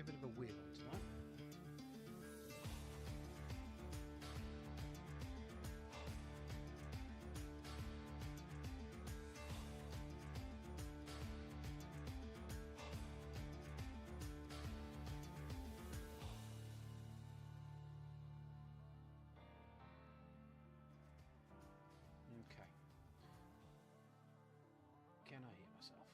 be a bit of a weird one tonight. Okay. Can I hear myself?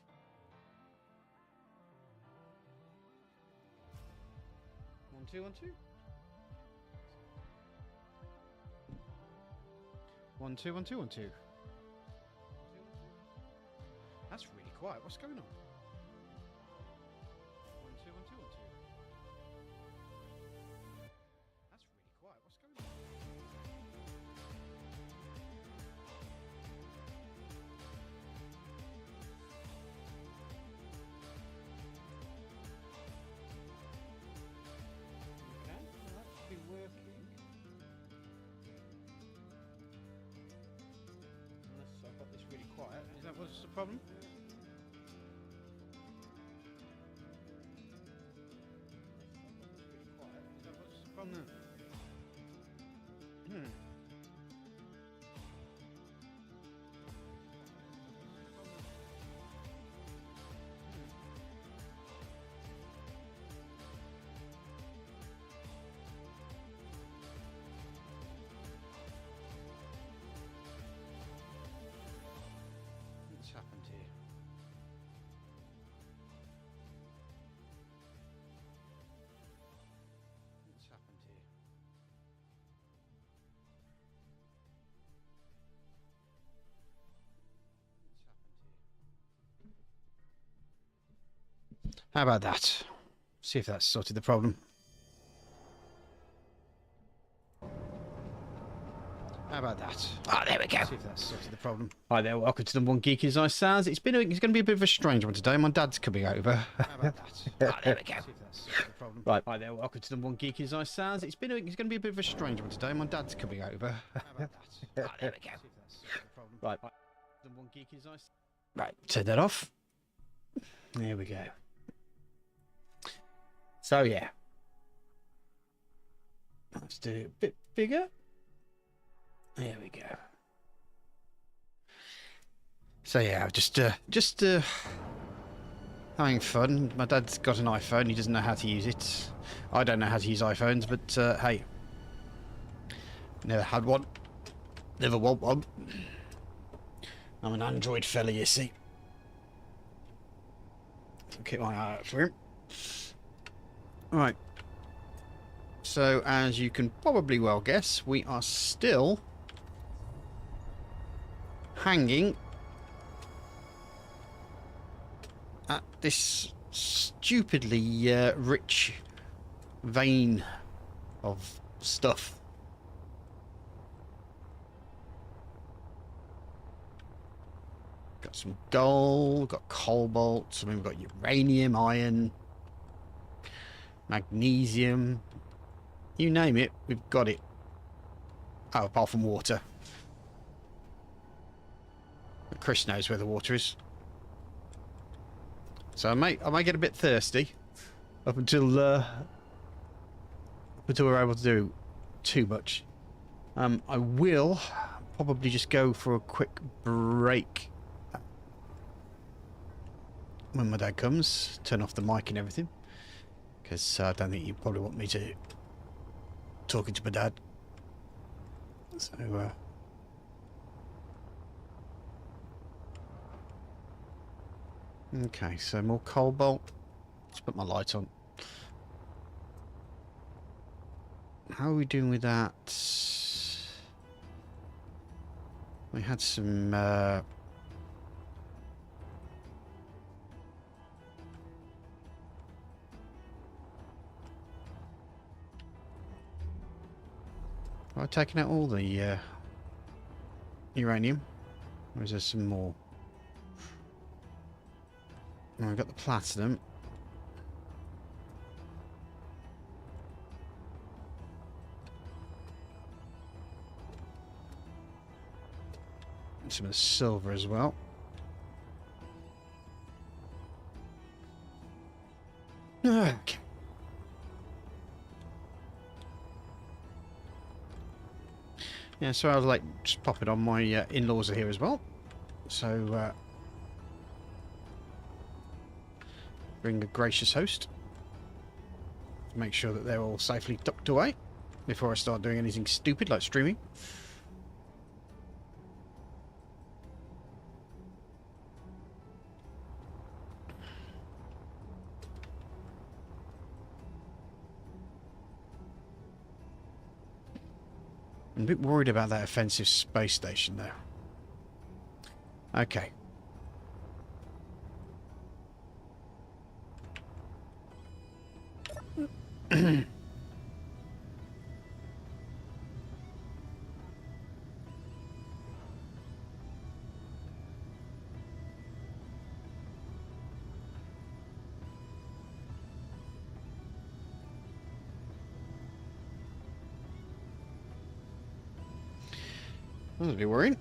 1 2 1 2. 1 2 1 2 1 2. That's really quiet. What's going on? 1 2 1 2 1 2. That's really quiet. What's going on? Okay, well, that should be working. Unless I've got this really quiet. Is that what's the problem? Is that what's the problem there? What's happened here? What's happened here? How about that? See if that's sorted the problem. How about that? Ah, there we go. See if that's sorted the problem. Hi there, welcome to the One Geek As I Sounds. It's going to be a bit of a strange one today. My dad's coming over. How about that? Ah, there we go. See if that's sorted the problem. Right. Hi there, welcome to the One Geek As I Sounds. It's going to be a bit of a strange one today. My dad's coming over. How about that? Ah, there we go. See if that's sorted the problem. Right. The One Geek As I. Right. Turn that off. There we go. So yeah. Let's do it a bit bigger. There we go. So yeah, just having fun. My dad's got an iPhone. He doesn't know how to use it. I don't know how to use iPhones, but hey, never had one. Never want one. I'm an Android fella, you see. So keep my eye out for him. Right. So as you can probably well guess, we are still hanging at this stupidly rich vein of stuff. Got some gold, got cobalt, I mean, we've got uranium, iron, magnesium, you name it, we've got it. Oh, apart from water. Chris knows where the water is. So I might get a bit thirsty up until we're able to do too much. I will probably just go for a quick break when my dad comes. Turn off the mic and everything, because I don't think you probably want me to talking to my dad. So okay, so more cobalt. Let's put my light on. How are we doing with that? We had some have I taken out all the uranium? Or is there some more? Oh, I've got the platinum. And some of the silver as well. Okay. Yeah, so I was like just popping on. My in-laws are here as well, so bring a gracious host to make sure that they're all safely tucked away before I start doing anything stupid like streaming. I'm a bit worried about that offensive space station though. Okay. That's a bit worrying.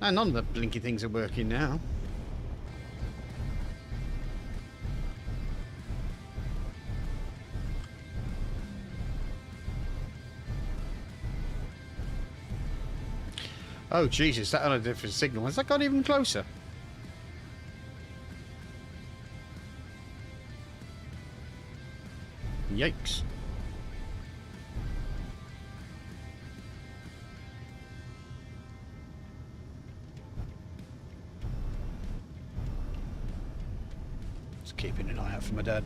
And none of the blinky things are working now. Oh Jesus, that on a different signal. Has that got even closer? Yikes. Just keeping an eye out for my dad.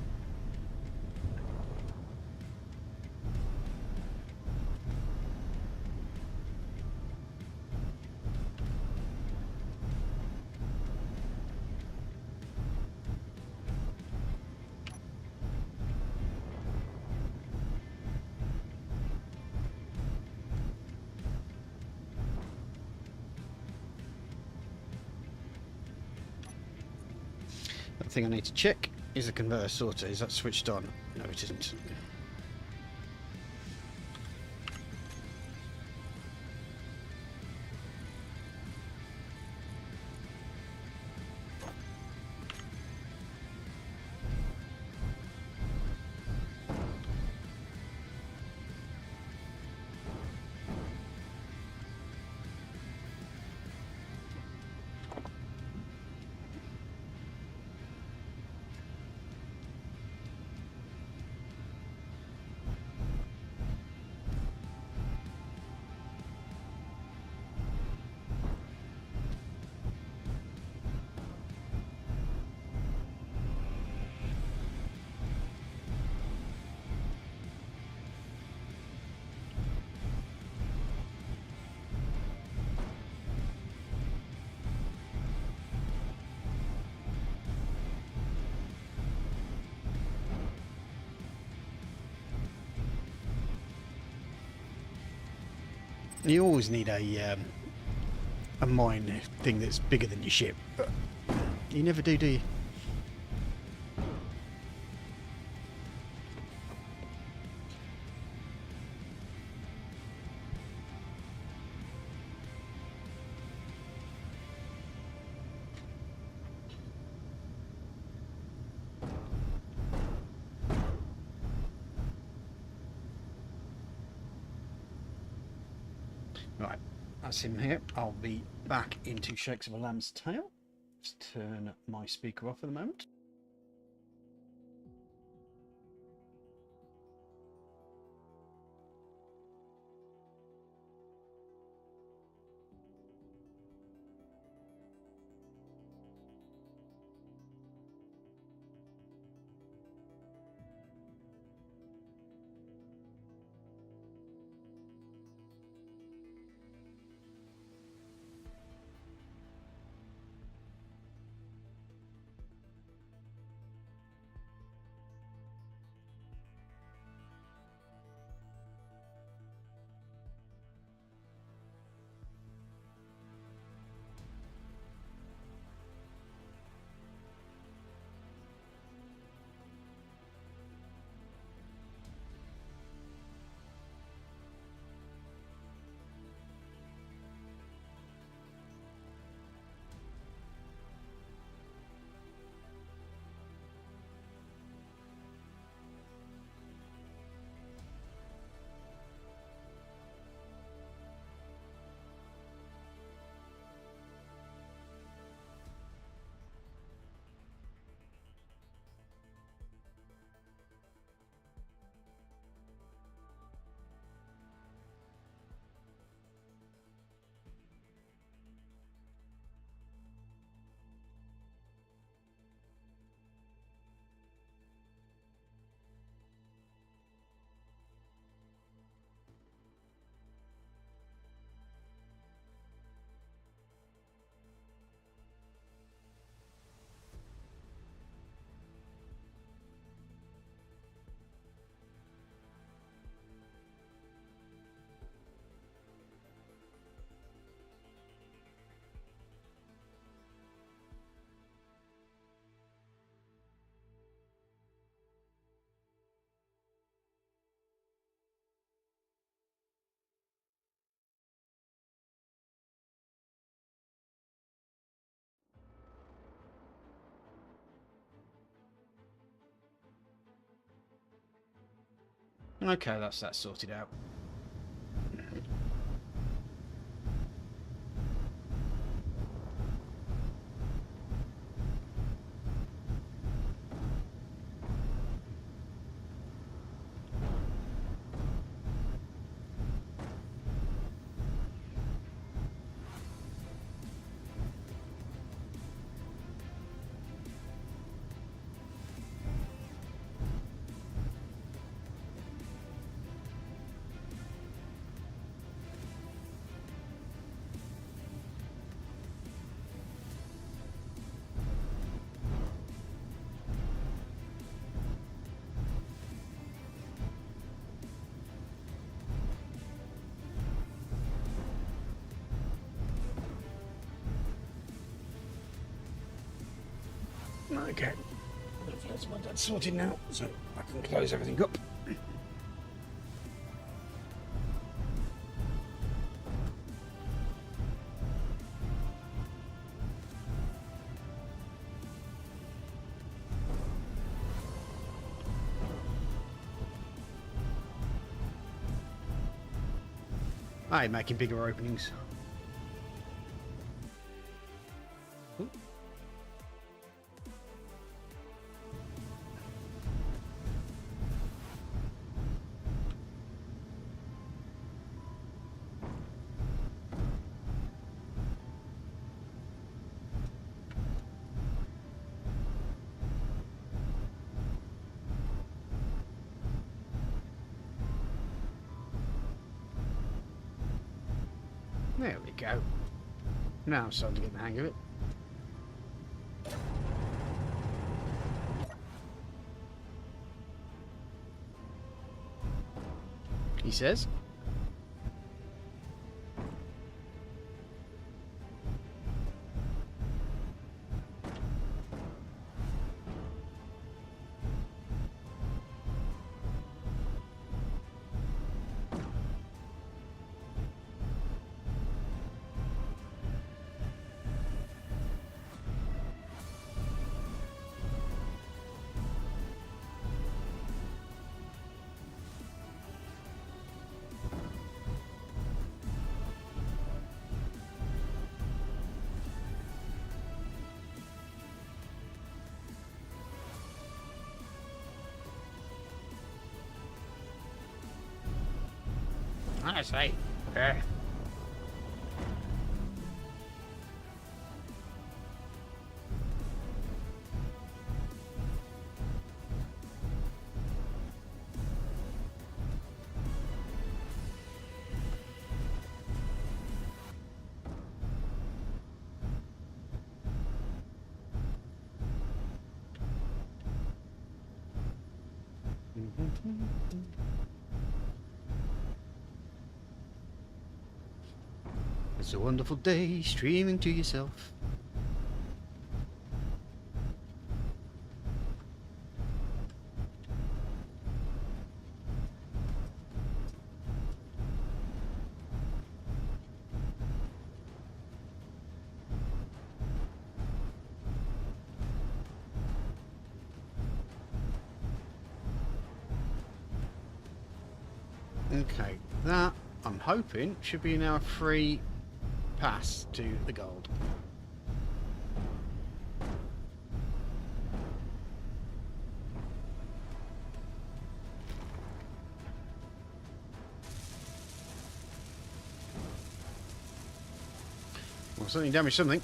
The thing I need to check is the converter sorter. Is that switched on? No, it isn't. You always need a mine thing that's bigger than your ship. You never do you? Right, that's him here. I'll be back into Shakes of a Lamb's Tail. Let's turn my speaker off for the moment. Okay, that's that sorted out. Okay, that's my dad sorted now, so I can close everything up. I ain't making bigger openings. Ooh. There we go. Now I'm starting to get the hang of it. He says. I say. It's a wonderful day, streaming to yourself. Okay, that, I'm hoping, should be now a free pass to the gold. Well, certainly damaged something.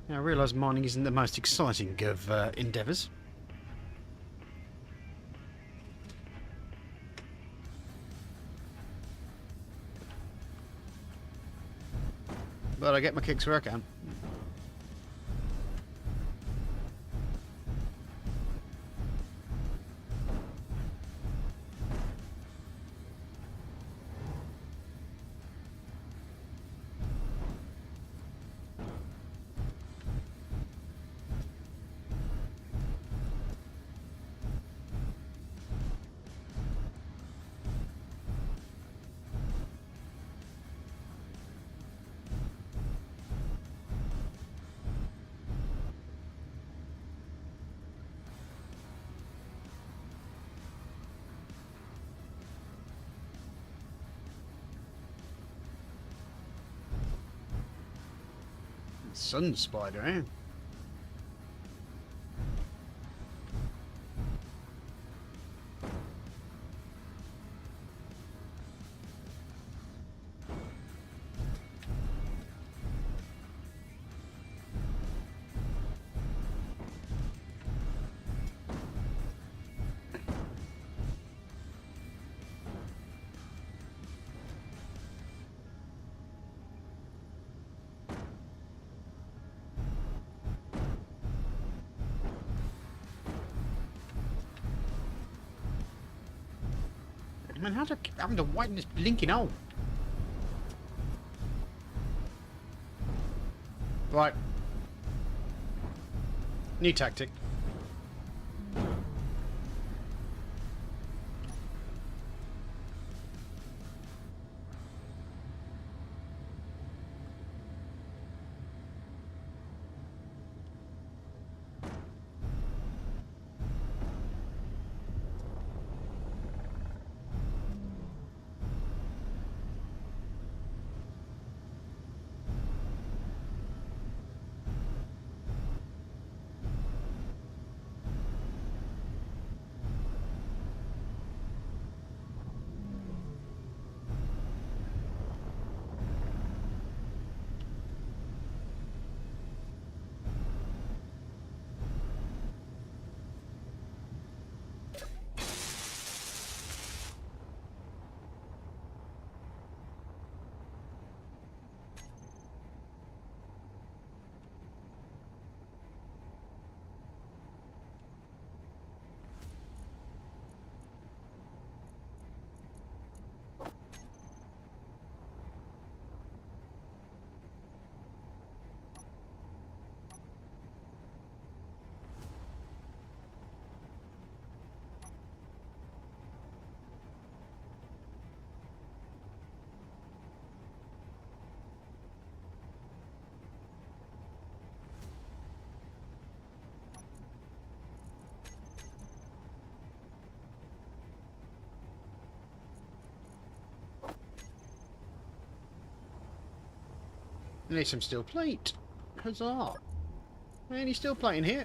Now, I realise mining isn't the most exciting of endeavours. But I get my kicks where I can. Sun spider, eh? Man, how do I keep having to widen this blinking hole? Right. New tactic. I need some steel plate. Huzzah. Any steel plate in here?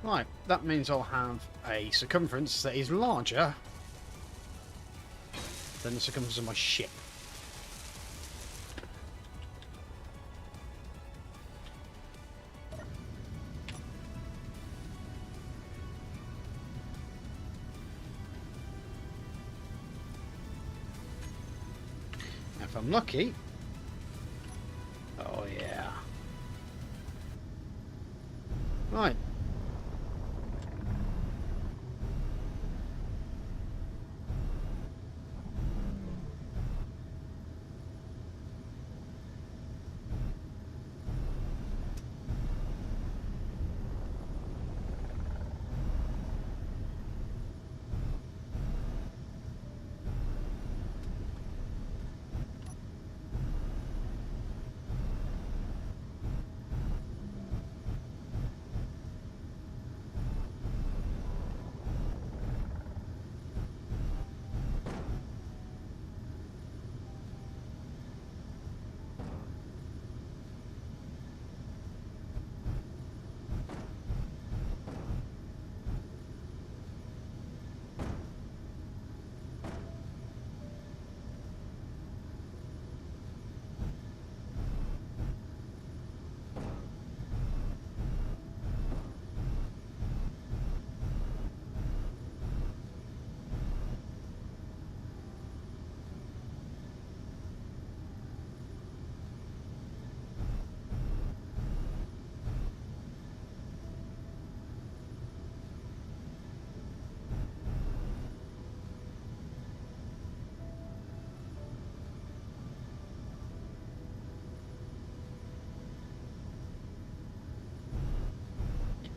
Right, that means I'll have a circumference that is larger than the circumference of my ship. If I'm lucky... Oh yeah. Right.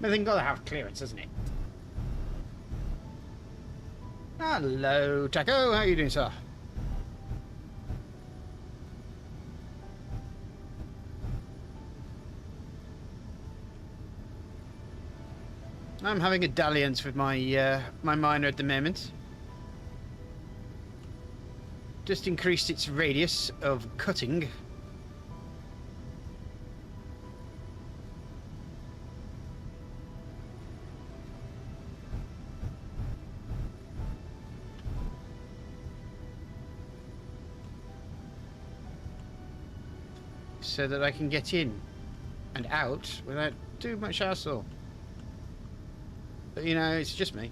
Everything got to have clearance, hasn't it? Hello, Taco. How are you doing, sir? I'm having a dalliance with my my miner at the moment. Just increased its radius of cutting. So that I can get in and out without too much hassle. But you know, it's just me.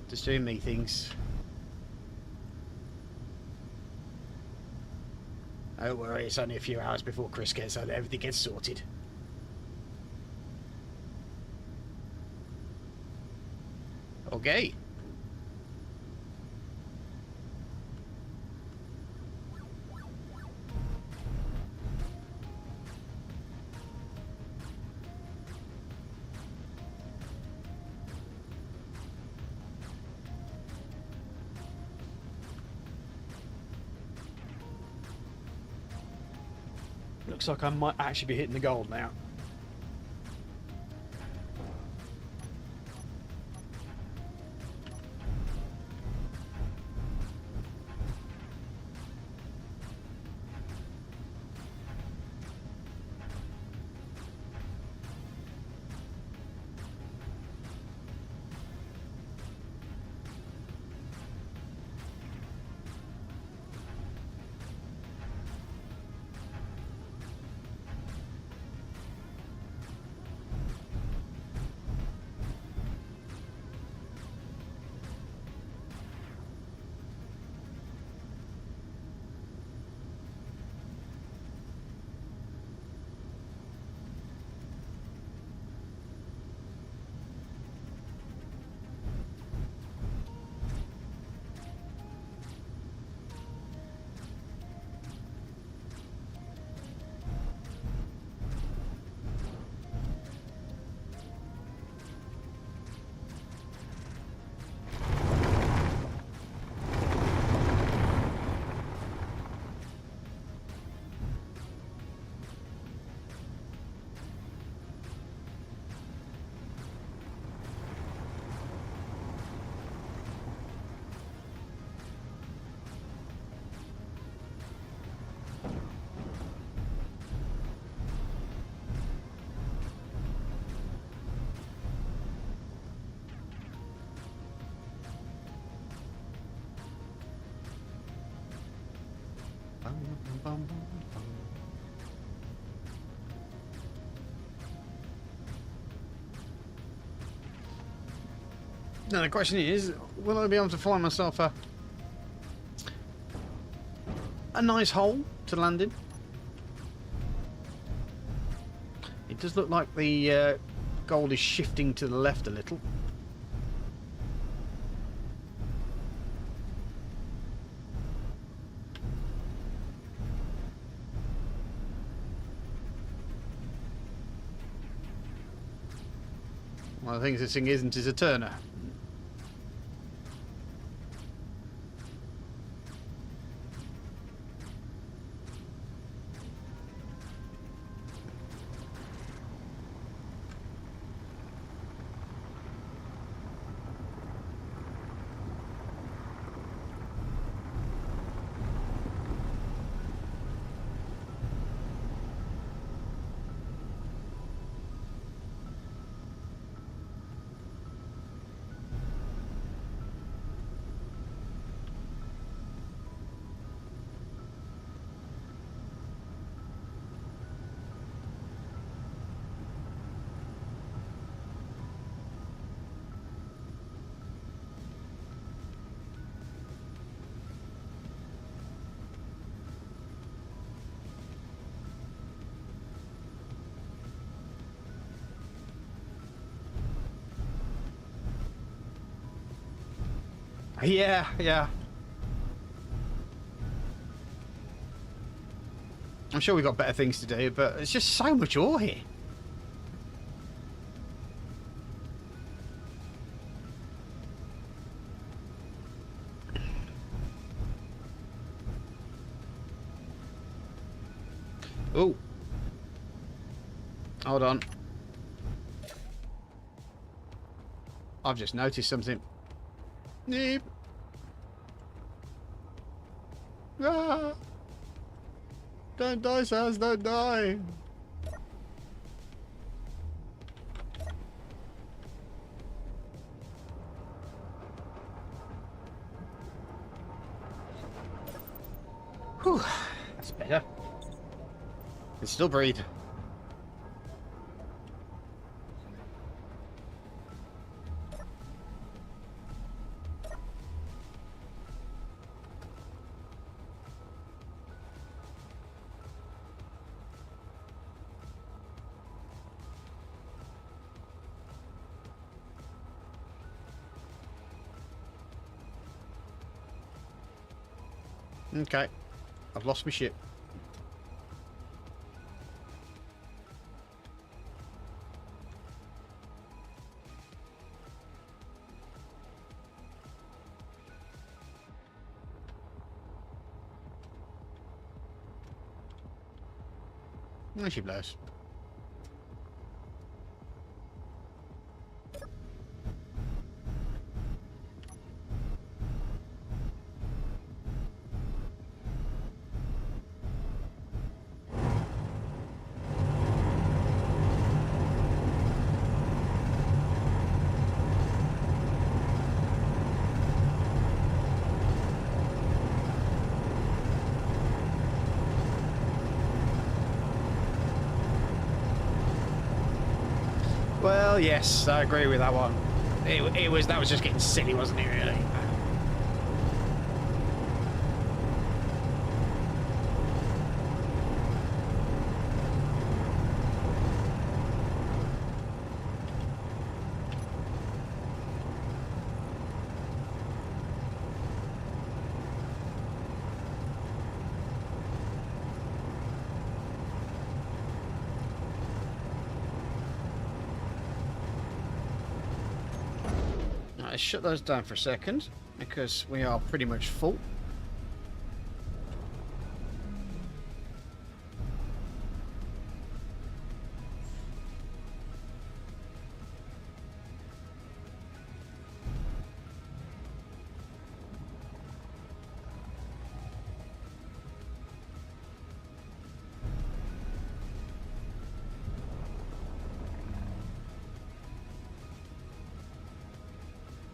Just doing me things. Don't worry, it's only a few hours before Chris gets out, everything gets sorted. Okay. Looks like I might actually be hitting the gold now. Now the question is, will I be able to find myself a nice hole to land in? It does look like the gold is shifting to the left a little. One of the things this thing isn't is a turner. Yeah. I'm sure we've got better things to do, but it's just so much ore here. Oh. Hold on. I've just noticed something. Neep. Ah. Don't die, Sans, don't die. Whew. That's better. Can still breathe. Okay. I've lost my ship. There she blows. Well, yes, I agree with that one. That was just getting silly, wasn't it, really? Let's shut those down for a second, because we are pretty much full.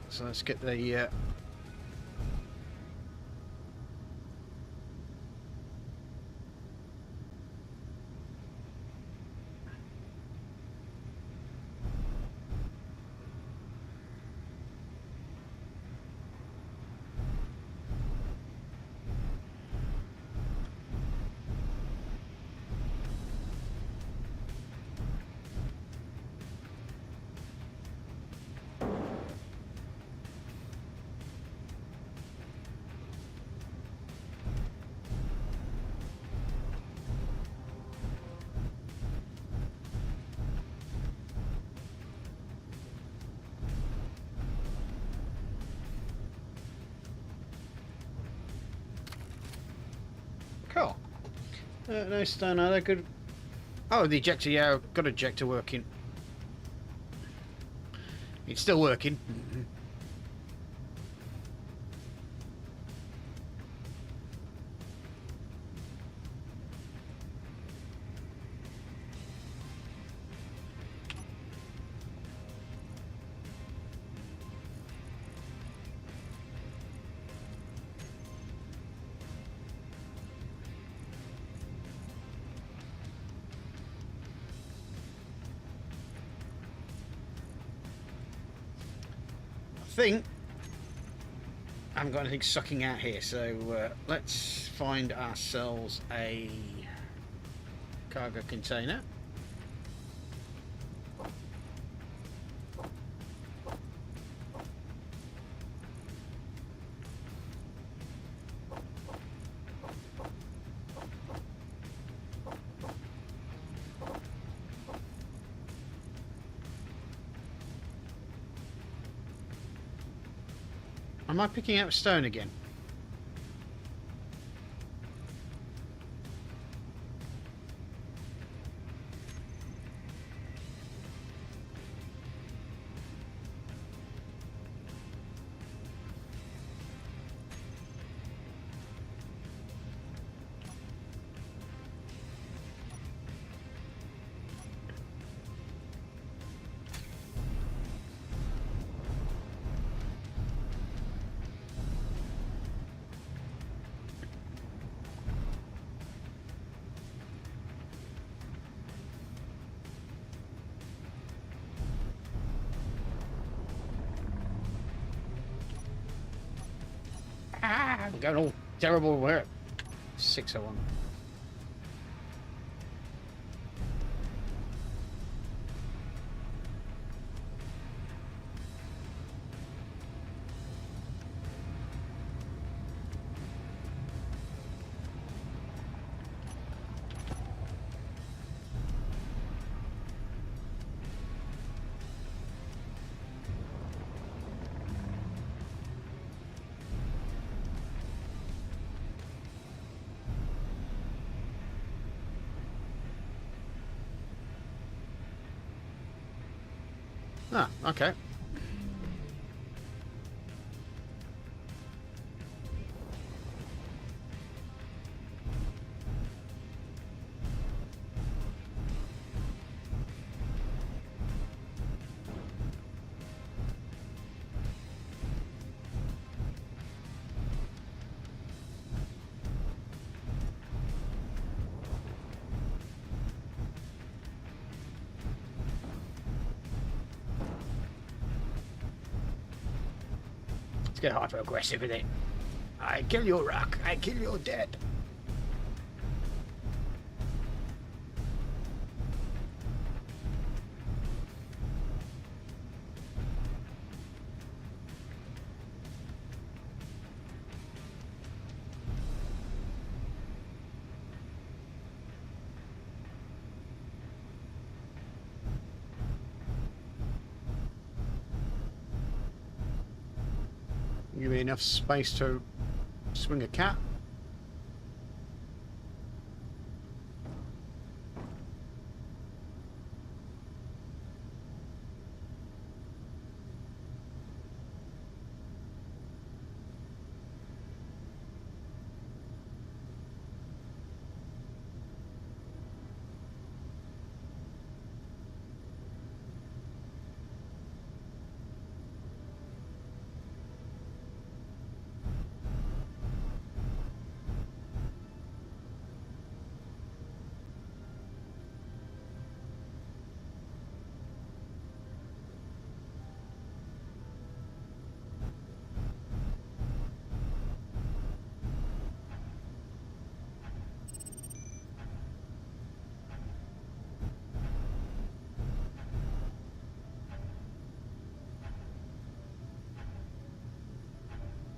So let's get the cool. No stone either. Good. Oh, the ejector. Yeah, I've got ejector working. It's still working. I think I haven't got anything sucking out here, so let's find ourselves a cargo container. Am I picking up stone again? I'm going all terrible work. 601. Ah, okay. Let's get hyper aggressive with it. I kill your rock, I kill your dead. Give me enough space to swing a cat.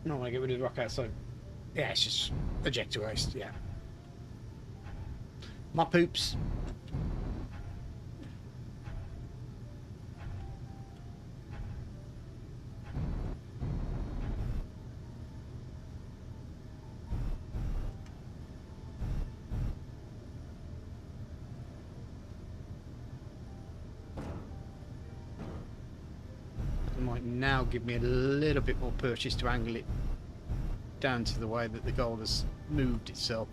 No, I want to get rid of the rock outside. Yeah, it's just ejector waste, yeah. My poops. It might now give me a little bit more purchase to angle it down to the way that the gold has moved itself.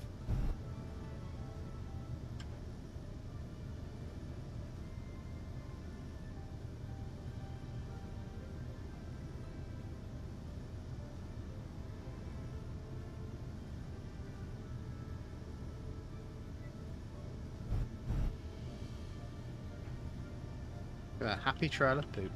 A happy trail of poop.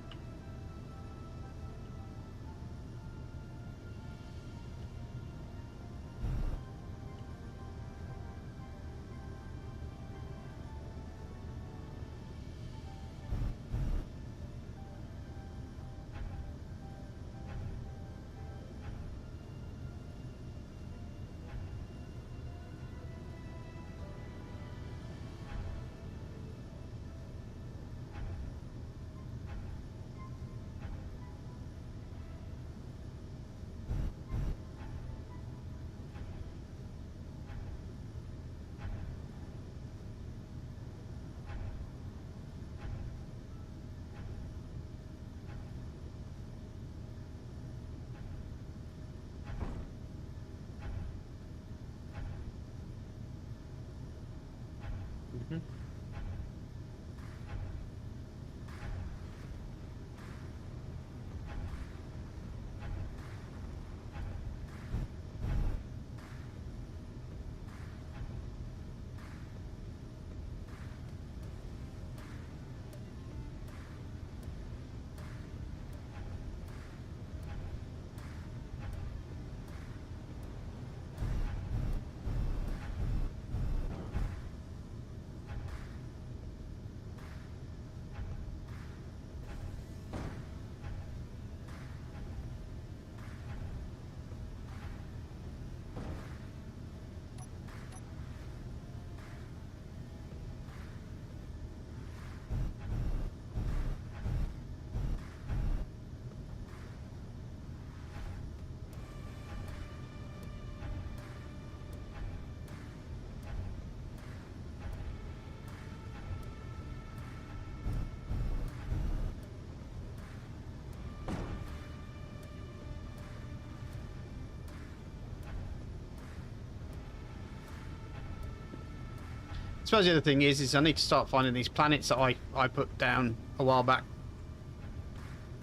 suppose the other thing is I need to start finding these planets that I put down a while back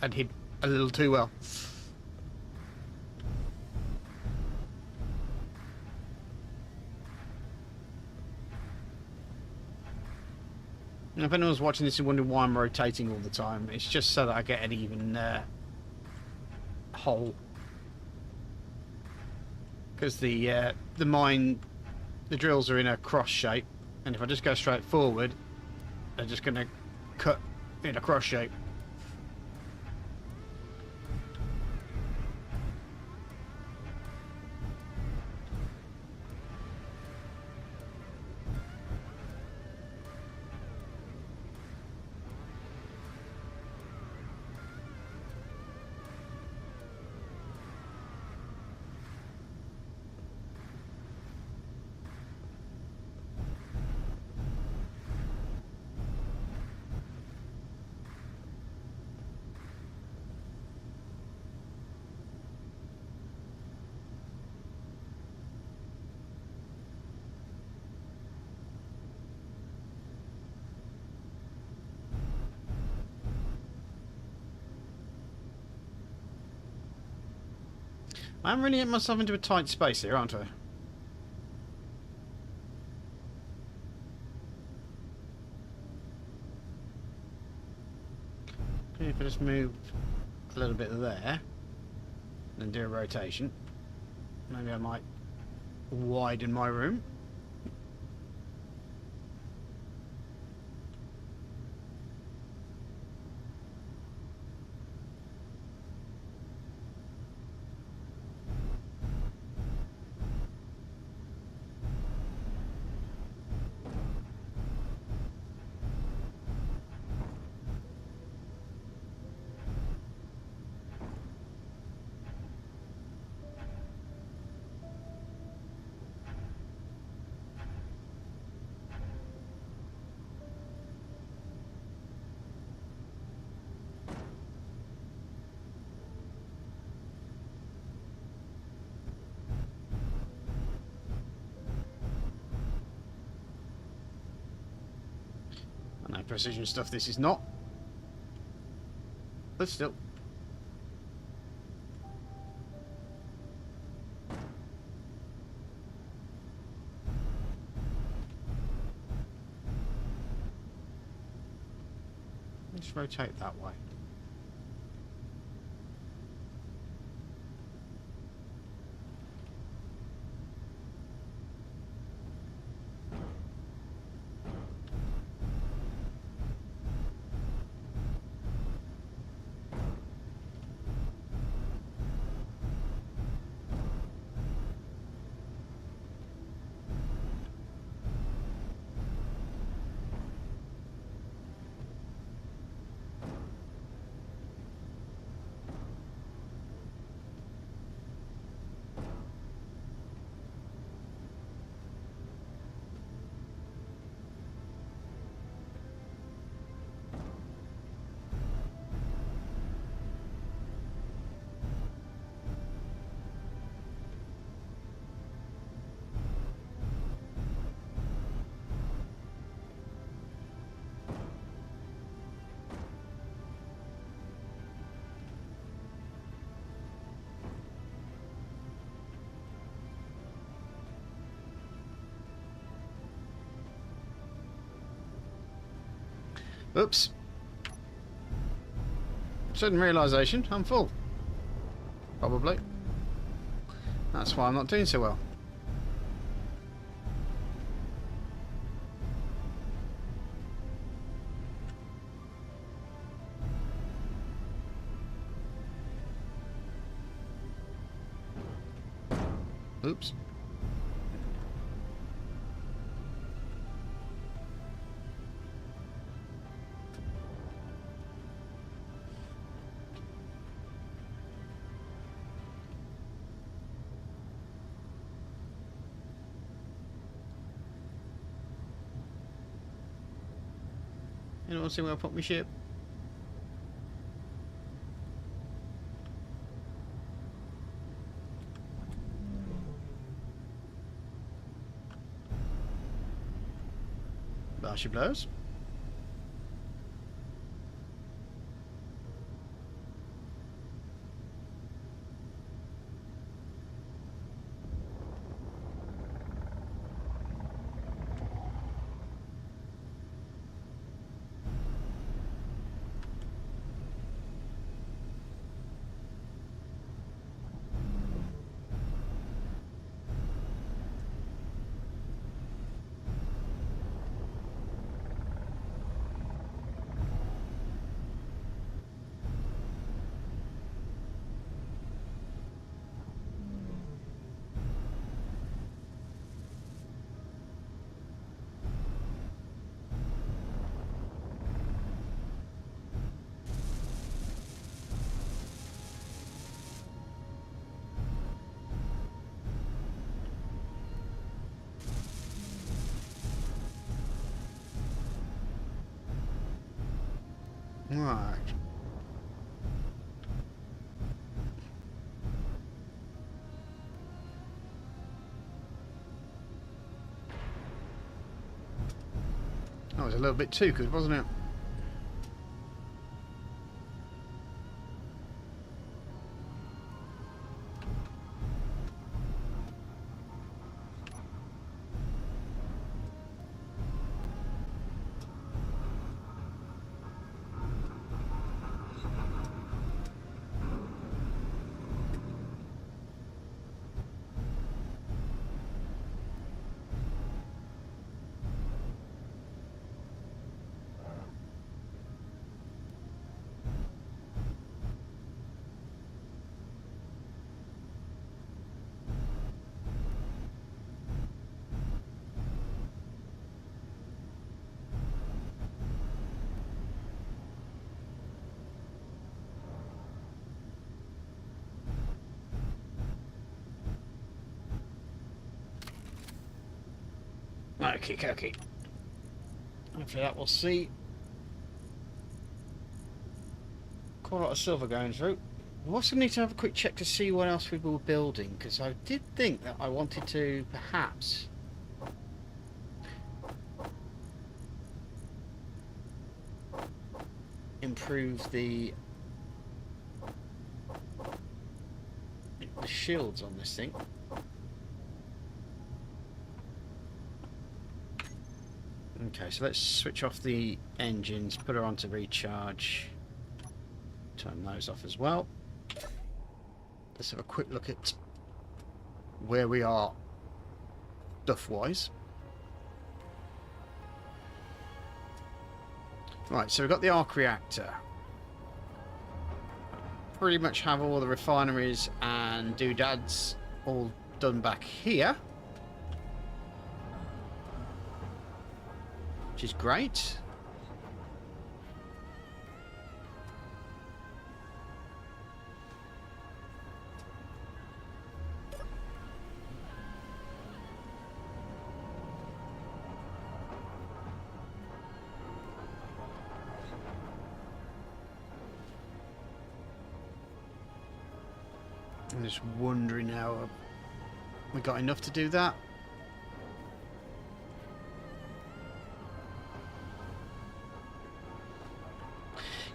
and hid a little too well. If anyone's watching this and wondering why I'm rotating all the time, it's just so that I get an even hole. Because the drills are in a cross shape, and if I just go straight forward, they're just going to cut in a cross shape. I'm really getting myself into a tight space here, aren't I? If I just move a little bit there and do a rotation, maybe I might widen my room. I know precision stuff this is not, but still. Let's rotate that way. Oops. Sudden realisation, I'm full. Probably. That's why I'm not doing so well. Oops. Anyone see where I put my ship? There she blows. Right. That was a little bit too good, wasn't it? Okay. Hopefully that we'll see. Quite a lot of silver going through. We also need to have a quick check to see what else we were building, because I did think that I wanted to perhaps improve the shields on this thing. Okay, so let's switch off the engines, put her on to recharge, turn those off as well. Let's have a quick look at where we are stuff-wise. Right, so we've got the arc reactor. Pretty much have all the refineries and doodads all done back here, which is great. I'm just wondering now, have we got enough to do that?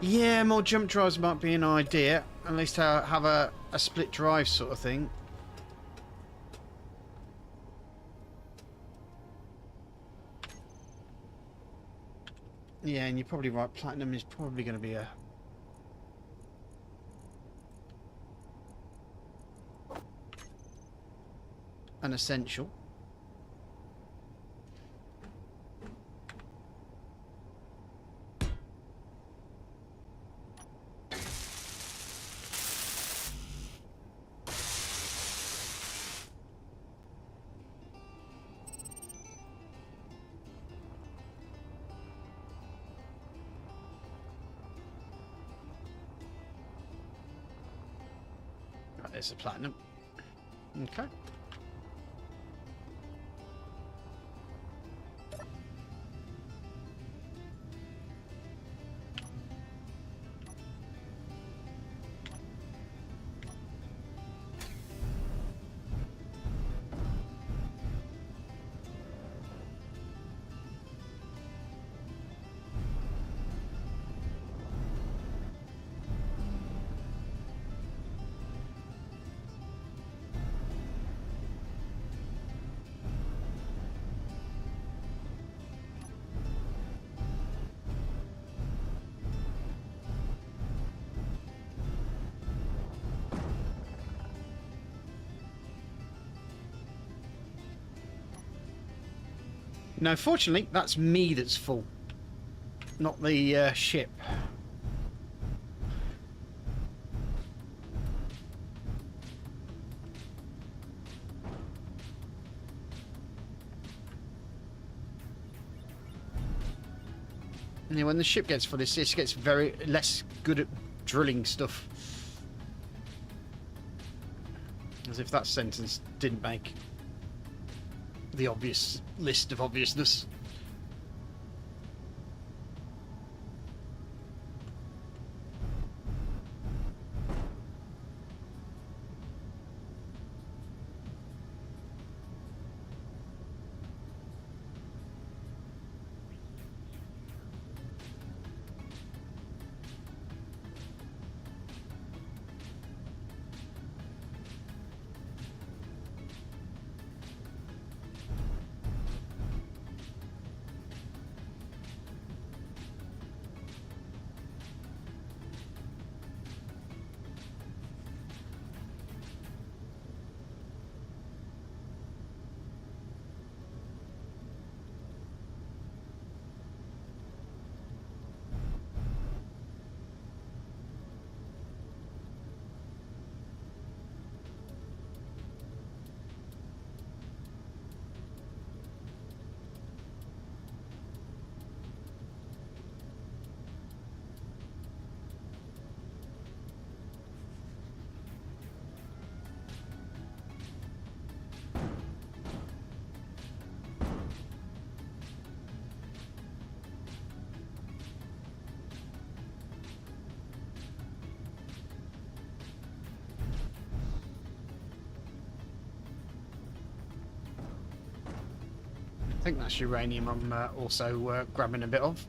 Yeah, more jump drives might be an idea. At least have a split drive sort of thing. Yeah, and you're probably right. Platinum is probably going to be an essential. Right, there's the platinum. Okay. No, fortunately, that's me that's full, not the ship. Yeah, when the ship gets full, it gets very less good at drilling stuff. As if that sentence didn't make the obvious list of obviousness. I think that's uranium I'm also grabbing a bit of.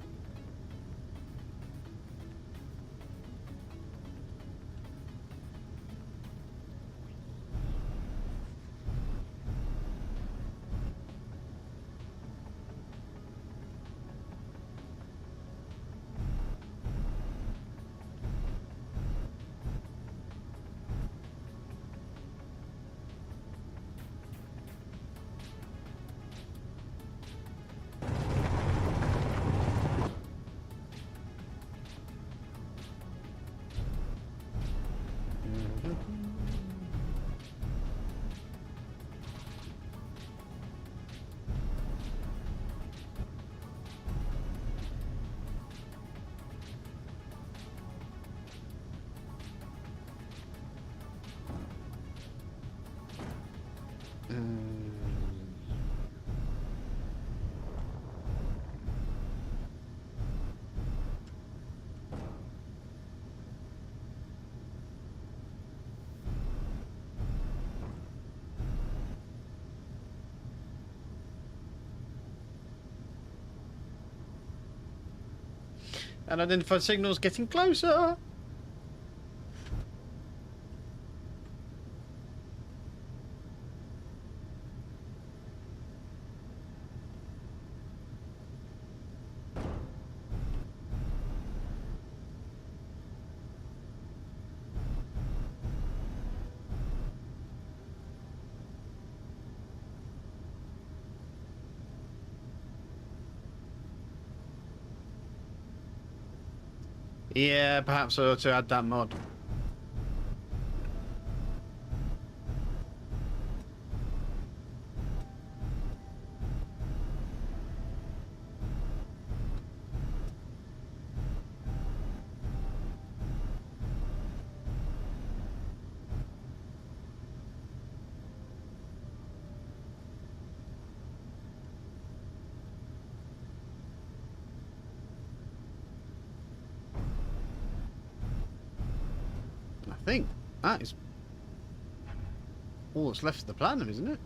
Unidentified signals getting closer. Yeah, perhaps I ought to add that mod. I think that is all that's left of the platinum, isn't it?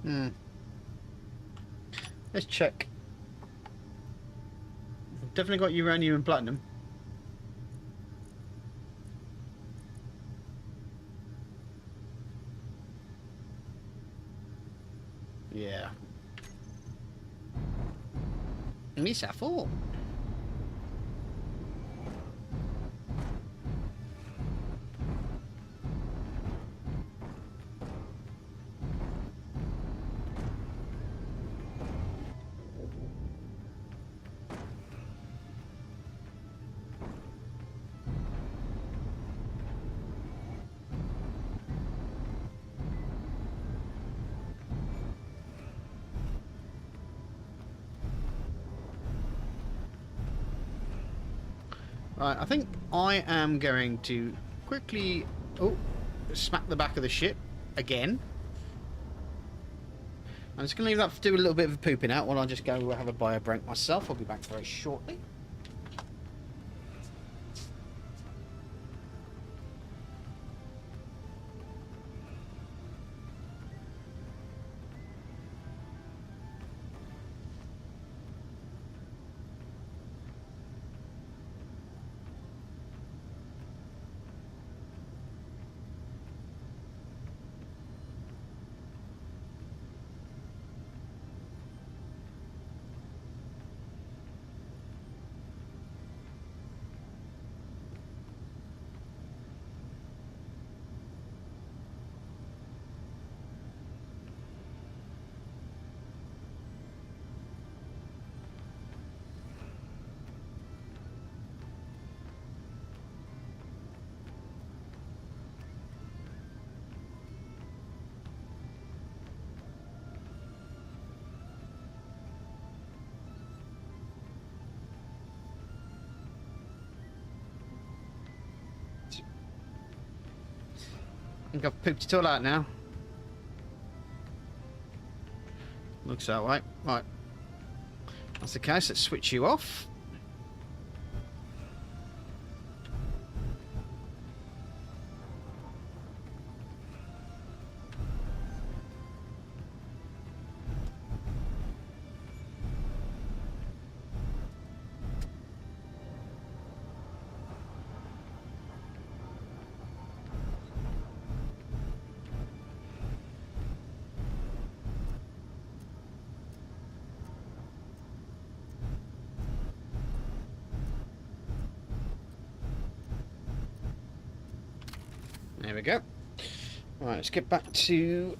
Hmm. Let's check. Definitely got uranium and platinum. Yeah. Misa 4. Right, I think I am going to quickly smack the back of the ship again. I'm just going to leave that to do a little bit of a pooping out while I just go have a bio break myself. I'll be back very shortly. I think I've pooped it all out now. Looks that way. Right. That's the case. Let's switch you off. There we go. Right, let's get back to...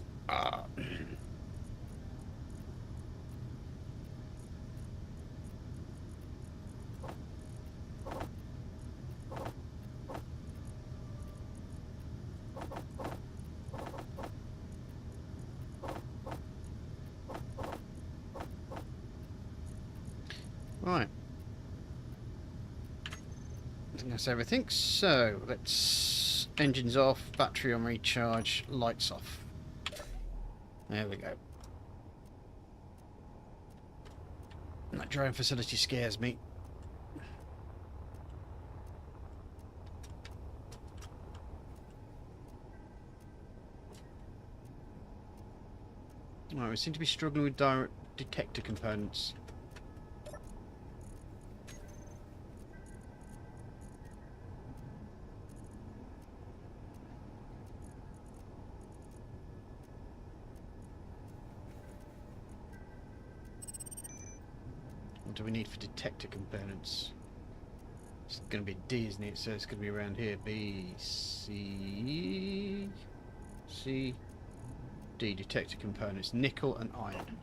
Right. I think that's everything. So, let's... Engines off, battery on recharge, lights off. There we go. That drone facility scares me. Right, we seem to be struggling with direct detector components. What do we need for detector components? It's going to be D, isn't it? So it's going to be around here. B, C, C, D. Detector components. Nickel and iron.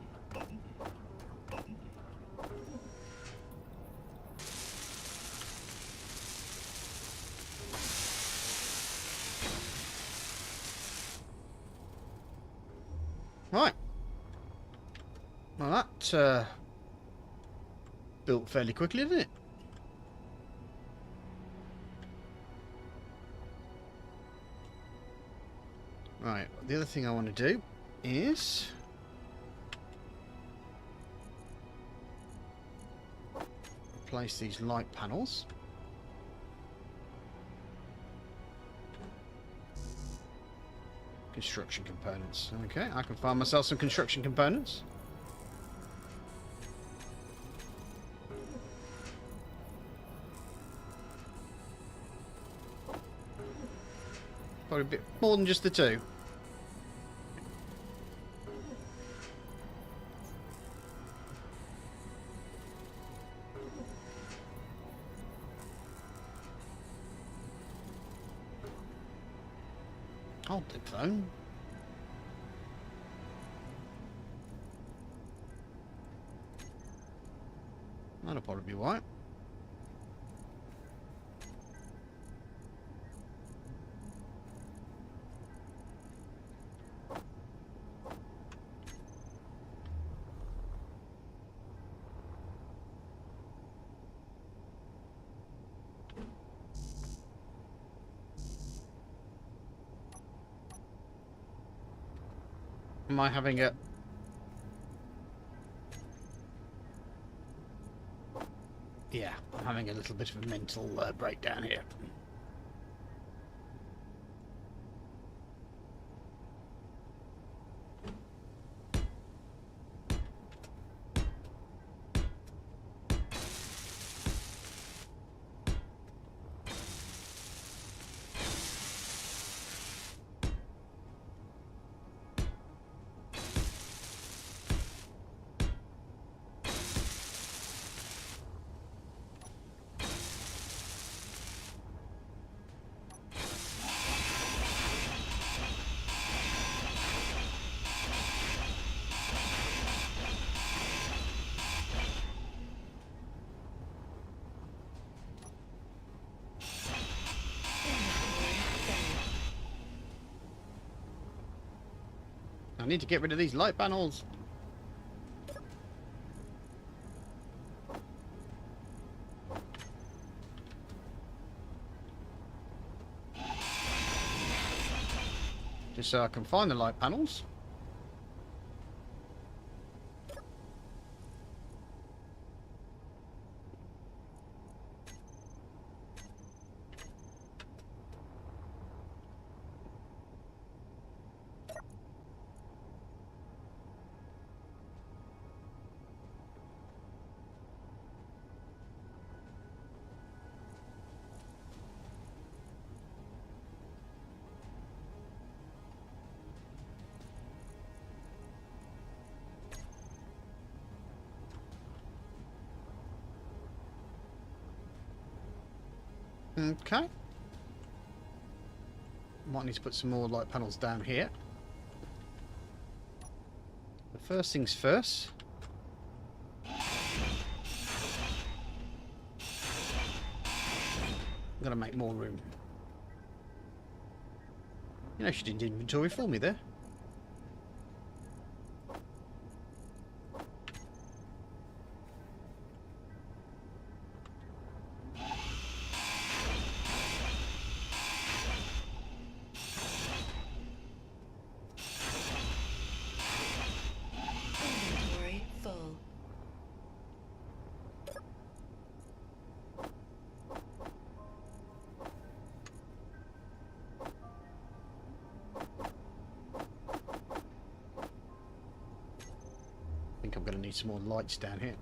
Right. Well, that built fairly quickly, didn't it? Right, the other thing I want to do is place these light panels. Construction components. Okay, I can find myself some construction components. Probably a bit more than just the two. Hold the phone. That'll probably be right. Am I having a... Yeah, I'm having a little bit of a mental breakdown here. I need to get rid of these light panels. Just so I can find the light panels. Okay. Might need to put some more light panels down here. The first things first. I'm gonna make more room. You know, she did inventory for me there. I'm going to need some more lights down here.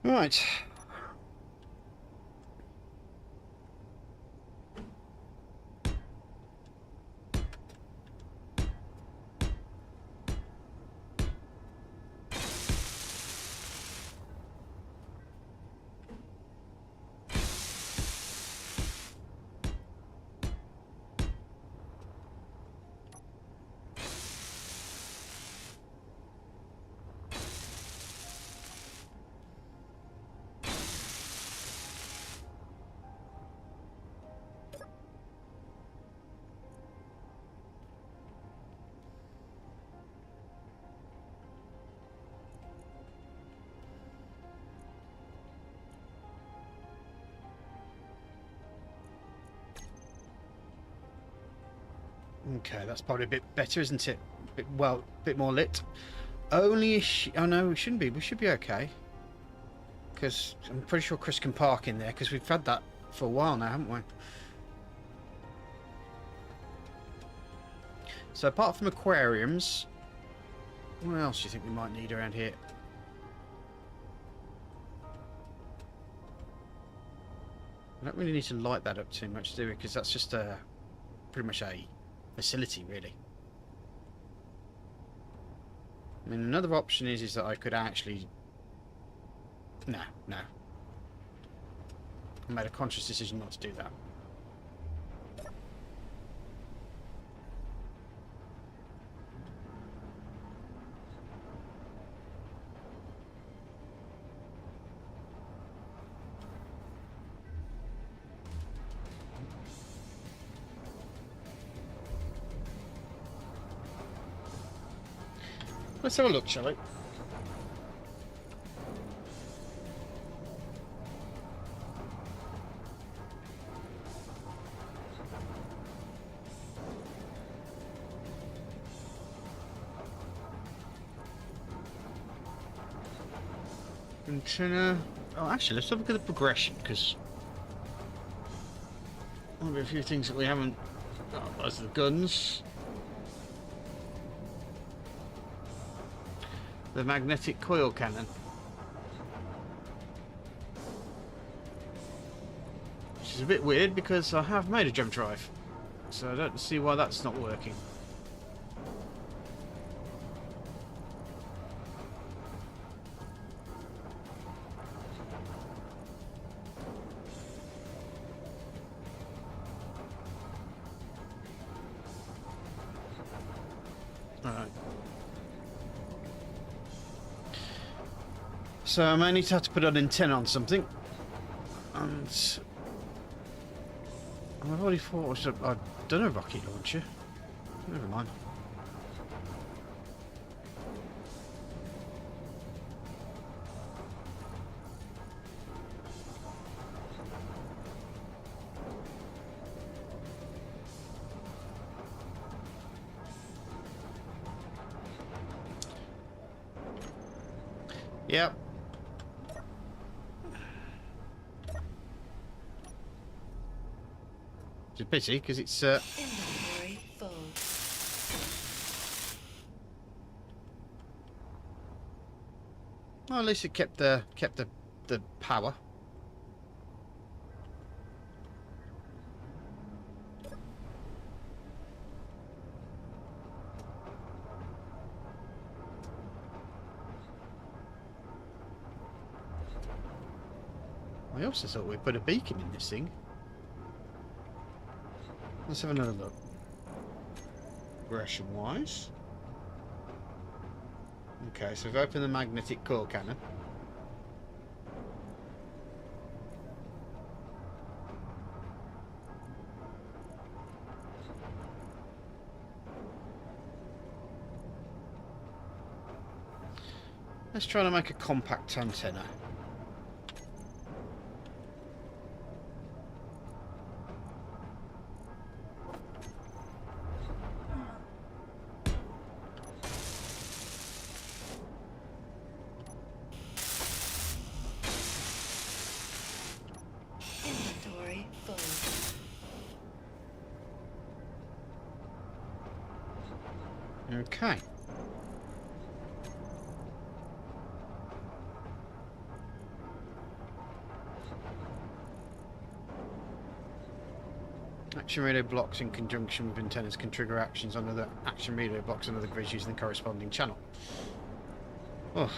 Right. Okay, that's probably a bit better, isn't it? A bit more lit. Only oh no, we shouldn't be. We should be okay. Because I'm pretty sure Chris can park in there, because we've had that for a while now, haven't we? So apart from aquariums, what else do you think we might need around here? I don't really need to light that up too much, do we? Because that's just pretty much a facility, really. I mean, another option is that I could actually... No. I made a conscious decision not to do that. Let's have a look, shall we? Antenna. Oh, actually, let's have a look at the progression, because there'll be a few things that we haven't. Oh, those are the guns. The magnetic coil cannon. Which is a bit weird because I have made a jump drive. So I don't see why that's not working. Alright. So I may need to have to put an antenna on something. And I've already thought I've done a rocket launcher. Never mind. Yep. It's a pity because it's Inventory full. well, at least it kept the power. I also thought we'd put a beacon in this thing. Let's have another look. Progression wise. Okay, so we've opened the magnetic core cannon. Let's try to make a compact antenna. Inventory full. Okay. Action radio blocks in conjunction with antennas can trigger actions on other action radio blocks and other grids using the corresponding channel. Oh,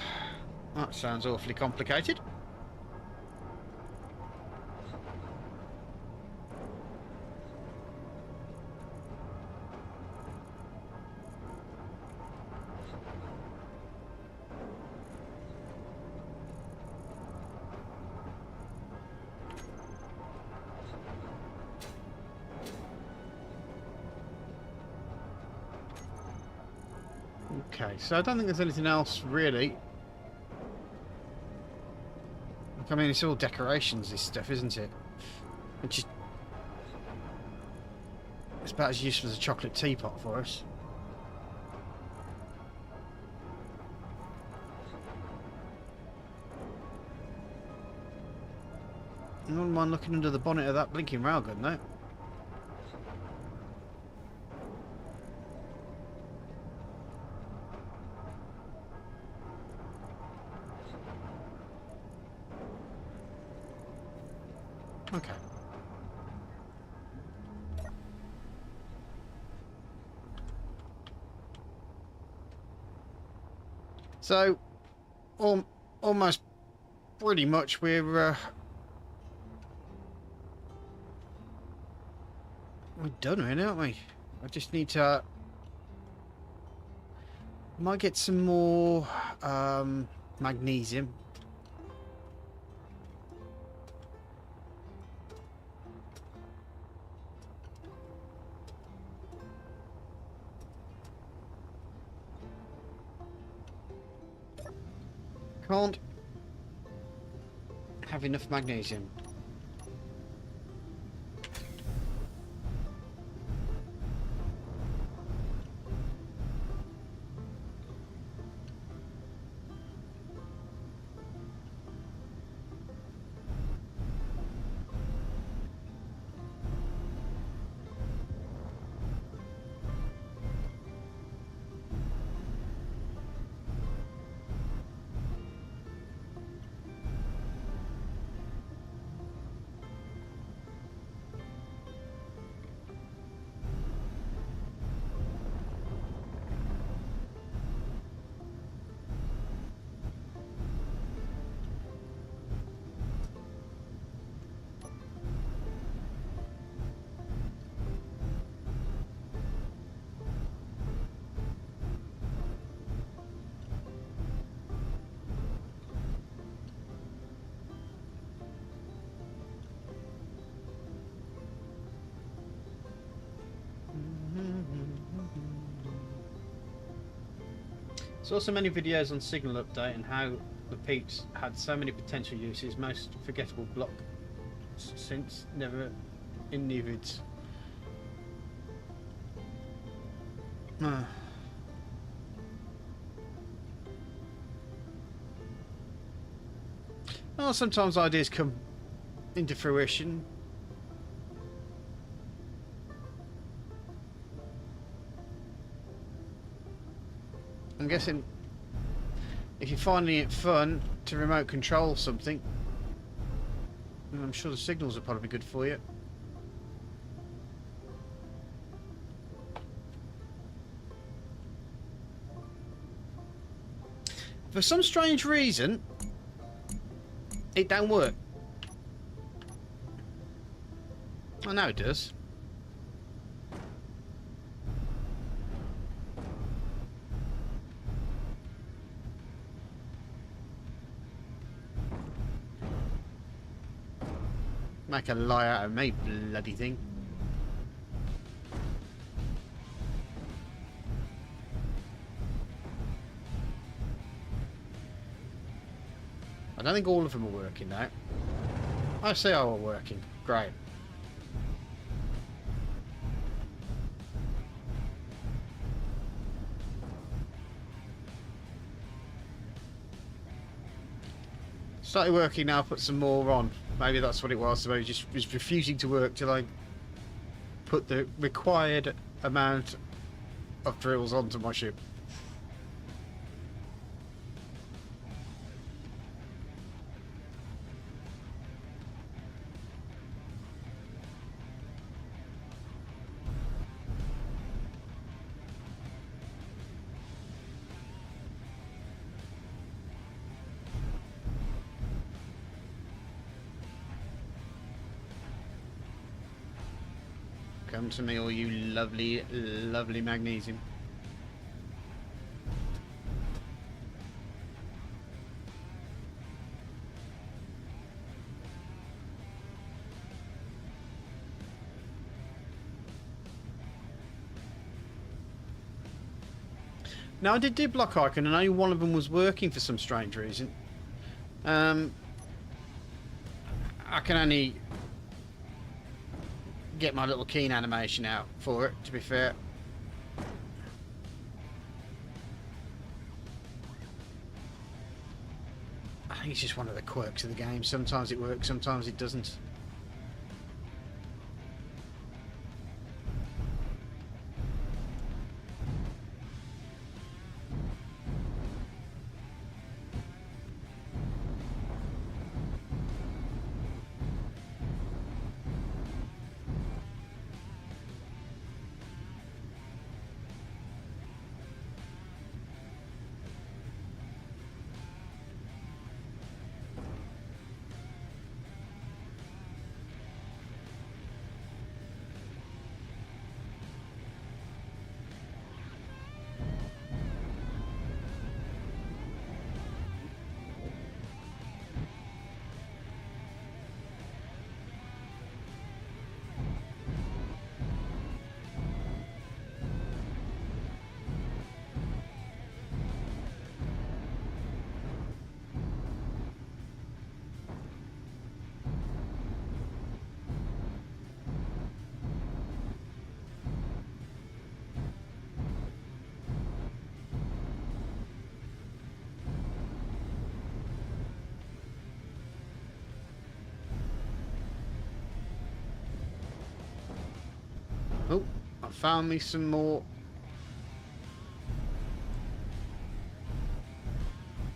that sounds awfully complicated. Okay, so I don't think there's anything else really. I mean, it's all decorations, this stuff, isn't it? Which is... It's about as useful as a chocolate teapot for us. I wouldn't mind looking under the bonnet of that blinking railgun, though. Okay. So, almost pretty much we're done, really, aren't we? I just need to... might get some more magnesium. Can't have enough magnesium. Saw so many videos on Signal Update and how the peeps had so many potential uses. Most forgettable block since never in new vids. Well, sometimes ideas come into fruition. I'm guessing if you're finding it fun to remote control something, I'm sure the signals are probably good for you. For some strange reason, it don't work. I know it does. Make a lie out of me, bloody thing. I don't think all of them are working now. I see how we're working. Great. Started working now, put some more on. Maybe that's what it was. Maybe just was refusing to work till I put the required amount of drills onto my ship. Come to me, all you lovely, lovely magnesium. Now, I did do block icon, and I know one of them was working for some strange reason. I can only get my little keen animation out for it, to be fair. I think it's just one of the quirks of the game. Sometimes it works, sometimes it doesn't. Oh, I found me some more.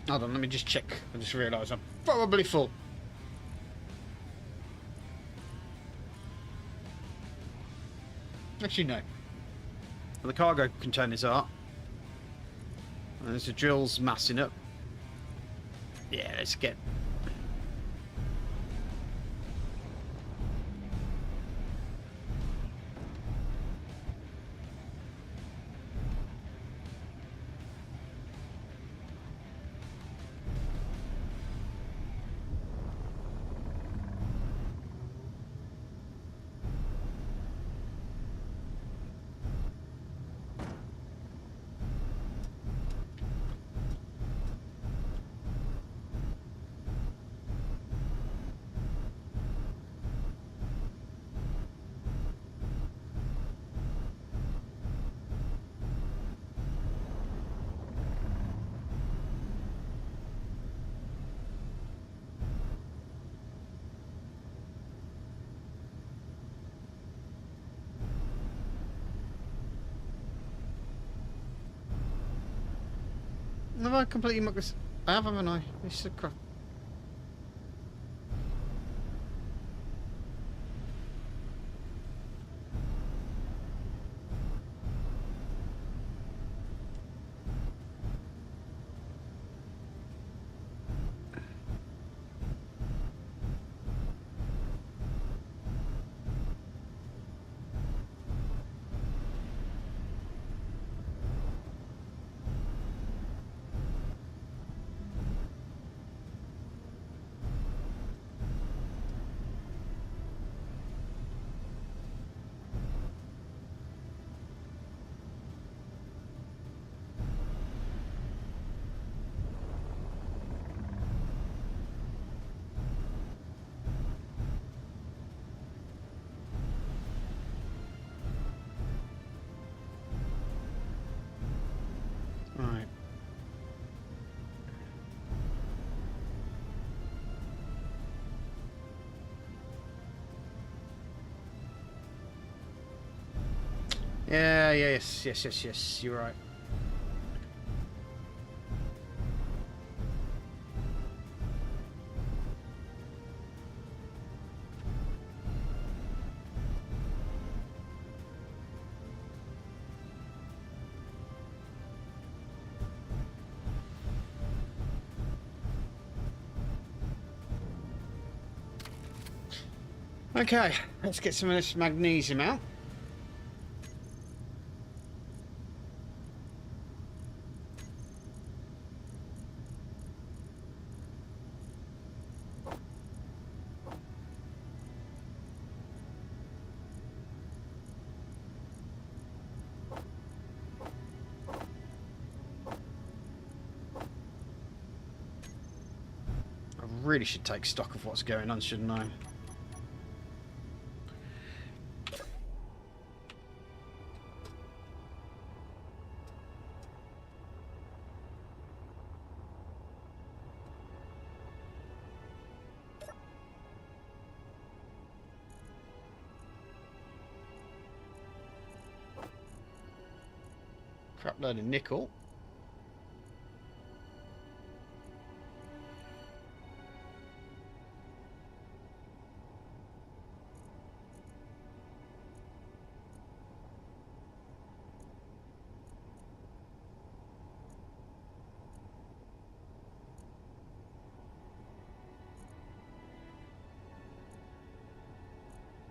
Hold on, let me just check. I just realised I'm probably full. Actually, no. Well, the cargo containers are. And there's the drills massing up. Yeah, let's get. Have I completely mucked this? I have, haven't I? This is a crap. Right. Yeah, yes, you're right. Okay, let's get some of this magnesium out. I really should take stock of what's going on, shouldn't I? Crap load of nickel.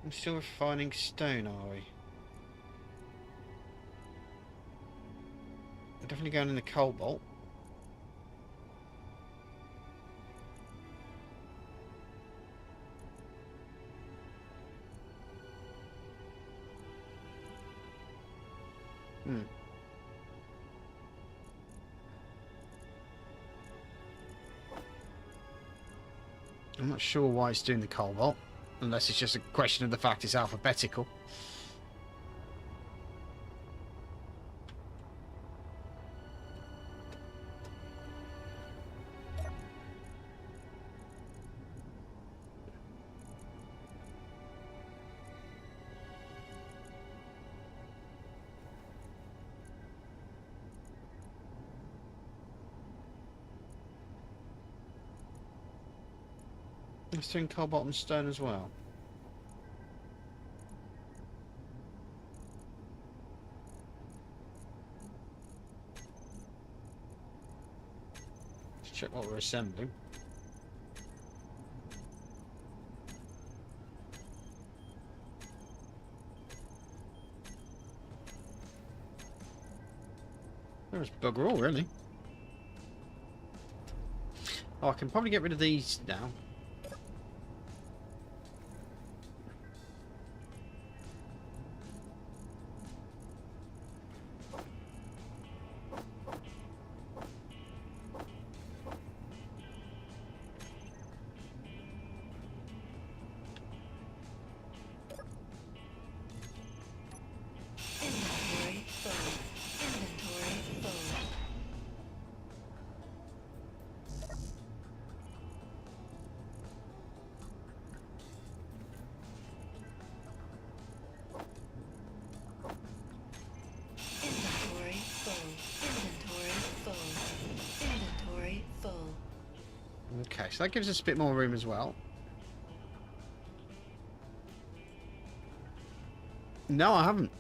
I'm still refining stone, are we? We're definitely going in the cobalt. I'm not sure why it's doing the cobalt, unless it's just a question of the fact it's alphabetical. It's doing cobalt and stone as well. Let's check what we're assembling. There's bugger all, really. Oh, I can probably get rid of these now. Inventory full. Inventory full. Inventory full. Inventory full. Inventory full. Okay, so that gives us a bit more room as well. No, I haven't.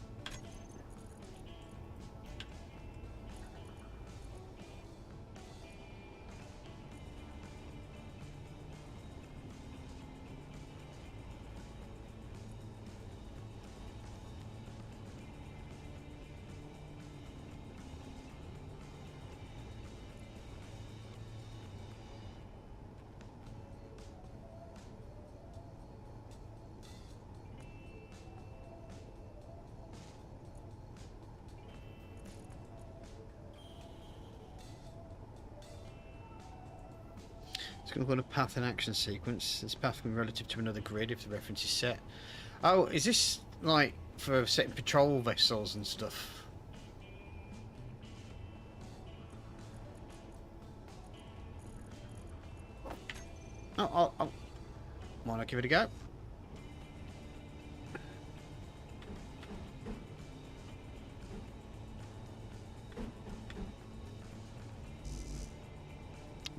It's going to go on a path and action sequence. This path can be relative to another grid if the reference is set. Oh, is this like for setting patrol vessels and stuff? Oh. Why not give it a go?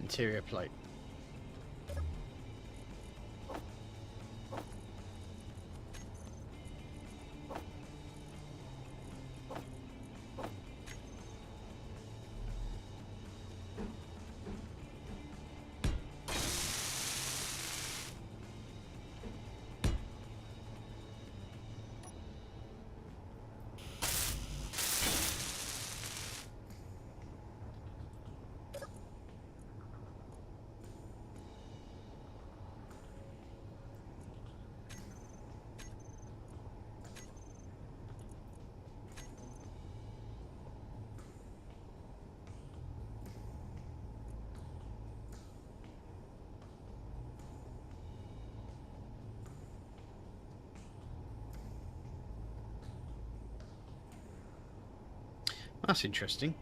Interior plate. That's interesting.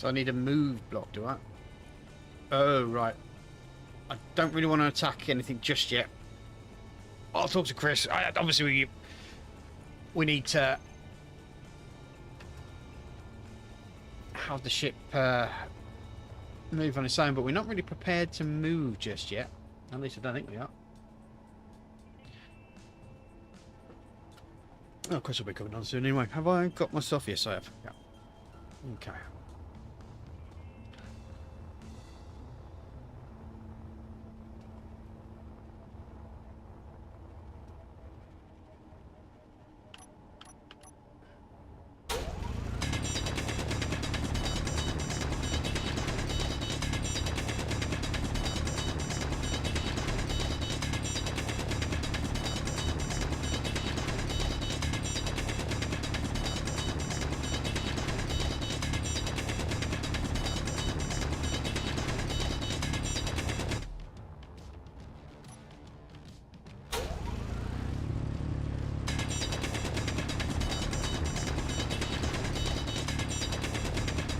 So I need a move block, do I? Oh, right. I don't really want to attack anything just yet. I'll talk to Chris. Obviously, we need to have the ship move on its own, but we're not really prepared to move just yet. At least I don't think we are. Oh, Chris will be coming on soon anyway. Have I got my stuff? Yes, I have. Yeah. Okay.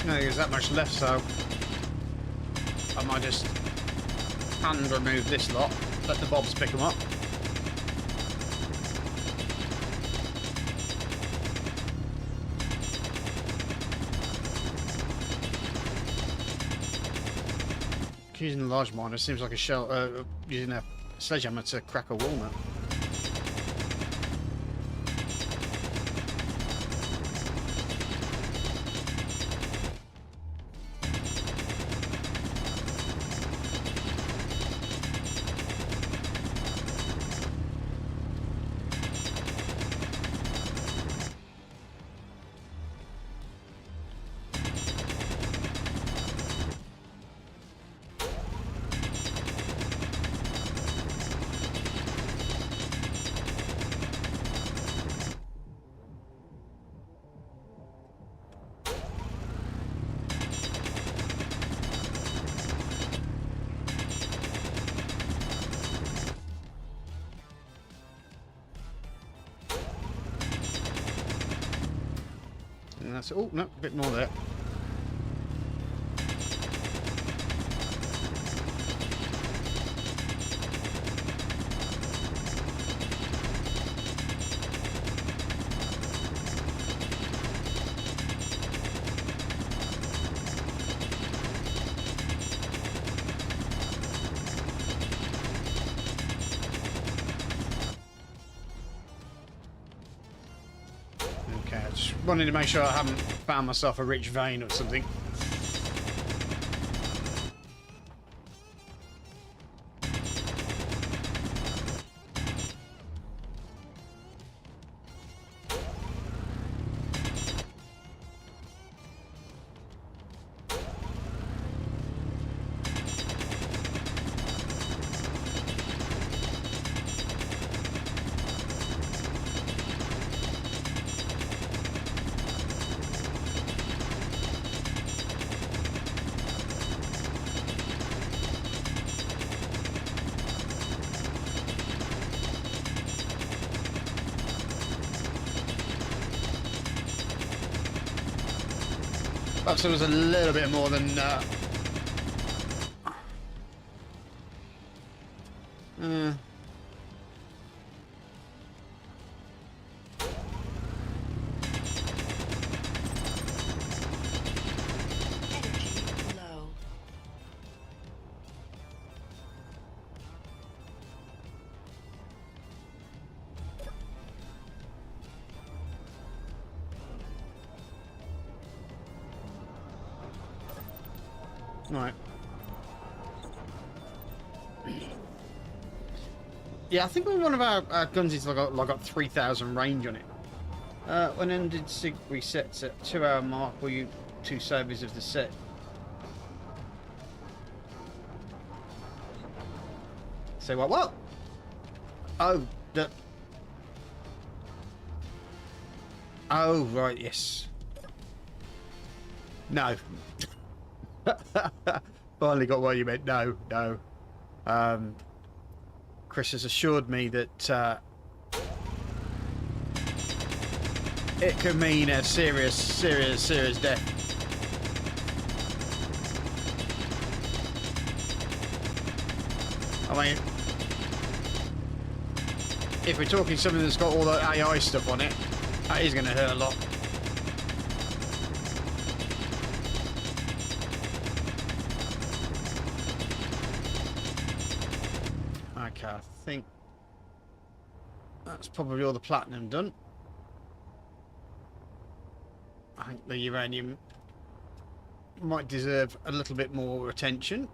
No, there's that much left, so I might just hand remove this lot, let the bobs pick them up. Using a large miner seems like a shell, using a sledgehammer to crack a walnut. And that's, oh no, a bit more there. Okay, I just wanted to make sure I haven't found myself a rich vein or something. Perhaps there was a little bit more than Energy low. right. Yeah, I think one of our guns is got 3,000 range on it. When ended sig resets at 2-hour mark, will you 2 sabers of the set? Say what? What? Oh, the. Oh, right, yes. No. Finally got what you meant. No, no. Chris has assured me that it could mean a serious death. I mean, if we're talking something that's got all the AI stuff on it, that is going to hurt a lot. Okay, I think that's probably all the platinum done. I think the uranium might deserve a little bit more attention.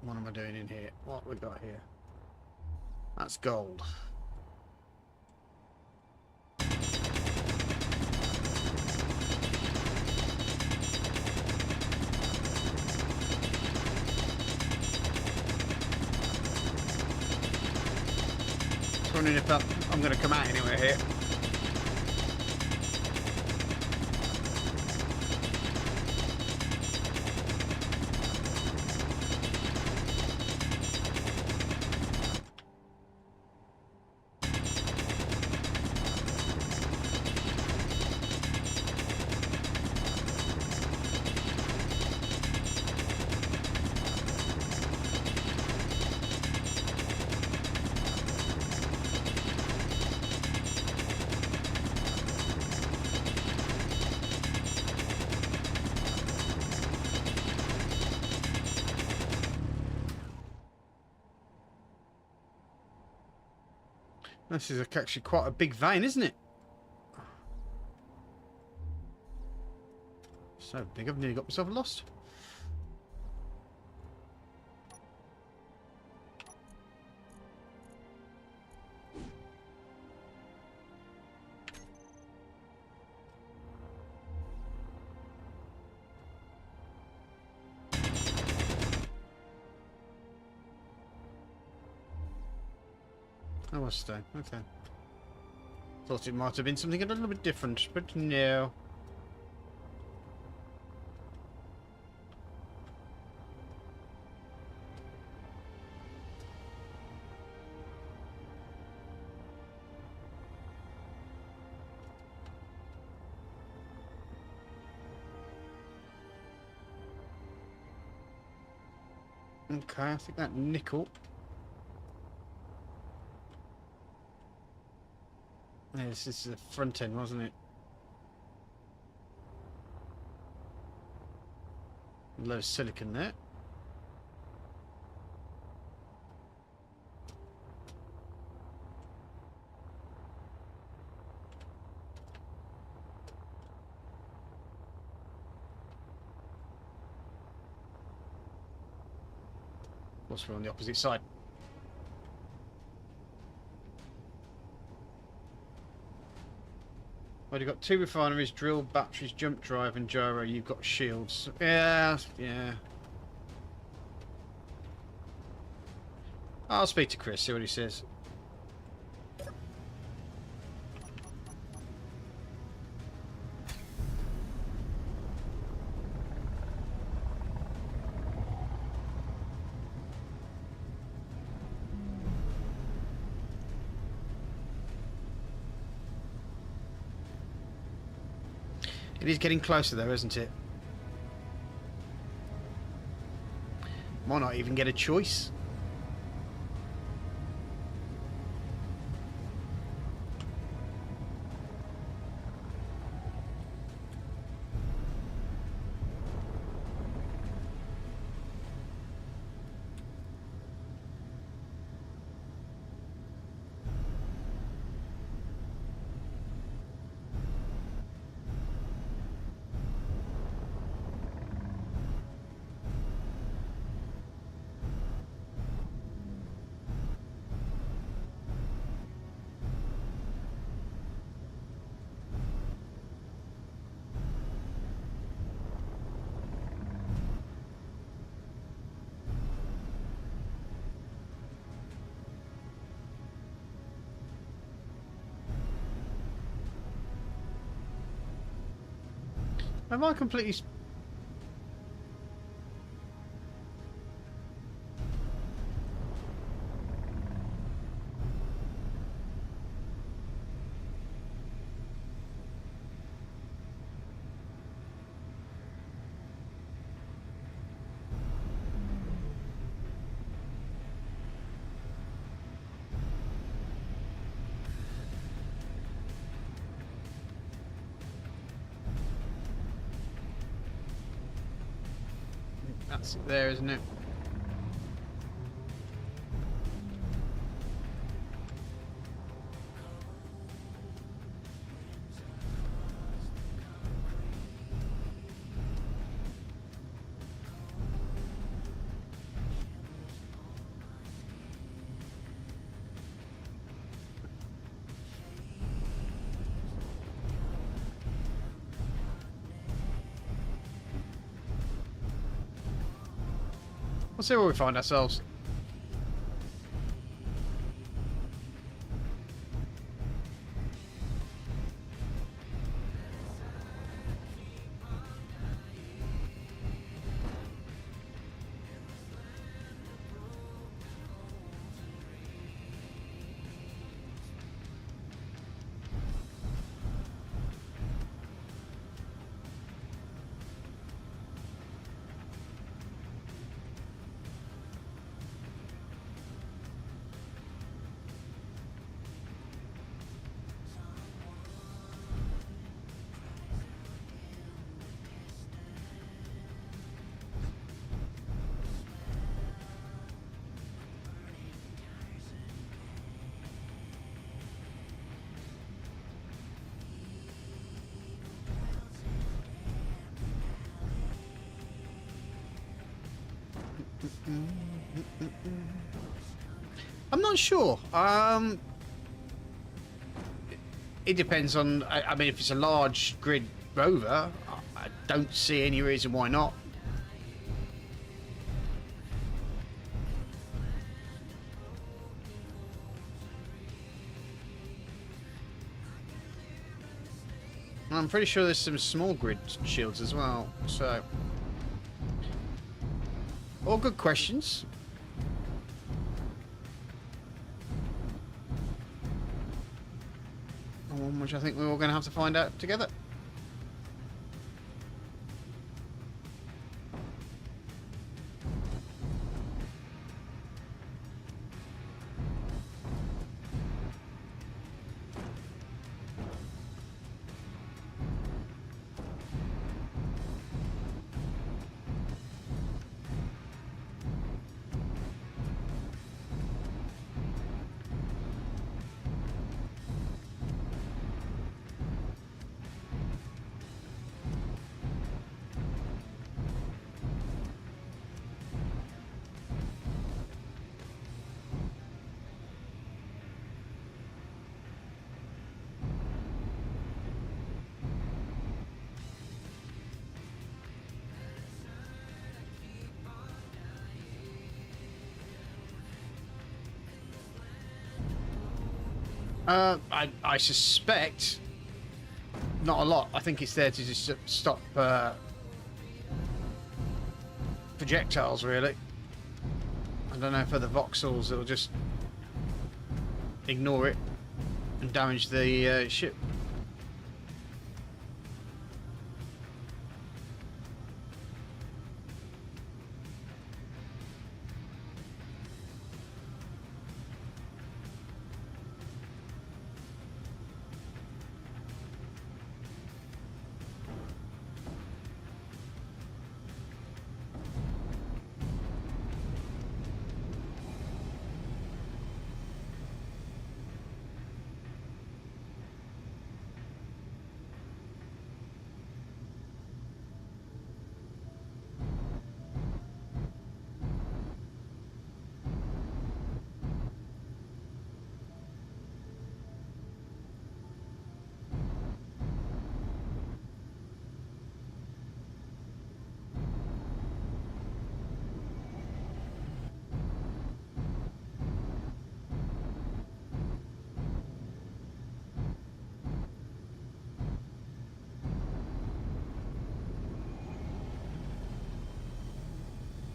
What am I doing in here? What have we got here? That's gold. Just wondering if I'm going to come out anywhere here. This is actually quite a big vein, isn't it? So big, I've nearly got myself lost. Oh, I stay. Okay. Thought it might have been something a little bit different, but no. Okay, I think that nickel. Yeah, this is the front end, wasn't it? A low silicon there. What's we're on the opposite side? Well, you've got 2 refineries, drill, batteries, jump drive, and gyro. You've got shields. Yeah, yeah. I'll speak to Chris, see what he says. It is getting closer though, isn't it? Might not even get a choice. Have I completely... That's it there, isn't it? We'll see where we find ourselves. I'm not sure. It depends on. I mean, if it's a large grid rover, I don't see any reason why not. I'm pretty sure there's some small grid shields as well. So, all good questions. Which I think we're all going to have to find out together. I suspect not a lot. I think it's there to just stop projectiles, really. I don't know if other voxels will just ignore it and damage the ship.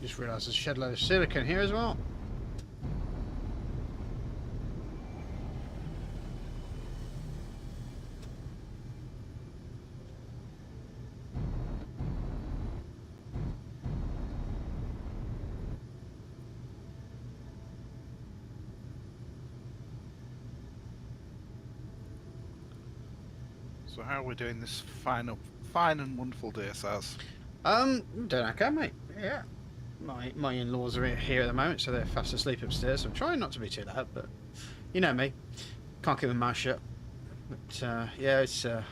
Just realised there's a shed load of silicon here as well. So how are we doing this fine and wonderful day, Saz? Doing okay, mate. Yeah. my in-laws are here at the moment, so they're fast asleep upstairs. So I'm trying not to be too loud, but you know me, can't keep my mouth shut. But yeah, it's they're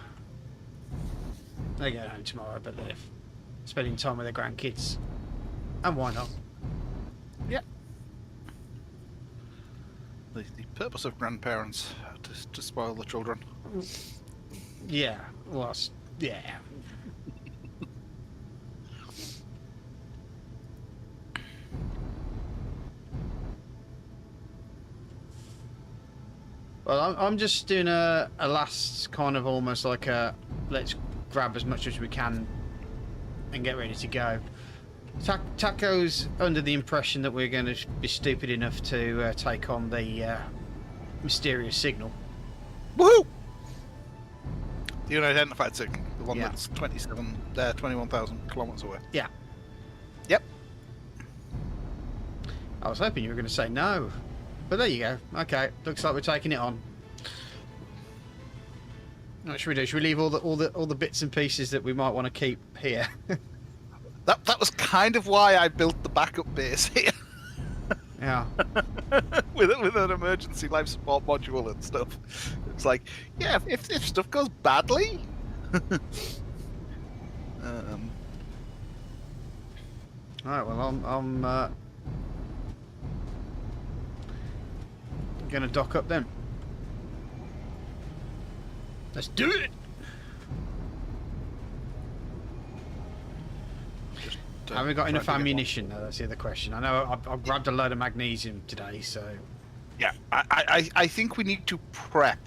going home tomorrow, but they're spending time with their grandkids, and why not? Yeah. The purpose of grandparents to spoil the children. Yeah. Well, yeah. Well, I'm just doing a last kind of almost like a let's grab as much as we can and get ready to go. Taco's under the impression that we're going to be stupid enough to take on the mysterious signal. Woohoo! The unidentified signal, the one Yeah. that's 21,000 kilometers away. Yeah. Yep. I was hoping you were going to say no. But there you go. Okay, looks like we're taking it on. What should we do? Should we leave all the bits and pieces that we might want to keep here? That was kind of why I built the backup base here. Yeah. with an emergency life support module and stuff. It's like, yeah, if stuff goes badly. Alright, well I'm gonna dock up then. Let's do it! Have we got enough ammunition though? That's the other question. I know I've grabbed a load of magnesium today, so... Yeah, I think we need to prep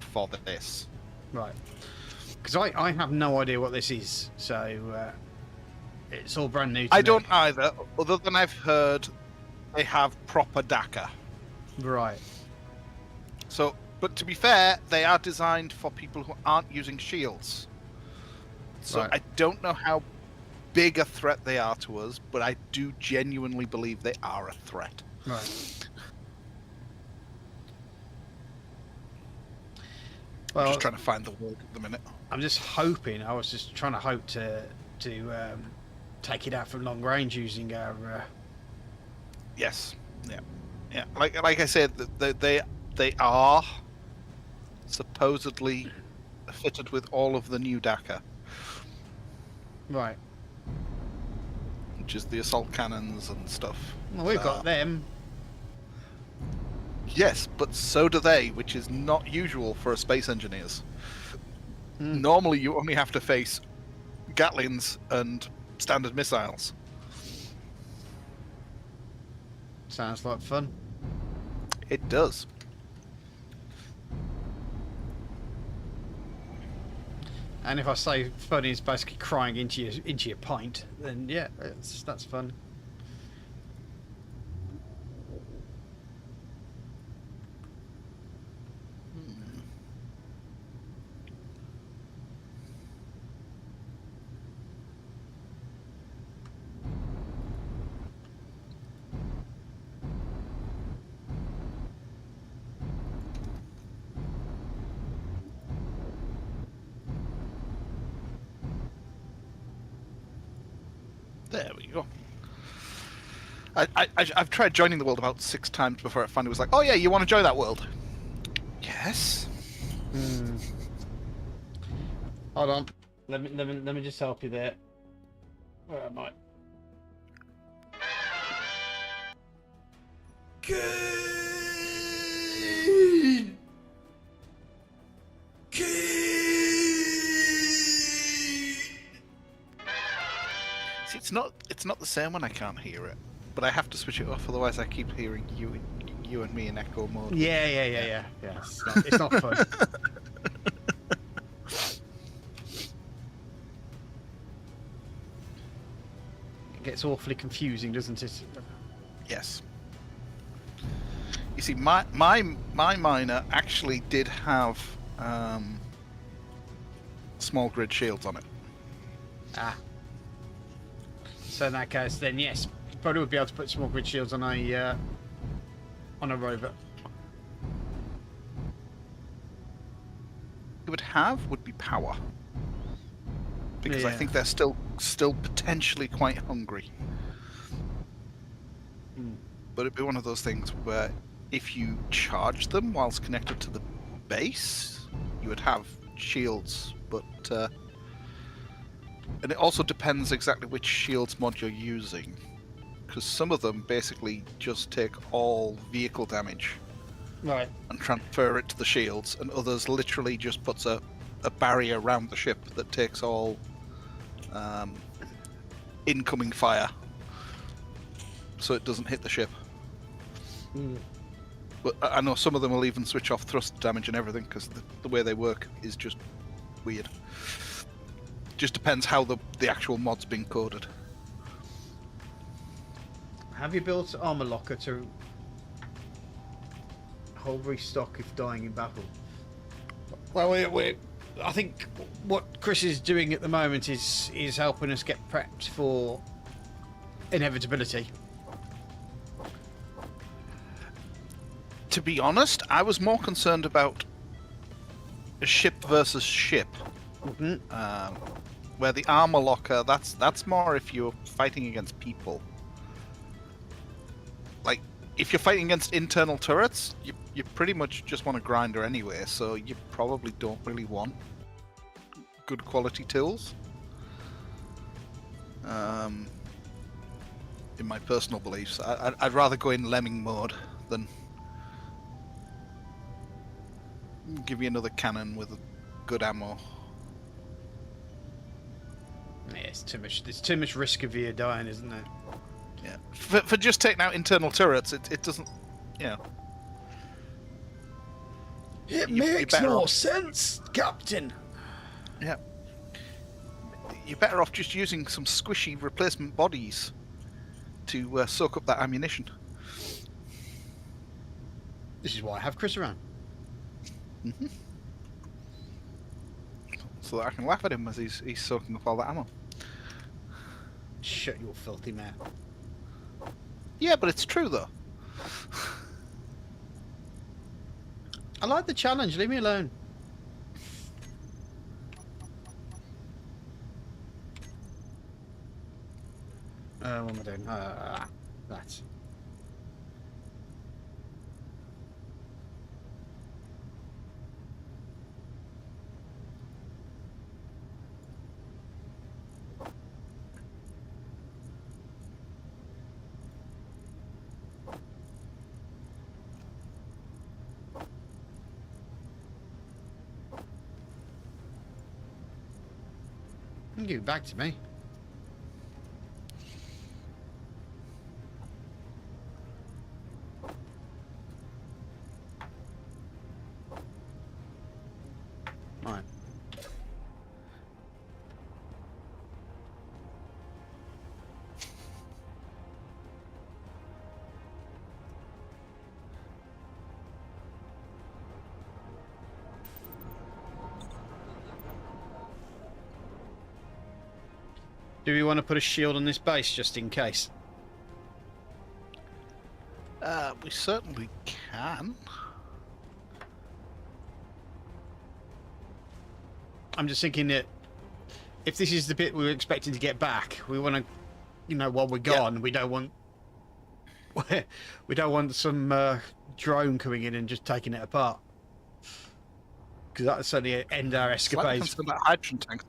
for this. Right. Because I have no idea what this is, so it's all brand new to me. I don't either, other than I've heard they have proper DACA. Right. So, but to be fair, they are designed for people who aren't using shields. So Right. I don't know how big a threat they are to us, but I do genuinely believe they are a threat. Right. I'm Well, just trying to find the word at the minute. I'm just hoping. I was just trying to hope to take it out from long range using our. Yes. Yeah. Yeah. Like I said, they are supposedly fitted with all of the new DACA, Right. which is the assault cannons and stuff. Well, we've got them. Yes, but so do they, which is not usual for space engineers. Normally, you only have to face Gatlings and standard missiles. Sounds like fun. It does. And if I say fun is basically crying into your pint, then yeah, that's fun. There we go. I've tried joining the world about 6 times before it finally was like, oh yeah, you want to join that world? Yes. Hold on. Let me just help you there. Where am I? See, it's not the same when I can't hear it, but I have to switch it off, otherwise I keep hearing you and me in echo mode. Yeah. It's not fun. It gets awfully confusing, doesn't it? Yes. You see, my miner actually did have small grid shields on it. Ah. So in that case, then yes, probably would be able to put small grid shields on a rover. It would be power, because I Yeah. think they're still potentially quite hungry. but it'd be one of those things where if you charge them whilst connected to the base, you would have shields, but and it also depends exactly which shields mod you're using, because some of them basically just take all vehicle damage right, and transfer it to the shields, and others literally just puts a barrier around the ship that takes all incoming fire, so it doesn't hit the ship. But I know some of them will even switch off thrust damage and everything, because the way they work is just weird. Just depends how the actual mod's being coded. Have you built armor locker to hold restock if dying in battle? Well, I think what Chris is doing at the moment is helping us get prepped for inevitability. To be honest, I was more concerned about a ship versus ship. Where the armor locker, that's more if you're fighting against people. Like, if you're fighting against internal turrets, you pretty much just want a grinder anyway, so you probably don't really want good quality tools. In my personal beliefs, I'd rather go in lemming mode than give you another cannon with good ammo. Yeah, it's too much. There's too much risk of you dying, isn't there? Yeah. For just taking out internal turrets, it doesn't. Yeah. It makes no sense, Captain. Yeah. You're better off just using some squishy replacement bodies to soak up that ammunition. This is why I have Chris around. So that I can laugh at him as he's soaking up all that ammo. Shut your filthy mouth. Yeah, but it's true though. I like the challenge. Leave me alone. What am I doing? That. Give it back to me. Right. Do we want to put a shield on this base just in case? We certainly can. I'm just thinking that if this is the bit we were expecting to get back, we want to, you know, while we're gone, we don't want some drone coming in and just taking it apart, because that would certainly end our escapades. About hydrogen tanks.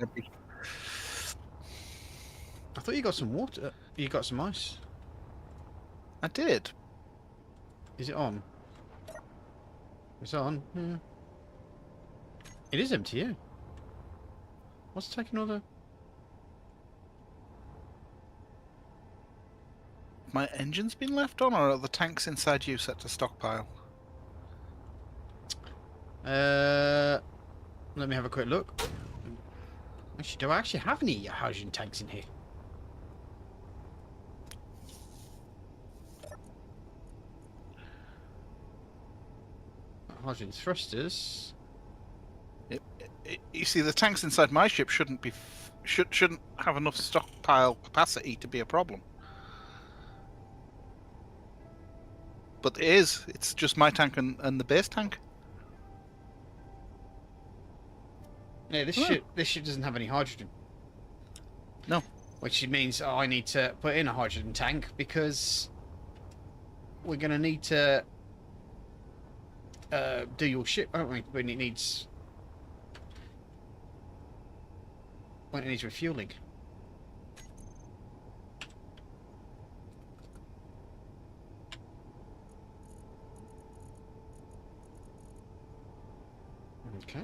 I thought you got some water. You got some ice. I did. Is it on? It's on. Yeah. It is empty. Yeah. What's taking all the? My engine's been left on, or are the tanks inside you set to stockpile? Let me have a quick look. Actually, do I actually have any hydrogen tanks in here? Hydrogen thrusters. You see, the tanks inside my ship shouldn't have enough stockpile capacity to be a problem. But it is. It's just my tank and the base tank. Yeah, this ship doesn't have any hydrogen. No. Which means I need to put in a hydrogen tank because we're going to need to do your ship, aren't we? When it needs refueling. Okay.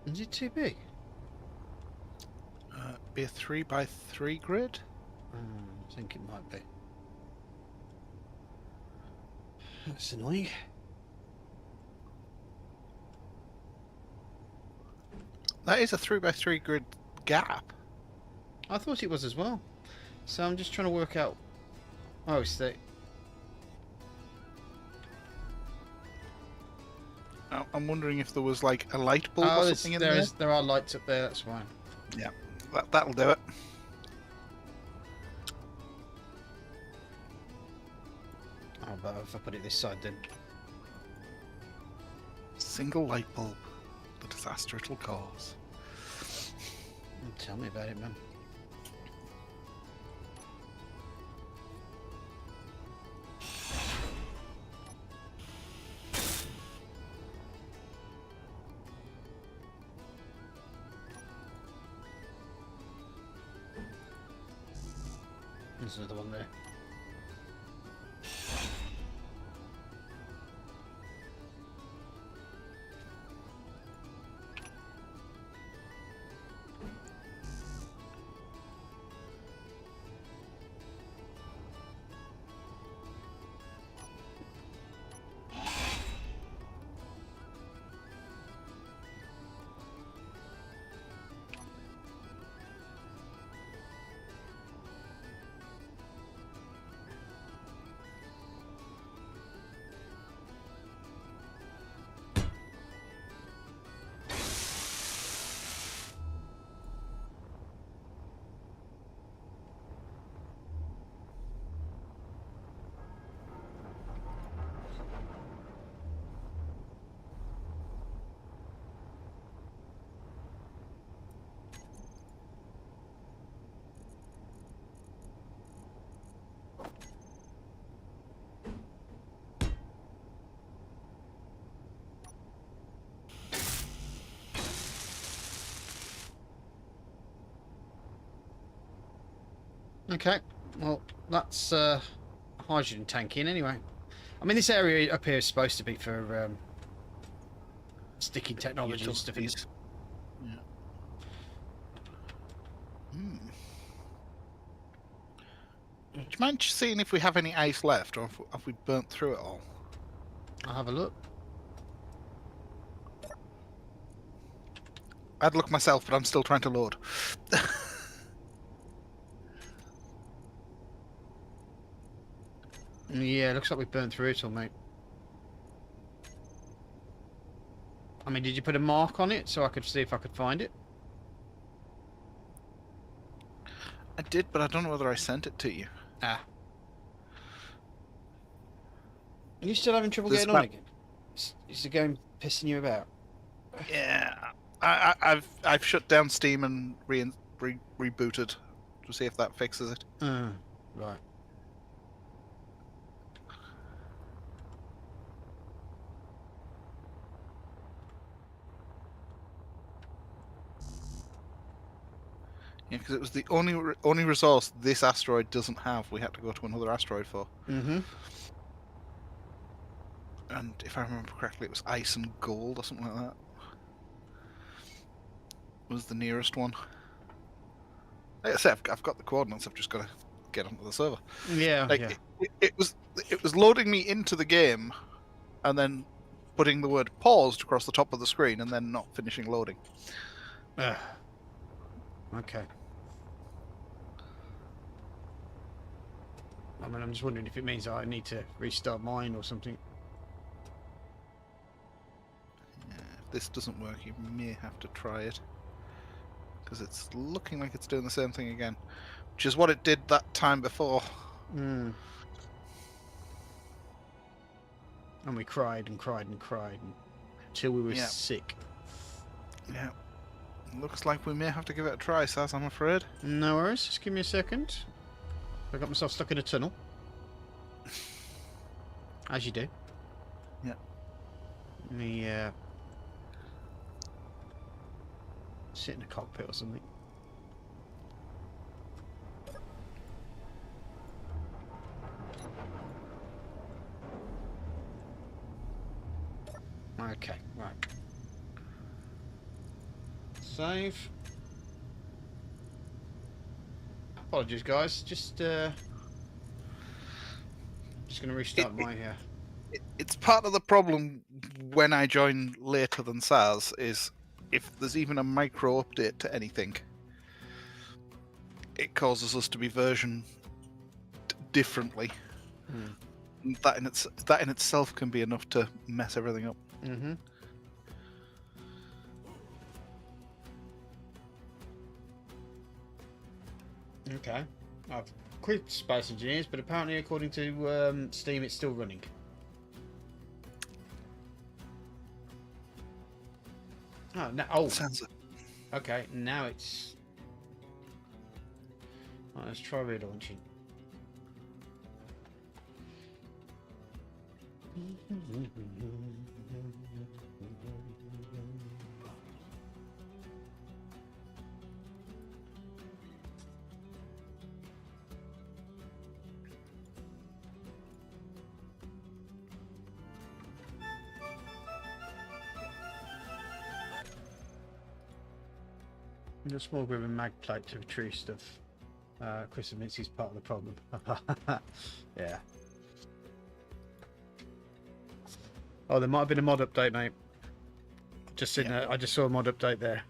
Is it too big? Be a 3x3 grid? I think it might be. That's annoying. That is a 3x3 grid gap. I thought it was as well. So I'm just trying to work out. Oh, it's the. I'm wondering if there was like a light bulb or something in there. There are lights up there. That's fine. Yeah, that'll do it. Oh, but if I put it this side, then. Single light bulb. The disaster it'll cause. Tell me about it, man. There's another one there. Okay, well, that's hydrogen tank in anyway. I mean, this area up here is supposed to be for sticking technology and stuff. Yeah. Do you mind seeing if we have any ice left, or have we burnt through it all? I'll have a look. I'd look myself, but I'm still trying to load. Yeah, looks like we burned through it all, mate. I mean, did you put a mark on it so I could see if I could find it? I did, but I don't know whether I sent it to you. Ah. Are you still having trouble getting on again? Is the game pissing you about? Yeah, I've shut down Steam and rebooted to see if that fixes it. Right. Yeah, because it was the only resource this asteroid doesn't have. We had to go to another asteroid for. Mm-hmm. And if I remember correctly, it was ice and gold or something like that. Was the nearest one. Like I said, I've got the coordinates. I've just got to get onto the server. Yeah, Like yeah. it was loading me into the game, and then putting the word paused across the top of the screen, and then not finishing loading. Okay. I mean, I'm just wondering if it means I need to restart mine or something. Yeah, if this doesn't work, you may have to try it. Because it's looking like it's doing the same thing again. Which is what it did that time before. Mm. And we cried and cried and cried until we were sick. Yeah. Looks like we may have to give it a try, Saz, I'm afraid. No worries. Just give me a second. I got myself stuck in a tunnel. As you do. Yeah. Let me sit in a cockpit or something. Okay, right. Save. Apologies, guys. Just going to restart my here. It's part of the problem when I join later than Saz is if there's even a micro update to anything, it causes us to be versioned differently. That in itself can be enough to mess everything up. Mm-hmm. Okay. I've quit Space Engineers, but apparently, according to Steam, it's still running. Oh, no, Sounds like... Okay, now it's... Right, let's try relaunching. A small group of mag plate to retrieve stuff. Chris admits he's part of the problem. Yeah. Oh, there might have been a mod update, mate. Just sitting there, I just saw a mod update there.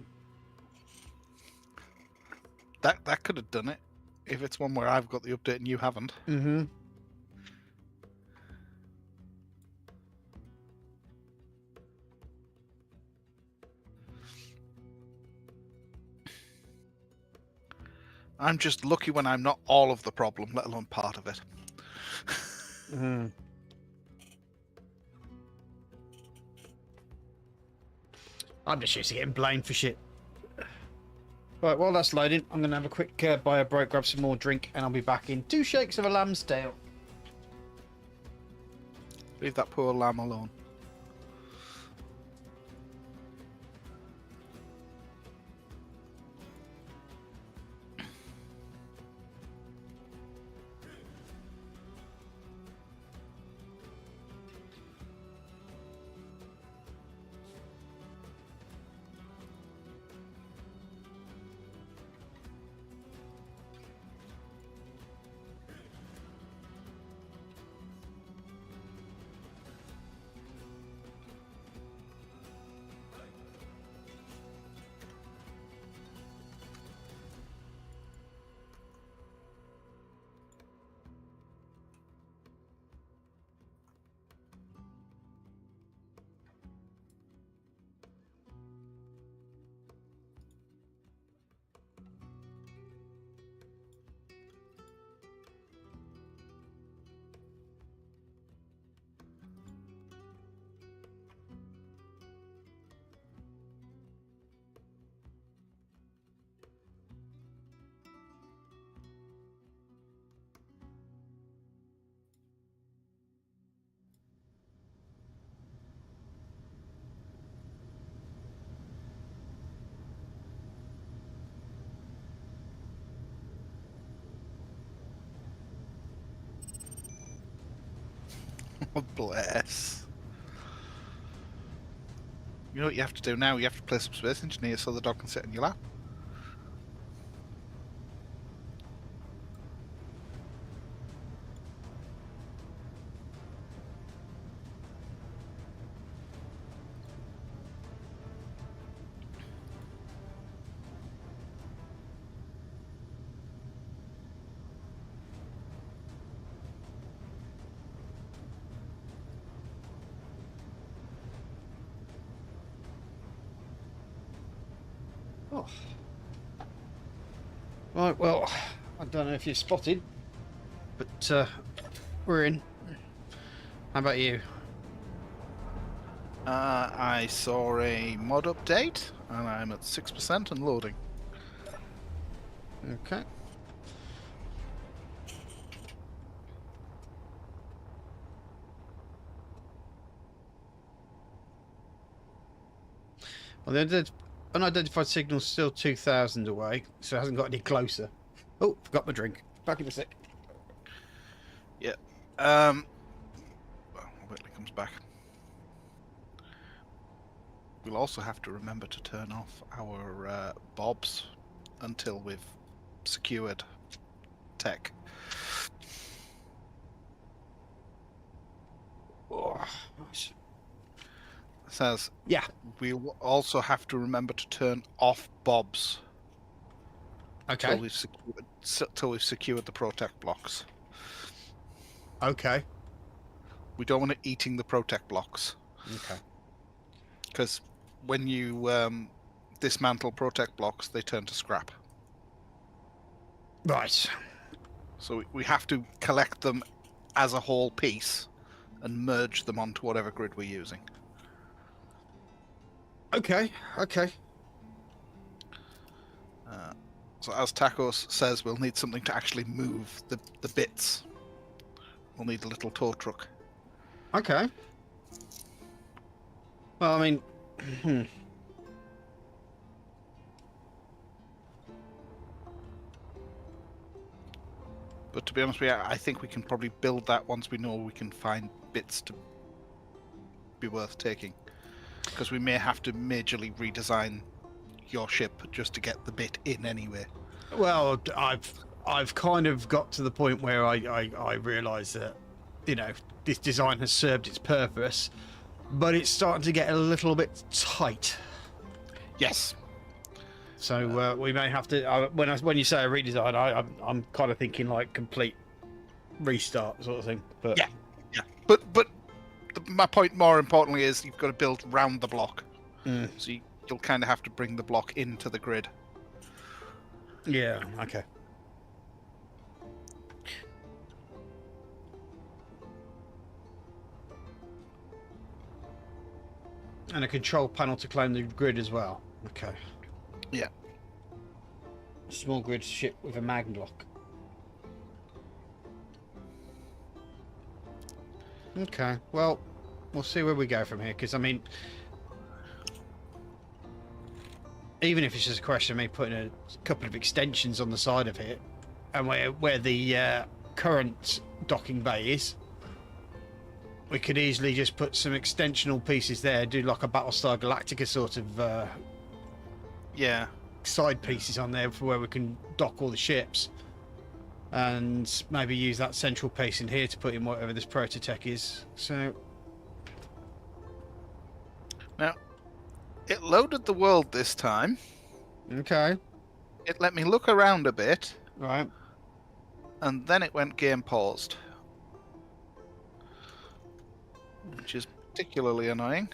That could have done it if it's one where I've got the update and you haven't. Mm-hmm. I'm just lucky when I'm not all of the problem, let alone part of it. Mm. I'm just used to getting blamed for shit. Right, while that's loading, I'm going to have a quick buy a break, grab some more drink, and I'll be back in 2 shakes of a lamb's tail. Leave that poor lamb alone. Oh, bless. You know what you have to do now? You have to play some Space Engineer so the dog can sit in your lap. Oh. Right, well, I don't know if you've spotted, but we're in. How about you? I saw a mod update, and I'm at 6% and loading. Okay. Well, the unidentified signal's still 2,000 away, so it hasn't got any closer. Oh, forgot my drink. Back in a sec. Yeah. Well, I'll wait till he comes back. We'll also have to remember to turn off our bobs until we've secured tech. Oh, nice. Says, yeah. We'll also have to remember to turn off bobs. Okay. Till we've secured the protect blocks. Okay. We don't want it eating the protect blocks. Okay. Because when you dismantle protect blocks, they turn to scrap. Right. So we have to collect them as a whole piece and merge them onto whatever grid we're using. Okay. Okay. So as Tacos says, we'll need something to actually move the bits. We'll need a little tow truck. Okay. Well, I mean... But to be honest with you, I think we can probably build that once we know we can find bits to be worth taking. Because we may have to majorly redesign your ship just to get the bit in anyway. Well, I've kind of got to the point where I realise that, you know, this design has served its purpose, but it's starting to get a little bit tight. Yes. So we may have to. When you say a redesign, I'm kind of thinking like complete restart sort of thing. But yeah. But my point more importantly is you've got to build round the block. So you'll kind of have to bring the block into the grid. Yeah. Okay. And a control panel to claim the grid as well. Okay. Yeah. Small grid ship with a mag block. Okay. Well, we'll see where we go from here. Because I mean, even if it's just a question of me putting a couple of extensions on the side of it, and where the current docking bay is, we could easily just put some extensional pieces there, do like a Battlestar Galactica sort of side pieces on there for where we can dock all the ships, and maybe use that central piece in here to put in whatever this prototech is. So now, it loaded the world this time. Okay. It let me look around a bit. Right. And then it went game paused. Which is particularly annoying.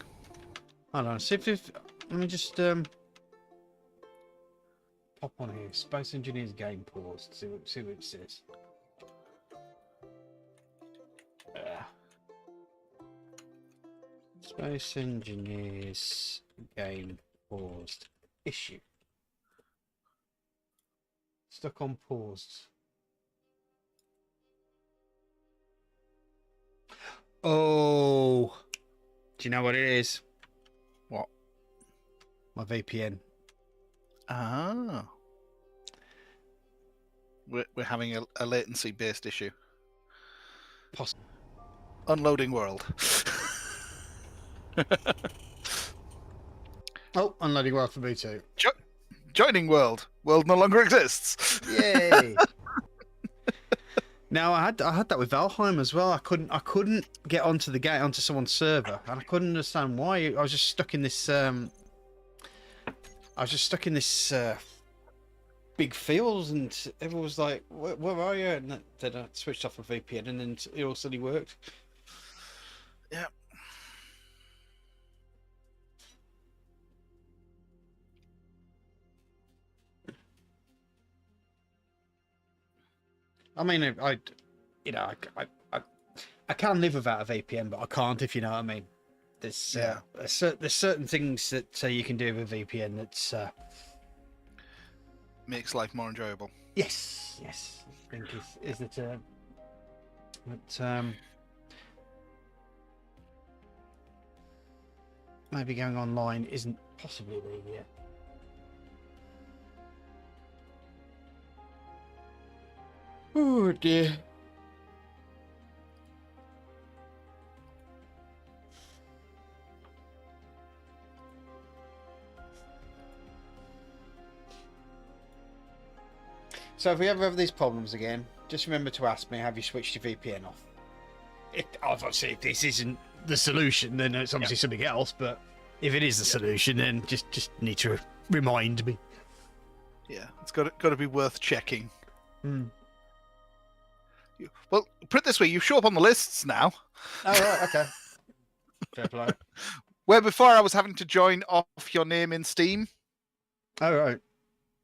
Hold on, see if let me just pop on here. Space Engineers game paused. See what it says. Space Engineers game paused. Issue. Stuck on paused. Oh, do you know what it is? What? My VPN. Ah. We're having a latency-based issue. Unloading world. Oh, unloading world for me too. Joining world. World no longer exists. Yay! Now I had that with Valheim as well. I couldn't get onto someone's server, and I couldn't understand why. I was just stuck in this big fields, and everyone was like, "Where are you?" And then I switched off a VPN, and then it all suddenly worked. Yeah. I mean, I can live without a VPN, but I can't, if you know what I mean. There's certain things that you can do with a VPN that's makes life more enjoyable. Yes, I think is the term. But maybe going online isn't possibly the Oh dear. So if we ever have these problems again, just remember to ask me, have you switched your VPN off? Obviously, if this isn't the solution, then it's obviously something else, but if it is the solution, then just need to remind me. Yeah, it's got to be worth checking. Well, put it this way, you show up on the lists now. Oh, right, okay. Fair play. Where before I was having to join off your name in Steam. Oh, right.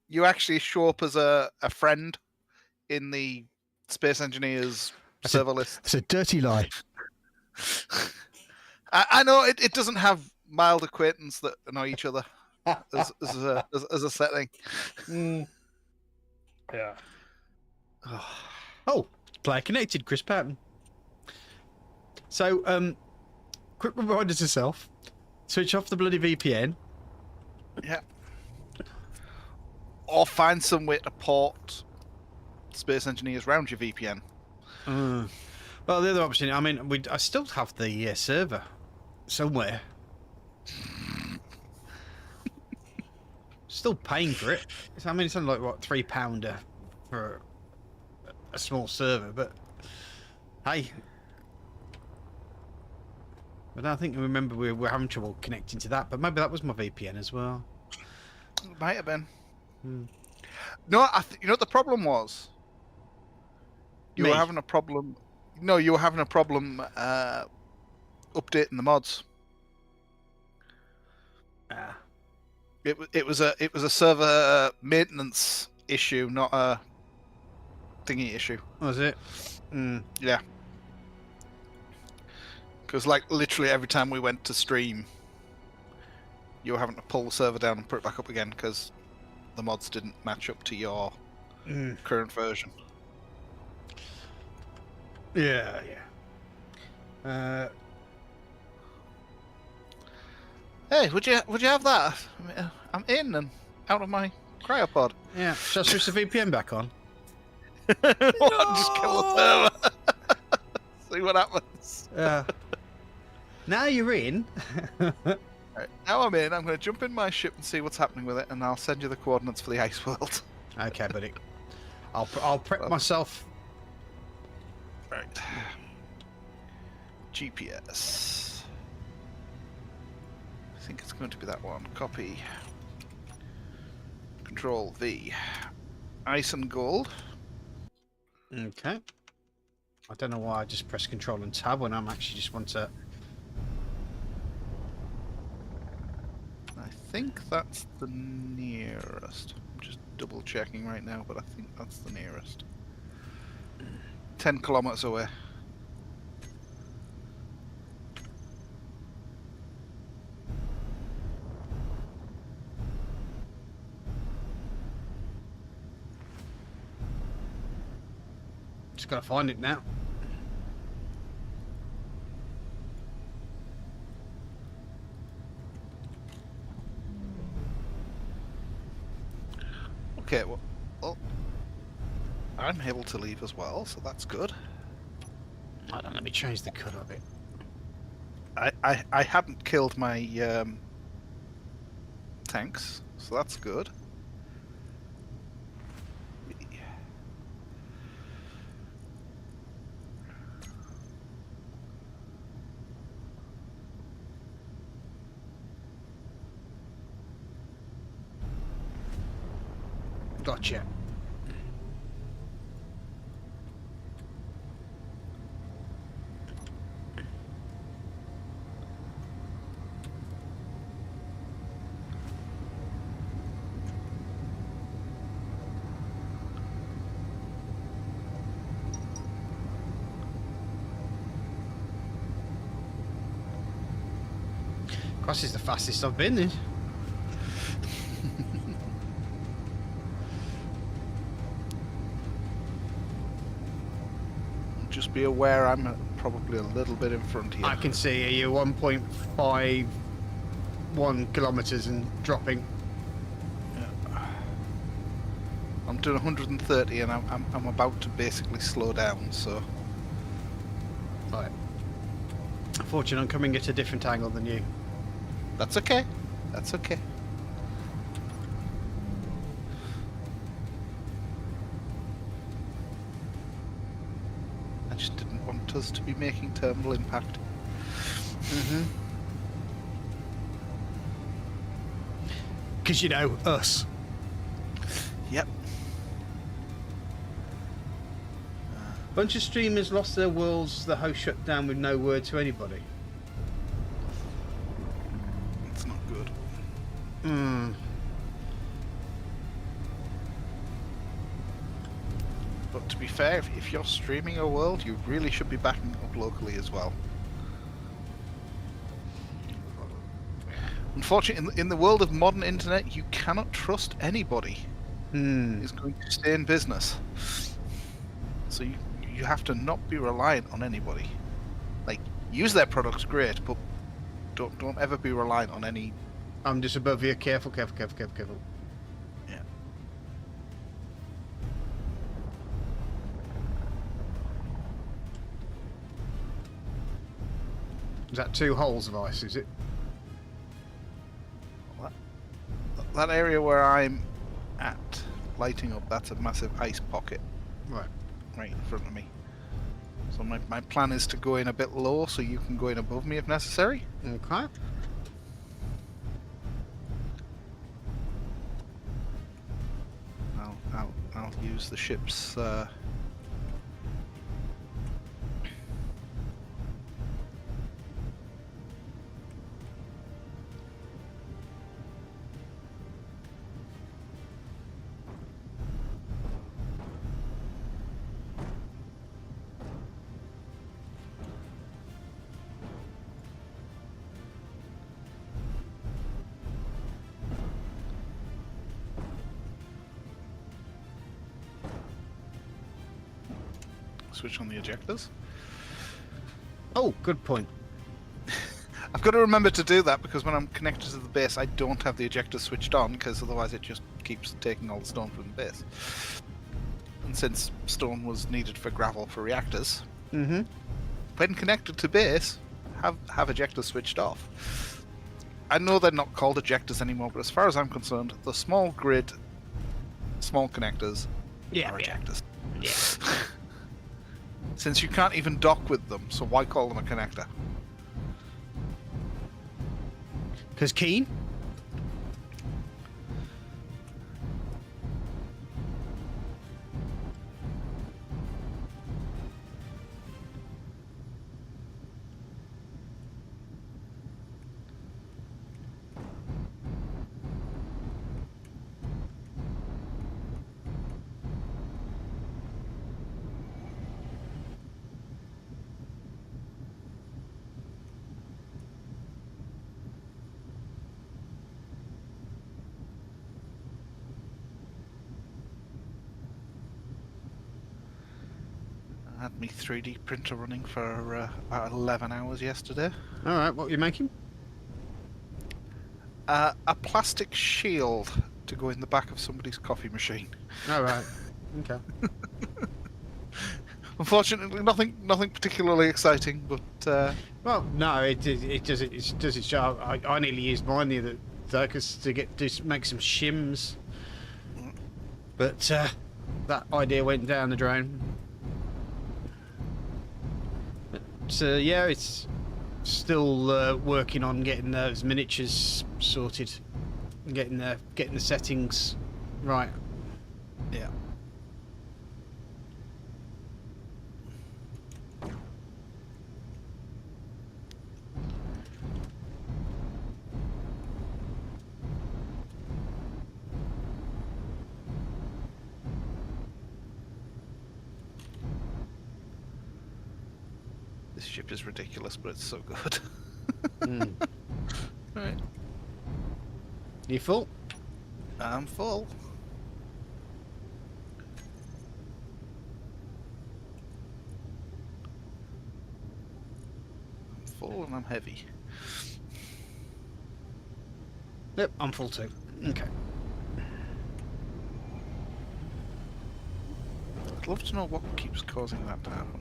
You actually show up as a friend in the Space Engineers server list. It's a dirty lie. I know it doesn't have mild acquaintance that annoy each other as a setting. Yeah. Oh, player connected, Chris Patton. So, quick reminder to self: switch off the bloody VPN. Yeah. Or find some way to port Space Engineers round your VPN. Well, the other option, I mean, I still have the server somewhere. Still paying for it. I mean, it's only like, what, £3 for a small server, but hey. But I think, remember, we were having trouble connecting to that, but maybe that was my VPN as well. It might have been. No, you know what the problem was? You were having a problem. No, you were having a problem updating the mods. It was a server maintenance issue, not a thingy issue. Was it? Yeah. Because like literally every time we went to stream, you were having to pull the server down and put it back up again because the mods didn't match up to your current version. Yeah. Hey, would you have that? I'm in and out of my cryopod. Yeah. Shall I switch the VPN back on? Just kill the server. See what happens. Now you're in. Right, now I'm in. I'm going to jump in my ship and see what's happening with it, and I'll send you the coordinates for the ice world. Okay, buddy. I'll prep myself. Right. GPS. I think it's going to be that one. Copy. Control V. Ice and gold. Okay. I don't know why I just press Control and Tab when I'm actually just want to. I think that's the nearest. I'm just double checking right now, but I think that's the nearest. 10 kilometers away. Just gotta find it now. Okay, well, I'm able to leave as well, so that's good. Hold on, let me change the colour of it. I hadn't killed my tanks, so that's good. Gotcha. This is the fastest I've been in. Just be aware I'm probably a little bit in front here. I can see you 1.51 kilometres and dropping. Yeah. I'm doing 130 and I'm about to basically slow down, so. Right. Unfortunately, I'm coming at a different angle than you. That's okay. That's okay. I just didn't want us to be making terminal impact. Because, you know, us. Yep. Bunch of streamers lost their worlds, the host shut down with no word to anybody. It's not good. But to be fair, if you're streaming a world, you really should be backing up locally as well. Unfortunately, in the world of modern internet, you cannot trust anybody who's going to stay in business. So you have to not be reliant on anybody. Like, use their products, great, but don't ever be reliant on any. I'm just above you. Careful, careful, careful, careful, careful. Yeah. Is that 2 holes of ice, is it? That area where I'm at, lighting up, that's a massive ice pocket. Right. Right in front of me. So my plan is to go in a bit low so you can go in above me if necessary. Okay. I'll use the ship's switch on the ejectors. Oh, good point. I've got to remember to do that because when I'm connected to the base, I don't have the ejector switched on because otherwise it just keeps taking all the stone from the base. And since stone was needed for gravel for reactors, when connected to base, have ejectors switched off. I know they're not called ejectors anymore, but as far as I'm concerned, the small grid, small connectors are ejectors. Yeah. Since you can't even dock with them, so why call them a connector? Because keen? I had my 3D printer running for about 11 hours yesterday. Alright, what are you making? A plastic shield to go in the back of somebody's coffee machine. Alright, okay. Unfortunately, nothing particularly exciting, but Well, no, it does its job. I nearly used mine the other day to make some shims, but that idea went down the drain. But yeah, it's still working on getting those miniatures sorted, and getting the settings right. yeah. This ship is ridiculous, but it's so good. Mm. Right. You full? I'm full. I'm full and I'm heavy. Yep, I'm full too. Okay. I'd love to know what keeps causing that to happen.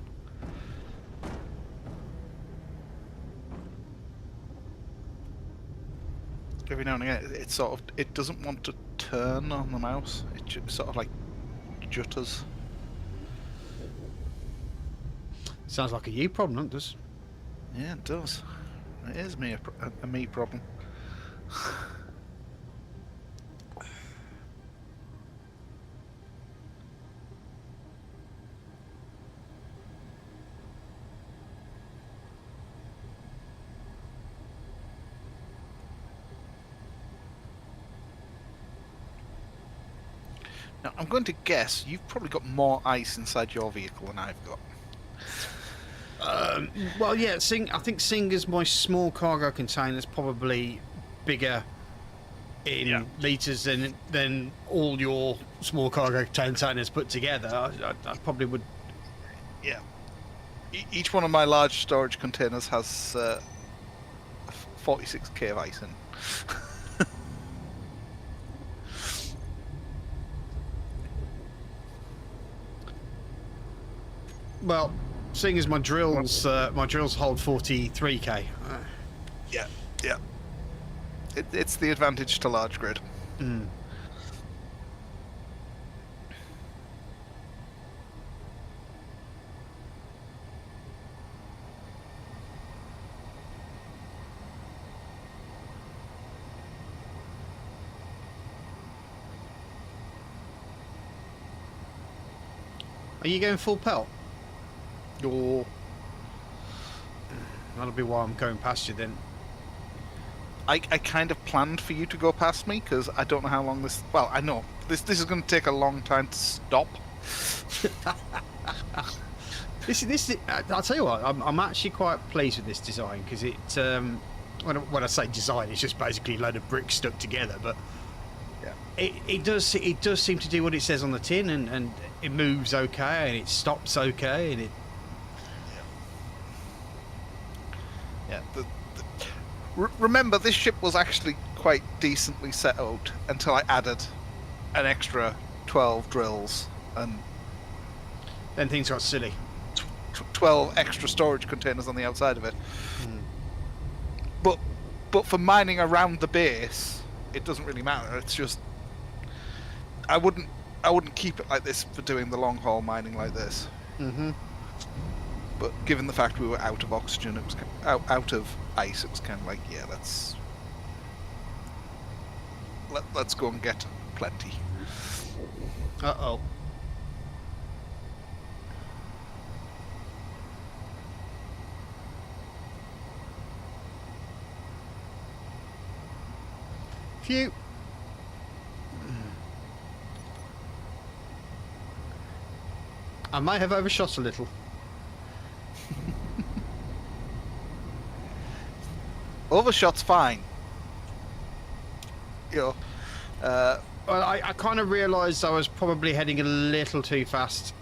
Every now and again, it doesn't want to turn on the mouse. It just sort of like jutters. Sounds like a you problem, doesn't it? Yeah, it does. It is a me problem. Now, I'm going to guess you've probably got more ice inside your vehicle than I've got. Well, yeah. I think seeing as my small cargo container is probably bigger in litres than all your small cargo containers put together, I probably would. Yeah. Each one of my large storage containers has 46k of ice in. Well, seeing as my drills hold 43k. Yeah. It's the advantage to large grid. Mm. Are you going full pelt? Or that'll be why I'm going past you then. I kind of planned for you to go past me because I don't know how long this. Well, I know this is going to take a long time to stop. This. I'll tell you what. I'm actually quite pleased with this design because it. When I say design, it's just basically a load of bricks stuck together. But yeah, it does seem to do what it says on the tin, and it moves okay, and it stops okay, and it. Yeah. Remember, this ship was actually quite decently set out until I added an extra 12 drills and then things got silly. 12 extra storage containers on the outside of it. Mm. But for mining around the base, it doesn't really matter. It's just I wouldn't keep it like this for doing the long haul mining like this. Mm-hmm. But given the fact we were out of oxygen, it was out of ice. It was kind of like, yeah, let's go and get plenty. Uh-oh. Phew. I might have overshot a little. Overshot's fine. You know, Well, I kind of realised I was probably heading a little too fast.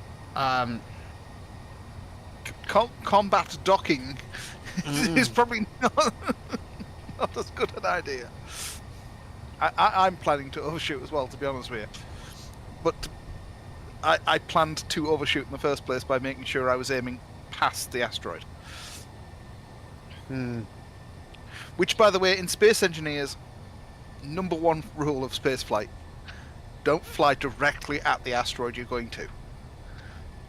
Combat docking is probably not as good an idea. I'm planning to overshoot as well, to be honest with you. But I planned to overshoot in the first place by making sure I was aiming past the asteroid. Which, by the way, in Space Engineers, #1 rule of spaceflight: don't fly directly at the asteroid you're going to.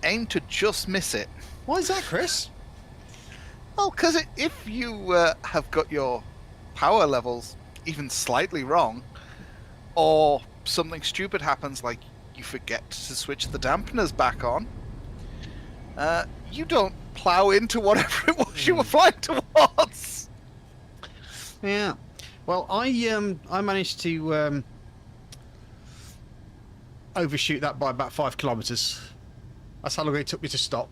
Aim to just miss it. Why is that, Chris? Well, because if you have got your power levels even slightly wrong, or something stupid happens like you forget to switch the dampeners back on, you don't plow into whatever it was you were flying towards. Yeah. Well, I managed to overshoot that by about 5 kilometres. That's how long it took me to stop.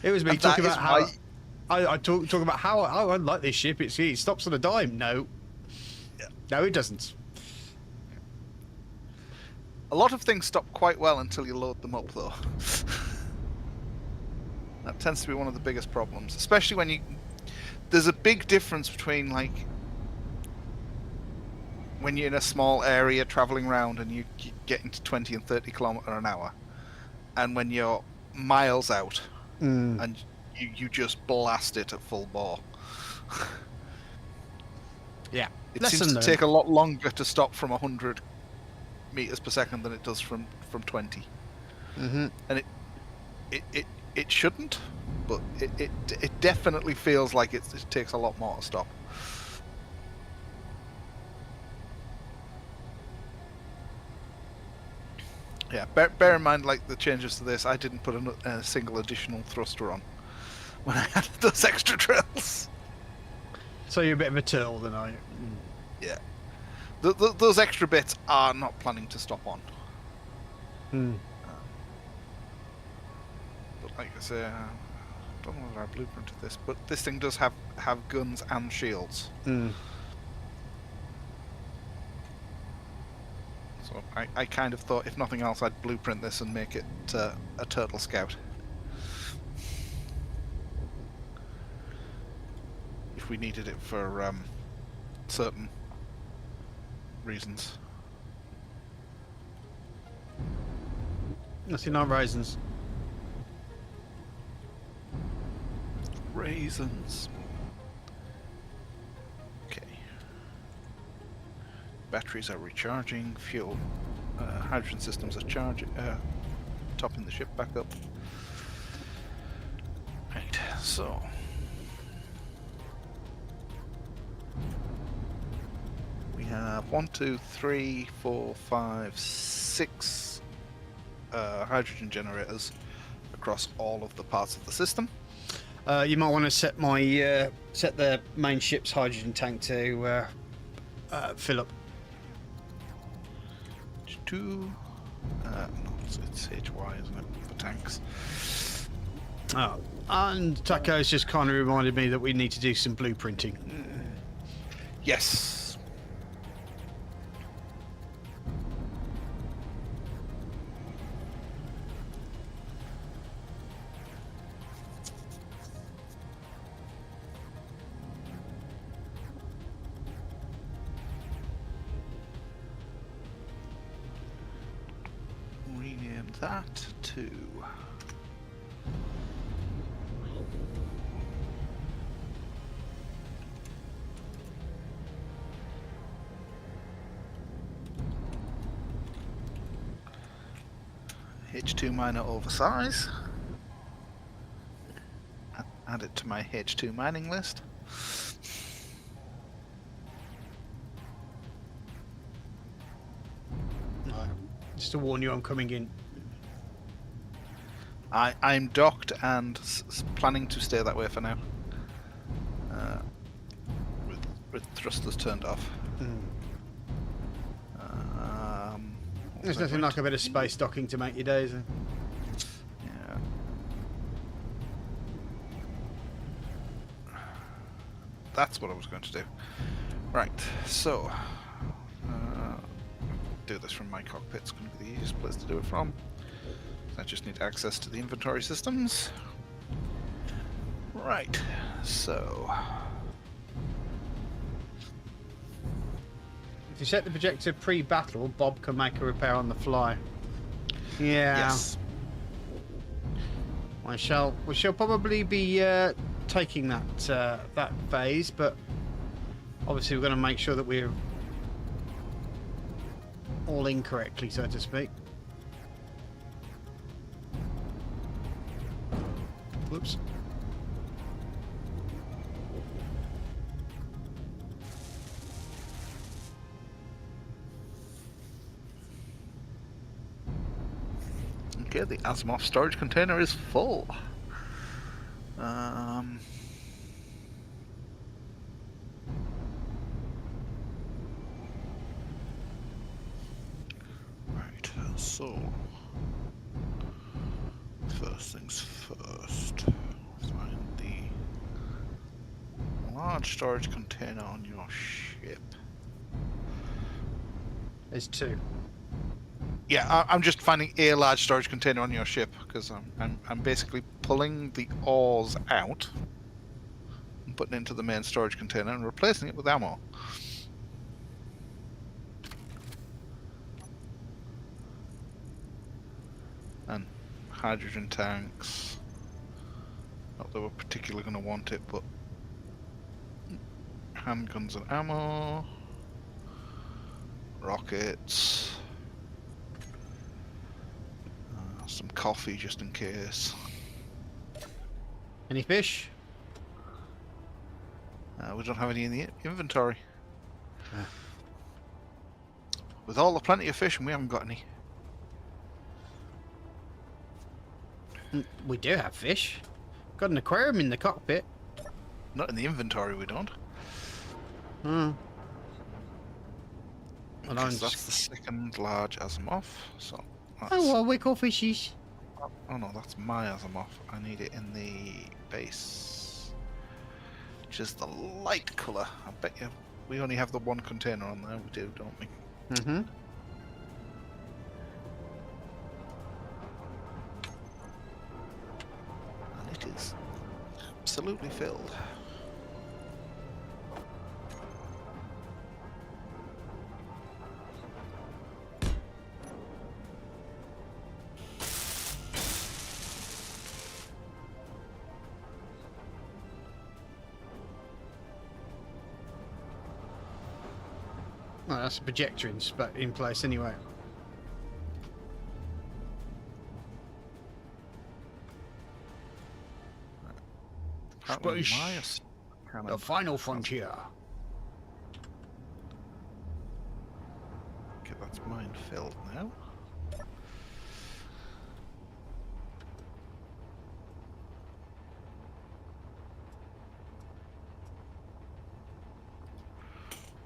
It was me And talking that about how is I talk about how I like this ship. It stops on a dime. No, no, it doesn't. A lot of things stop quite well until you load them up, though. That tends to be one of the biggest problems, especially when you... There's a big difference between, like, when you're in a small area travelling around and you get into 20 and 30 kilometres an hour, and when you're miles out and you just blast it at full bore. Yeah. It seems to take a lot longer to stop from 100 meters per second than it does from 20. And it shouldn't, but it definitely feels like it takes a lot more to stop. Yeah, bear in mind, like, the changes to this, I didn't put a single additional thruster on when I had those extra drills. So you're a bit of a turtle then, are you? Yeah. Those extra bits are not planning to stop on. But like I say, I don't know whether I blueprinted this, but this thing does have guns and shields. So I kind of thought, if nothing else, I'd blueprint this and make it a turtle scout. If we needed it for certain reasons. I see no raisins. Raisins. Okay. Batteries are recharging. Fuel, hydrogen systems are charging. Topping the ship back up. Right. So. We have 1, 2, 3, 4, 5, 6 hydrogen generators across all of the parts of the system. You might want to set set the main ship's hydrogen tank to fill up. 2. No, it's HY, isn't it? For tanks. Oh, and Taco's just kind of reminded me that we need to do some blueprinting. Yes. Rename that to H2 miner oversize. Add it to my H2 mining list. Just to warn you, I'm coming in. I'm docked and planning to stay that way for now. With thrusters turned off. There's nothing like a bit of space docking to make your days. Yeah. That's what I was going to do. Right, so do this from my cockpit. It's going to be the easiest place to do it from. I just need access to the inventory systems. Right, so If you set the projector pre-battle, Bob can make a repair on the fly. Yeah. Yes. We shall probably be taking that phase, but obviously we're going to make sure that we're all in correctly, so to speak. Whoops. Okay, the Asimov storage container is full. Right, so first things first, find the large storage container on your ship. There's 2. Yeah, I'm just finding a large storage container on your ship because I'm basically pulling the ores out and putting it into the main storage container and replacing it with ammo. And hydrogen tanks. Not that we're particularly going to want it, but handguns and ammo, rockets. Some coffee just in case. Any fish? We don't have any in the inventory. With all the plenty of fish, and we haven't got any. We do have fish. Got an aquarium in the cockpit. Not in the inventory, we don't. Hmm. Because that's the second large Asimov. So. Oh, well, we call fishies. Oh no, that's my Asimov. I need it in the base, which is the light colour. I bet you we only have the one container on there. We do, don't we? Mm-hmm. And it is absolutely filled. Well, that's a projector in place anyway. Space, the final frontier. Okay, that's mine filled now.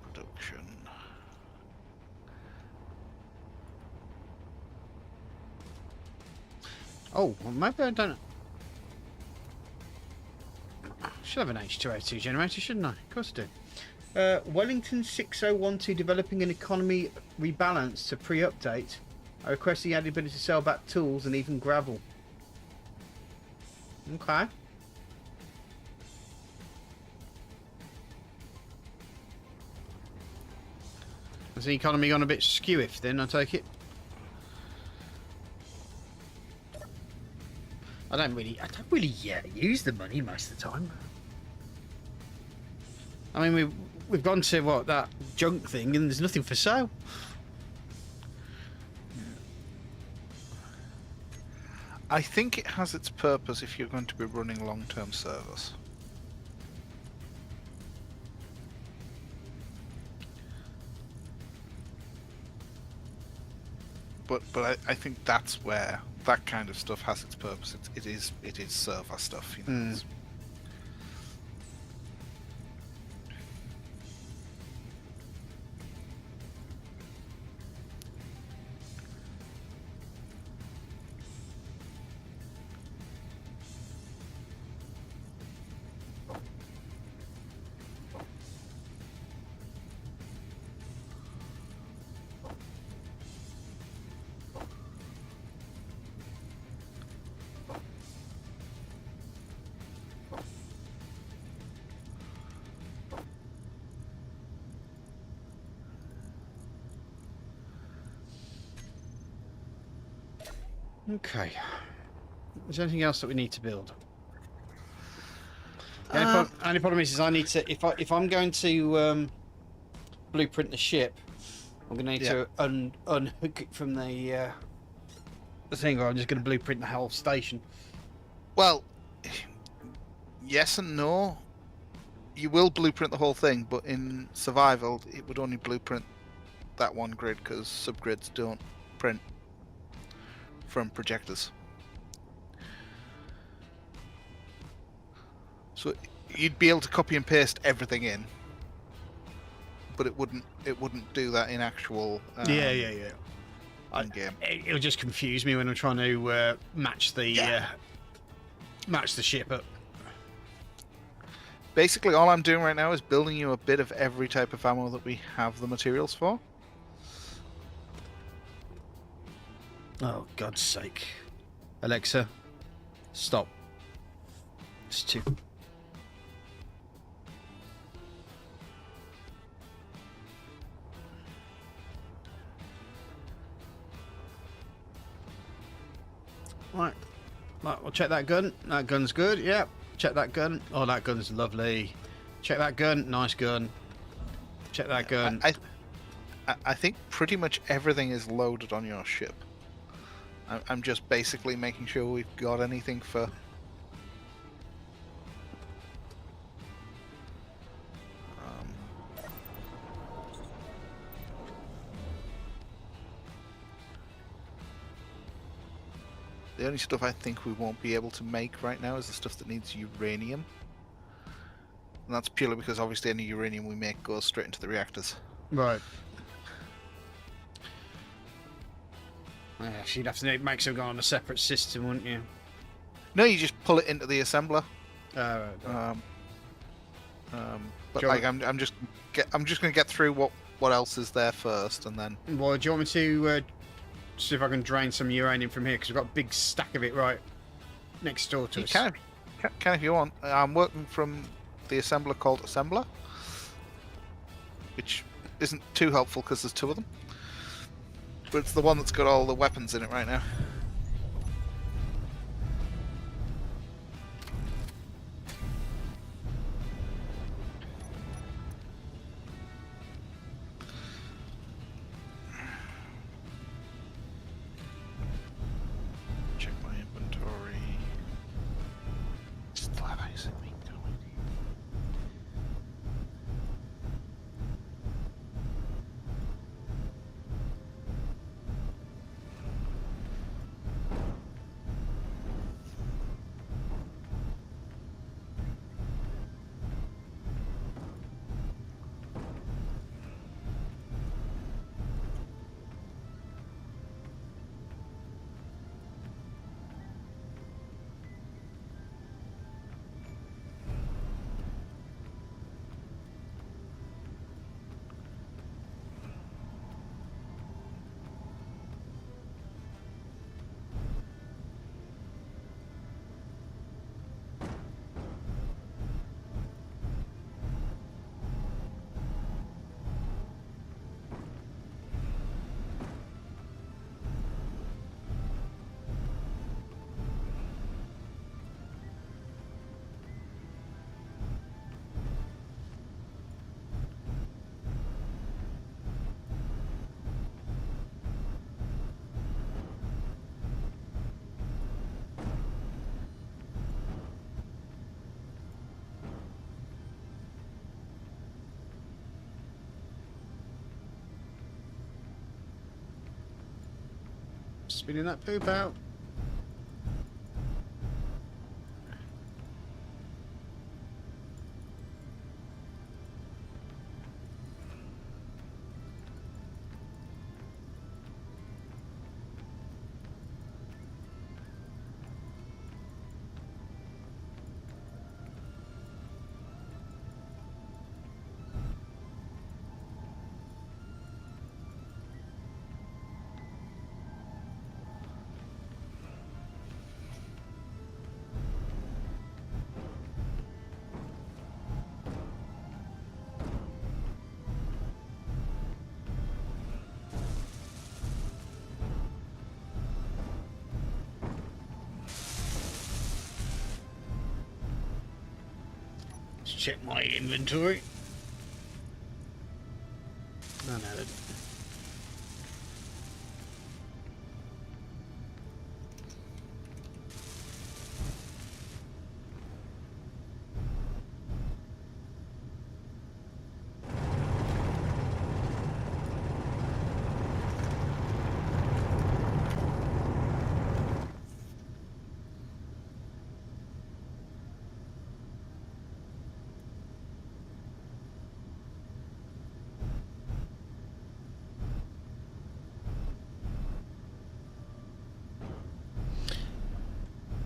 Production. Oh, well, maybe I don't. Should have an H2O2 generator, shouldn't I? Of course I do. Wellington 6012 developing an economy rebalance to pre-update. I request the added ability to sell back tools and even gravel. Okay. Has the economy gone a bit skew-if then, I take it? I don't really use the money most of the time. I mean, we've gone to what, that junk thing, and there's nothing for sale. I think it has its purpose if you're going to be running long-term servers. But I think that's where that kind of stuff has its purpose. It is server stuff, you know. Okay. Is there anything else that we need to build? The only problem is I need to if I'm going to blueprint the ship, I'm going to need to unhook it from the thing, or I'm just going to blueprint the whole station. Well, yes and no. You will blueprint the whole thing, but in survival, it would only blueprint that one grid because subgrids don't print from projectors. So you'd be able to copy and paste everything in, but it wouldn't do that in actual In game. It'll just confuse me when I'm trying to match the ship up. Basically, all I'm doing right now is building you a bit of every type of ammo that we have the materials for. Oh, God's sake. Alexa, stop. It's too... Right, we'll check that gun. That gun's good, yep. Check that gun. Oh, that gun's lovely. Check that gun. Nice gun. Check that gun. I think pretty much everything is loaded on your ship. I'm just basically making sure we've got anything for... The only stuff I think we won't be able to make right now is the stuff that needs uranium. And that's purely because obviously any uranium we make goes straight into the reactors. Right. Yeah, you'd have to make some go on a separate system, wouldn't you? No, you just pull it into the assembler. Right. But like, I'm just going to get through what else is there first, and then. Well, do you want me to see if I can drain some uranium from here? Because we've got a big stack of it right next door to us. Can if you want. I'm working from the assembler called Assembler, which isn't too helpful because there's two of them. But it's the one that's got all the weapons in it right now. Check my inventory. Still have ice in me, don't we? Spinning that poop out. Let's check my inventory. No, no.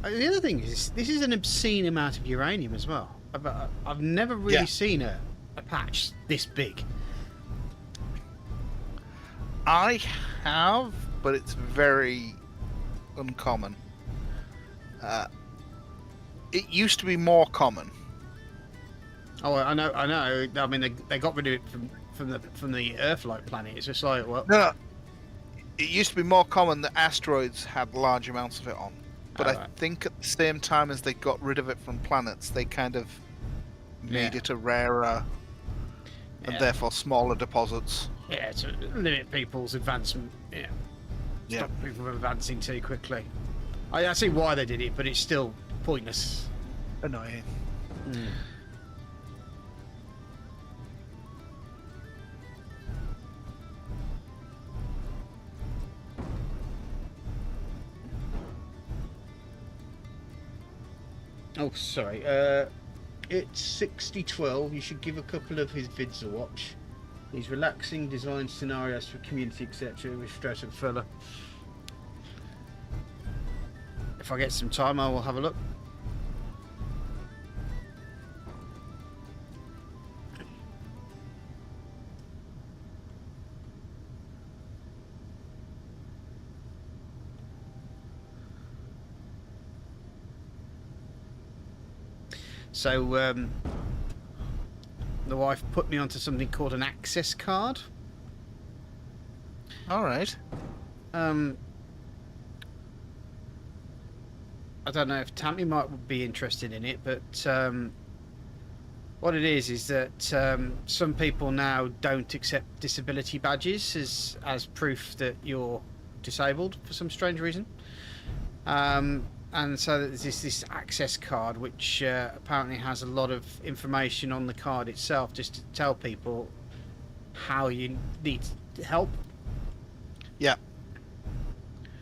The other thing is, this is an obscene amount of uranium as well. I've never really seen a patch this big. I have, but it's very uncommon. It used to be more common. Oh, I know. I mean, they got rid of it from the Earth-like planet. It's just like, well, No, it used to be more common that asteroids had large amounts of it on. But I think at the same time as they got rid of it from planets, they kind of made it a rarer and therefore smaller deposits. Yeah, to limit people's advancement. Yeah. Stop people from advancing too quickly. I see why they did it, but it's still pointless. Annoying. Mm. Oh, sorry. It's 6012. You should give a couple of his vids a watch. He's relaxing, design scenarios for community, etc. with stress and fella. If I get some time, I will have a look. So, the wife put me onto something called an access card. All right. I don't know if Tammy might be interested in it, but what it is that some people now don't accept disability badges as proof that you're disabled for some strange reason. And so there's this access card, which apparently has a lot of information on the card itself, just to tell people how you need help. Yeah.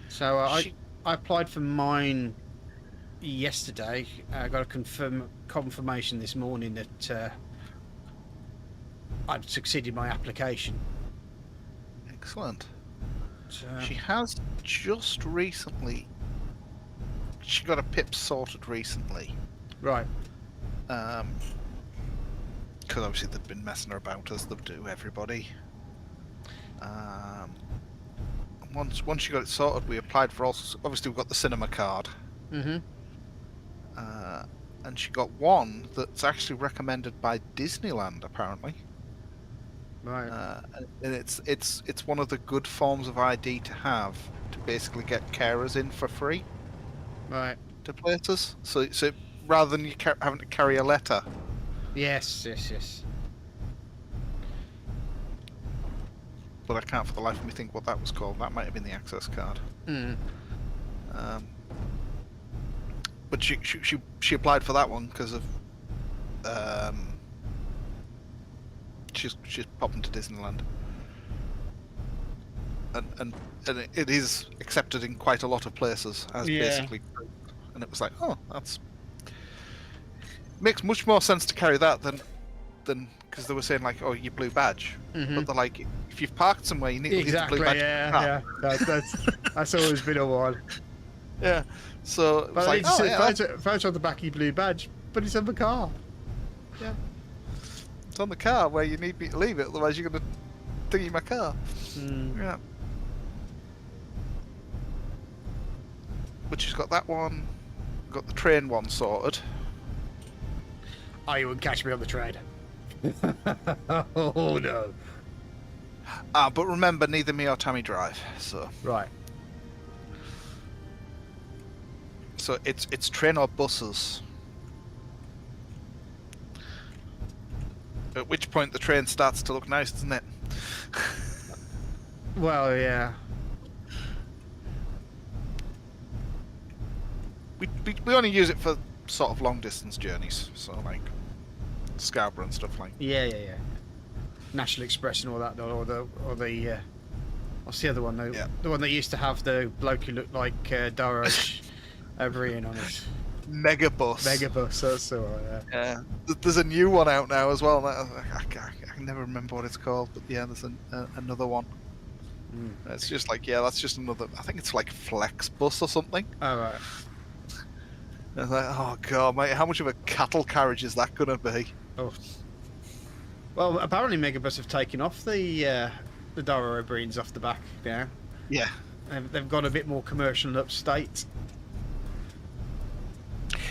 So I applied for mine yesterday. I got a confirmation this morning that I'd succeeded my application. Excellent. So, she has just recently. She got a PIP sorted recently. Right. Because obviously they've been messing her about as they do everybody. Once she got it sorted, we applied for also. Obviously, we've got the cinema card. Mm-hmm. And she got one that's actually recommended by Disneyland, apparently. Right. And it's one of the good forms of ID to have to basically get carers in for free. Right. To places. So rather than you having to carry a letter. Yes. But I can't for the life of me think what that was called. That might have been the access card. Mm. But she applied for that one because of she's popping to Disneyland, and it is accepted in quite a lot of places as basically, and it was like, oh, that's makes much more sense to carry that than because they were saying like, oh, your blue badge, but they're like, if you've parked somewhere, you need to leave the blue badge. Yeah. That's always been a one. Yeah. So but it's like, photo on the back of your blue badge, but it's on the car. Yeah. It's on the car where you need me to leave it, otherwise you're going to thingy my car. Yeah. But she's got that one, got the train one sorted. Oh, you wouldn't catch me on the train. Oh no. But remember, neither me or Tammy drive, so. Right. So it's train or buses. At which point the train starts to look nice, doesn't it? Well, yeah. We only use it for sort of long distance journeys, so like Scarborough and stuff like. Yeah. National Express and all that, or the what's the other one? The one that used to have the bloke who looked like Dara O'Brien on it. Megabus. That's the one. Yeah. There's a new one out now as well. I can never remember what it's called, but yeah, there's another one. It's just like, that's just another. I think it's like Flexbus or something. Oh right. I was like, oh god, mate, how much of a cattle carriage is that gonna be? Oh. Well, apparently Megabus have taken off the Dara O'Briens off the back now. Yeah. They've gone a bit more commercial and upstate.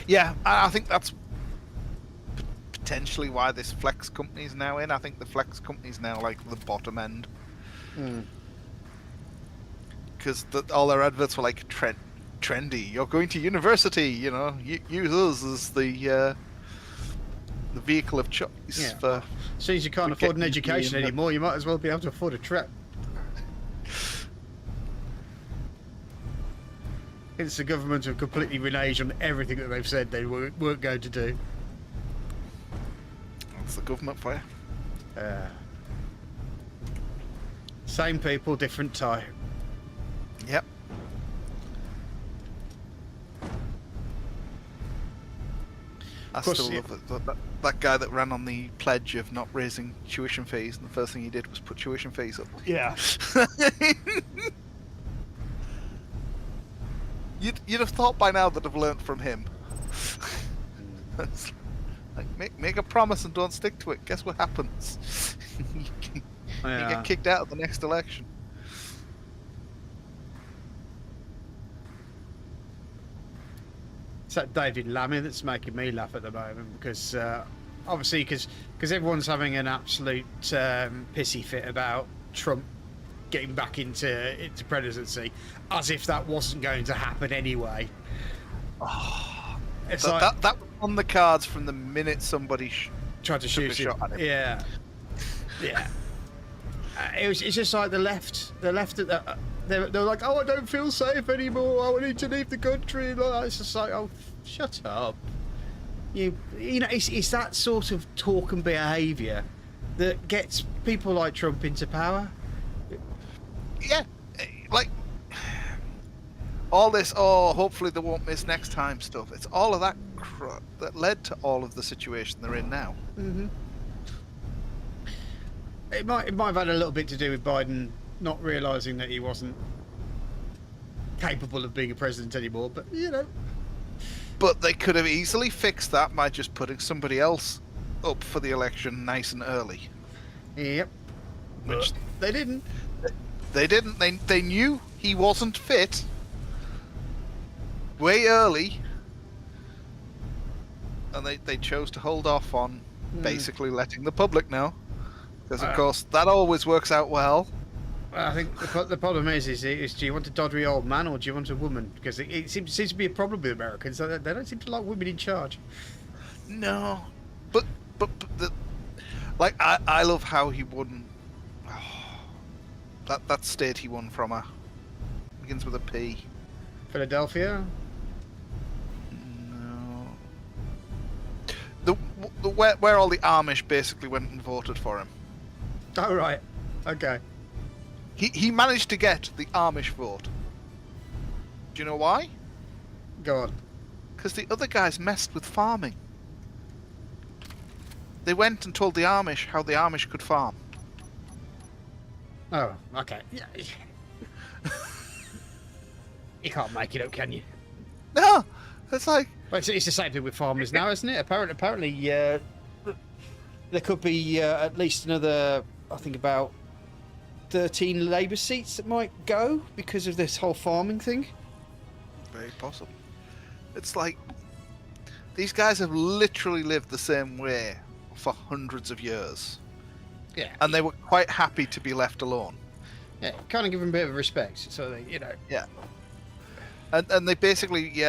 Yeah, I think that's potentially why this Flex company's now in. I think the Flex company's now like the bottom end. Because all their adverts were like trendy. You're going to university, use us as the vehicle of choice for. Since you can't afford an education anymore, you might as well be able to afford a trip. It's the government have completely reneged on everything that they've said they weren't going to do. That's the government for you. Same people, different time. Yep. I still love that guy that ran on the pledge of not raising tuition fees, and the first thing he did was put tuition fees up. Yeah. You'd have thought by now that I've learnt from him. Like, make a promise and don't stick to it. Guess what happens? You get kicked out of the next election. It's that David Lammy that's making me laugh at the moment, because obviously because everyone's having an absolute pissy fit about Trump getting back into presidency, as if that wasn't going to happen anyway. Oh, that was on the cards from the minute somebody tried to shoot him. Shot at him. Yeah. It's just like the left. They're like, oh, I don't feel safe anymore. I need to leave the country. It's just like, oh, shut up. It's that sort of talk and behaviour that gets people like Trump into power. Yeah, like all this. Oh, hopefully they won't miss next time stuff. It's all of that crap that led to all of the situation they're in now. Mm-hmm. It might have had a little bit to do with Biden not realising that he wasn't capable of being a president anymore, but But they could have easily fixed that by just putting somebody else up for the election nice and early. Yep. Which they didn't. They didn't. They knew he wasn't fit way early, and they chose to hold off on basically letting the public know, because of course that always works out well. I think the problem is do you want a doddery old man or do you want a woman? Because it seems to be a problem with Americans. They don't seem to like women in charge. No, but I love how he won. That state he won from begins with a P. Philadelphia. No. Where all the Amish basically went and voted for him. Oh right. Okay. He managed to get the Amish vote. Do you know why? Go on. Because the other guys messed with farming. They went and told the Amish how the Amish could farm. Oh, okay. Yeah. You can't make it up, can you? No, it's like. Well, it's the same thing with farmers now, isn't it? Apparently, there could be at least another, I think, about 13 Labour seats that might go because of this whole farming thing. Very possible. It's like these guys have literally lived the same way for hundreds of years. Yeah. And they were quite happy to be left alone. Yeah, kind of give them a bit of respect, so they, Yeah. And they basically,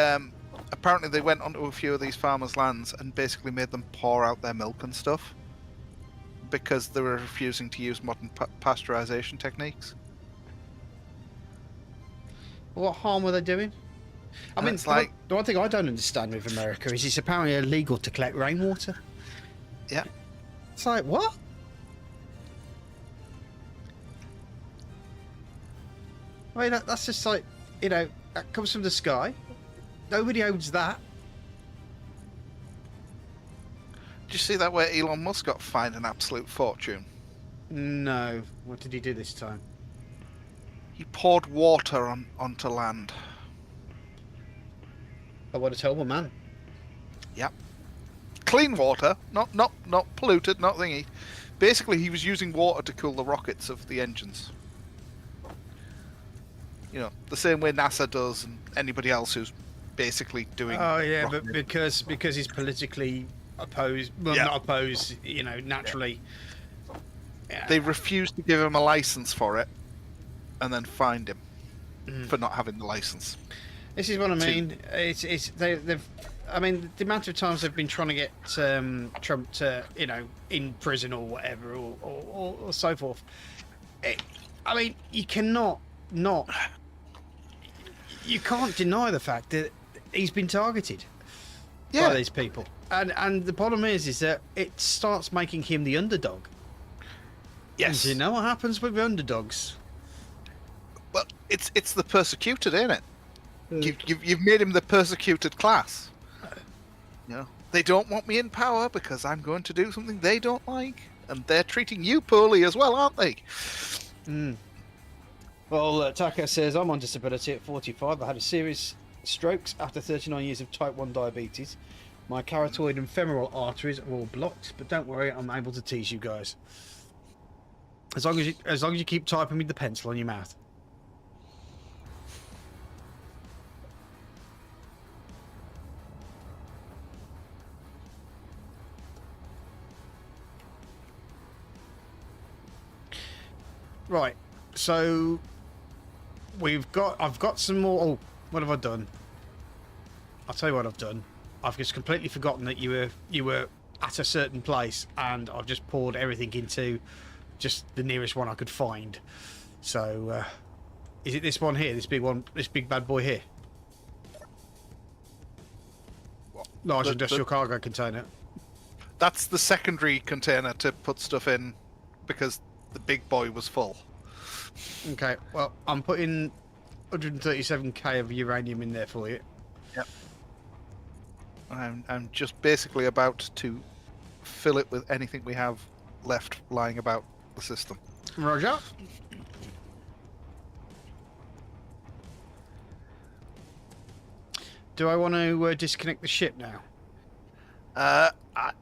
apparently they went onto a few of these farmers' lands and basically made them pour out their milk and stuff. because they were refusing to use modern pasteurization techniques. What harm were they doing? I mean, it's like, the one thing I don't understand with America is it's apparently illegal to collect rainwater. yeah. It's like, what? I mean, that's just like, you know, that comes from the sky. Nobody owns that. Did you see that where Elon Musk got fined an absolute fortune? No. What did he do this time? He poured water onto land. Oh, what a terrible man. Yep. Clean water, not polluted, not thingy. Basically, he was using water to cool the rockets of the engines. You know, the same way NASA does, and anybody else who's basically doing. Oh yeah, rocket. but because he's politically opposed, well, not opposed, you know, naturally. Yeah. They refused to give him a license for it, and then fined him for not having the license. This is what I mean. They've. I mean, the amount of times they've been trying to get Trump to, you know, in prison or whatever, or so forth. I mean, you cannot not. You can't deny the fact that he's been targeted by these people, and the problem is that it starts making him the underdog. Yes. And you know what happens with underdogs? Well, it's the persecuted, ain't it? You've made him the persecuted class. You know, they don't want me in power because I'm going to do something they don't like, and they're treating you poorly as well, aren't they? Well, Taka says, I'm on disability at 45. I had a serious strokes after 39 years of type 1 diabetes. My carotid and femoral arteries are all blocked, but don't worry, I'm able to tease you guys. As long as you keep typing with the pencil on your mouth. Right, so I've got some more. Oh, what have I done? I'll tell you what I've done. I've just completely forgotten that you were at a certain place, and I've just poured everything into just the nearest one I could find. So, is it this one here? This big one? This big bad boy here? Large industrial cargo container. That's the secondary container to put stuff in, because the big boy was full. Okay, well, I'm putting 137k of uranium in there for you. Yep. I'm just basically about to fill it with anything we have left lying about the system. Roger. Do I want to disconnect the ship now?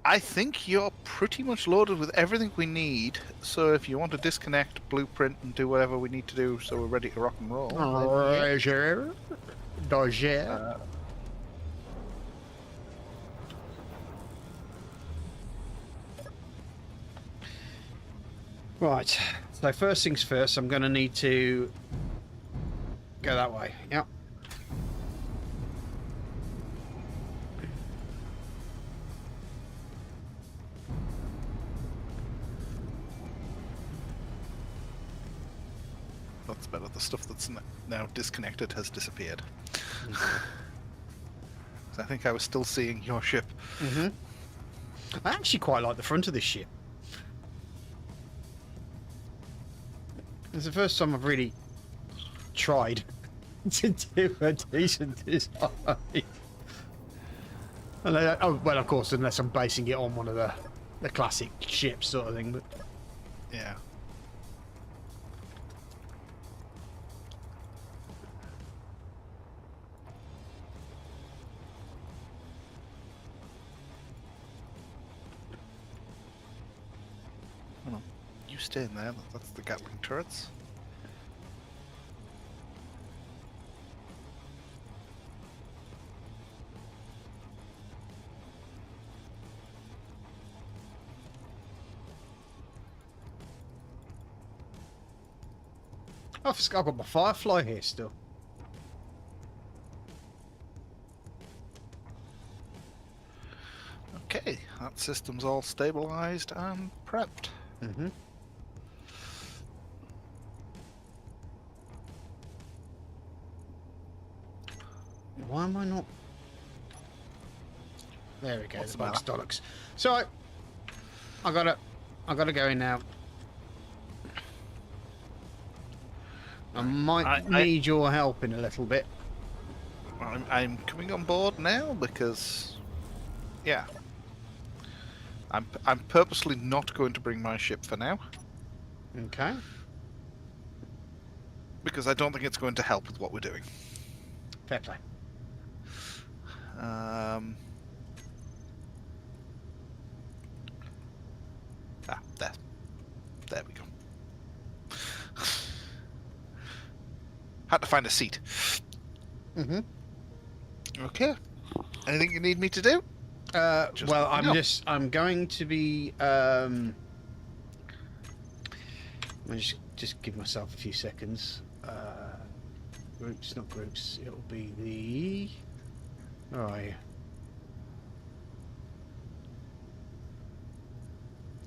I think you're pretty much loaded with everything we need, so if you want to disconnect, blueprint, and do whatever we need to do so we're ready to rock and roll. Roger. Right, so first things first, I'm going to need to go that way. Yep. That's better. The stuff that's now disconnected has disappeared. So I think I was still seeing your ship. I actually quite like the front of this ship. It's the first time I've really tried to do a decent design. Oh, well, of course, unless I'm basing it on one of the classic ships sort of thing. But yeah. You stay in there. That's the Gatling turrets. I've got my Firefly here still. Okay, that system's all stabilized and prepped. Mm-hmm. Why am I not? There we go. What's The the bug's matter? bollocks. So I gotta go in now. I might need your help in a little bit. I'm coming on board now because, yeah, I'm purposely not going to bring my ship for now Okay. because I don't think it's going to help with what we're doing. Fair play. There we go. Had to find a seat. Mm-hmm. Okay. Anything you need me to do? Well, I'm going to be. Let me just give myself a few seconds. Groups, not groups. It'll be the. Where are you?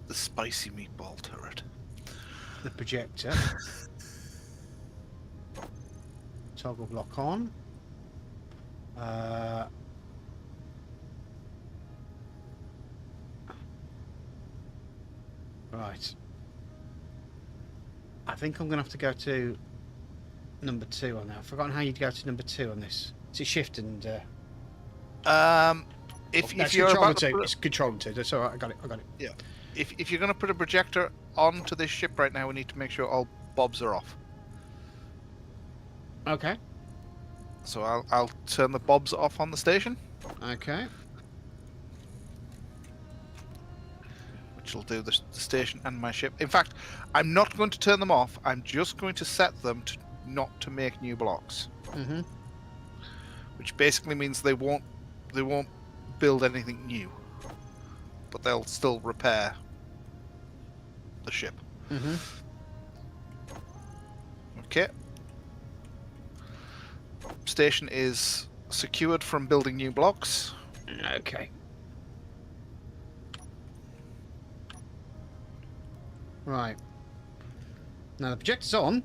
The spicy meatball turret. The projector. Toggle block on. Right. I think I'm going to have to go to number 2 on that. I've forgotten how you'd go to number 2 on this. Is it shift and... If you're about to it's control and 2. That's all right. I got it. Yeah. If you're going to put a projector onto this ship right now, we need to make sure all bobs are off. Okay. So I'll turn the bobs off on the station. Okay. Which will do the station and my ship. In fact, I'm not going to turn them off. I'm just going to set them to not to make new blocks. Mm-hmm. Which basically means they won't build anything new, but they'll still repair the ship. Mm-hmm. Okay. Station is secured from building new blocks. Okay. Right. Now the projector's on.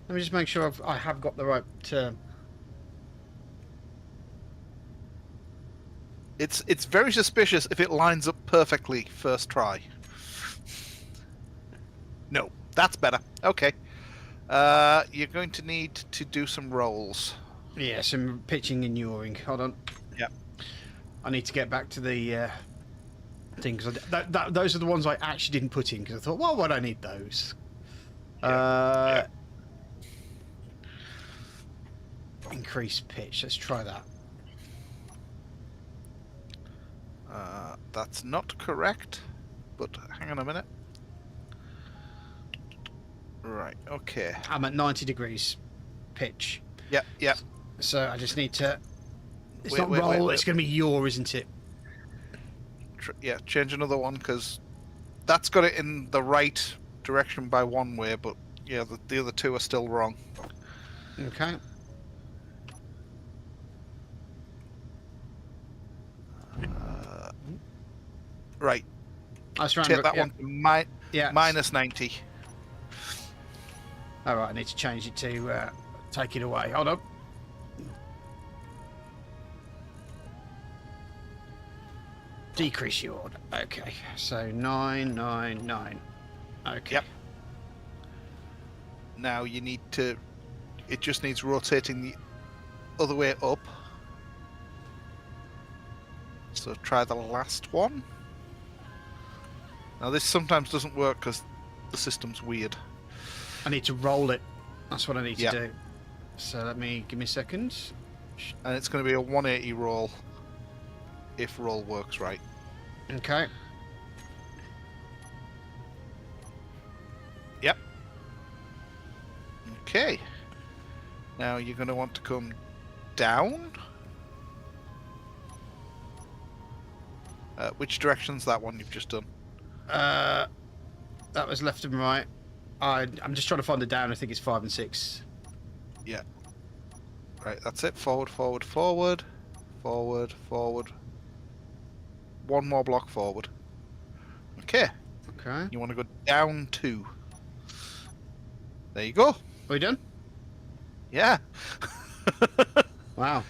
Let me just make sure I have got the right term. It's very suspicious if it lines up perfectly first try. No, that's better. Okay. You're going to need to do some rolls. Yeah, some pitching and yawing. Hold on. Yeah. I need to get back to the thing because those are the ones I actually didn't put in because I thought, well, why do I need those? Yeah. Increase pitch. Let's try that. That's not correct, but hang on a minute. Right, okay. I'm at 90 degrees pitch. Yeah. So I just need to... It's Wait, not wait, roll, wait. it's going to be yaw, isn't it? Change another one, because that's got it in the right direction by one way, but yeah, the other two are still wrong. Okay. Right. That's Take that one to minus 90. Alright, I need to change it to take it away. Hold on. Decrease yaw. Okay, so 999. Okay. Yep. Now you need to... It just needs rotating the other way up. So try the last one. Now this sometimes doesn't work because the system's weird. I need to roll it. That's what I need to do. So give me a second. And it's going to be a 180 roll if roll works right. Okay. Yep. Okay. Now you're going to want to come down. Which direction's that one you've just done? That was left and right. I'm just trying to find the down. I think it's 5 and 6. Yeah. Right, that's it. Forward, forward, forward. Forward, forward. One more block forward. Okay. Okay. You want to go down 2. There you go. Are we done? Yeah. Wow.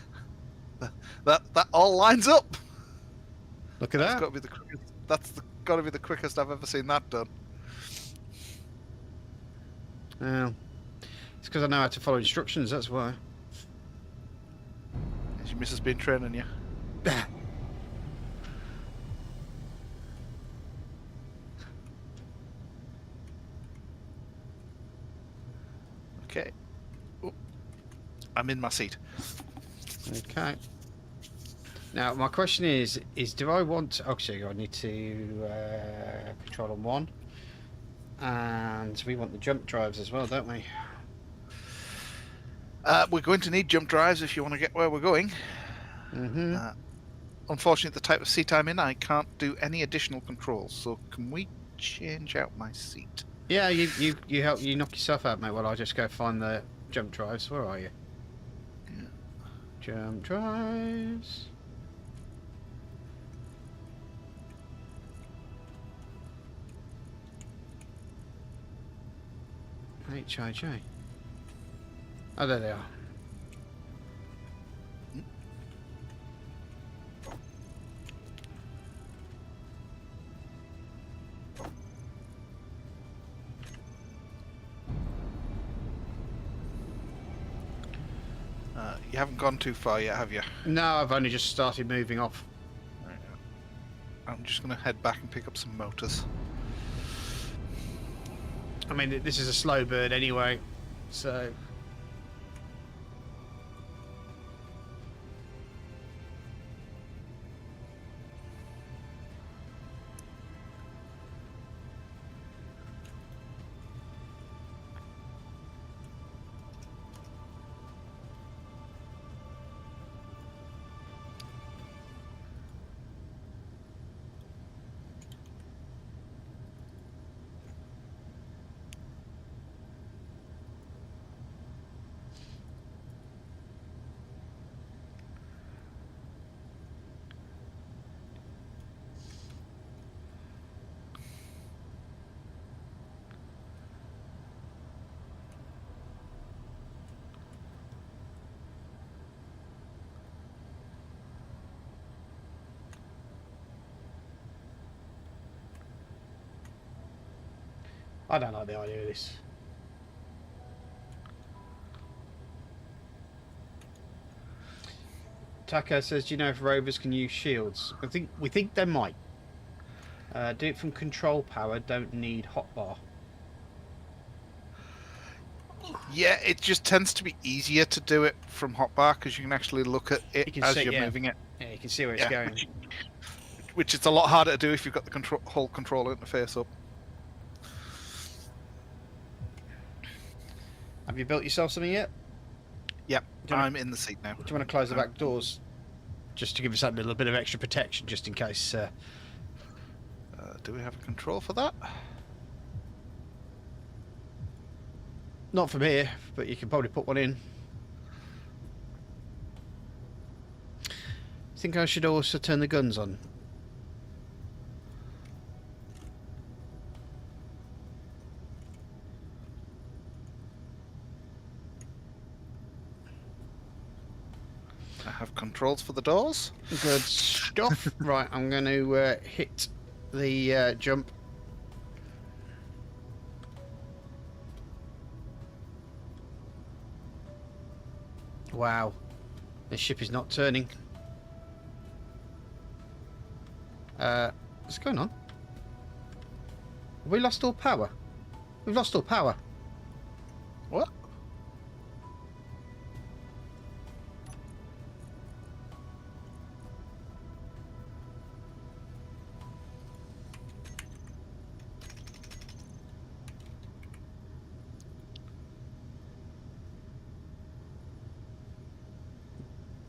That all lines up. Look at That's that. got to be the quickest. Got to be the quickest I've ever seen that done. Yeah. It's because I know how to follow instructions. That's why. Has your missus been training you? Okay. Oh, I'm in my seat. Okay. Now my question is do I want? Actually, I need to control on 1, and we want the jump drives as well, don't we? We're going to need jump drives if you want to get where we're going. Mm-hmm. Unfortunately, the type of seat I'm in, I can't do any additional controls. So can we change out my seat? Yeah, you help you knock yourself out, mate. While I just go find the jump drives. Where are you? Yeah. Jump drives. HIJ. Oh, there they are. You haven't gone too far yet, have you? No, I've only just started moving off. I'm just going to head back and pick up some motors. I mean, this is a slow bird anyway, so... I don't like the idea of this. Taco says, do you know if rovers can use shields? We think they might. Do it from control power, don't need hotbar. Yeah, it just tends to be easier to do it from hotbar because you can actually look at it as you're moving it. Yeah, you can see where it's going. Which it's a lot harder to do if you've got the whole control interface up. Have you built yourself something yet? Yep, I'm in the seat now. Do you want to close the back doors? Just to give us that little bit of extra protection, just in case... do we have a control for that? Not from here, but you can probably put one in. I think I should also turn the guns on. I have controls for the doors. Good stuff. Right, I'm going to hit the jump. Wow, this ship is not turning. What's going on? Have we lost all power? We've lost all power. What?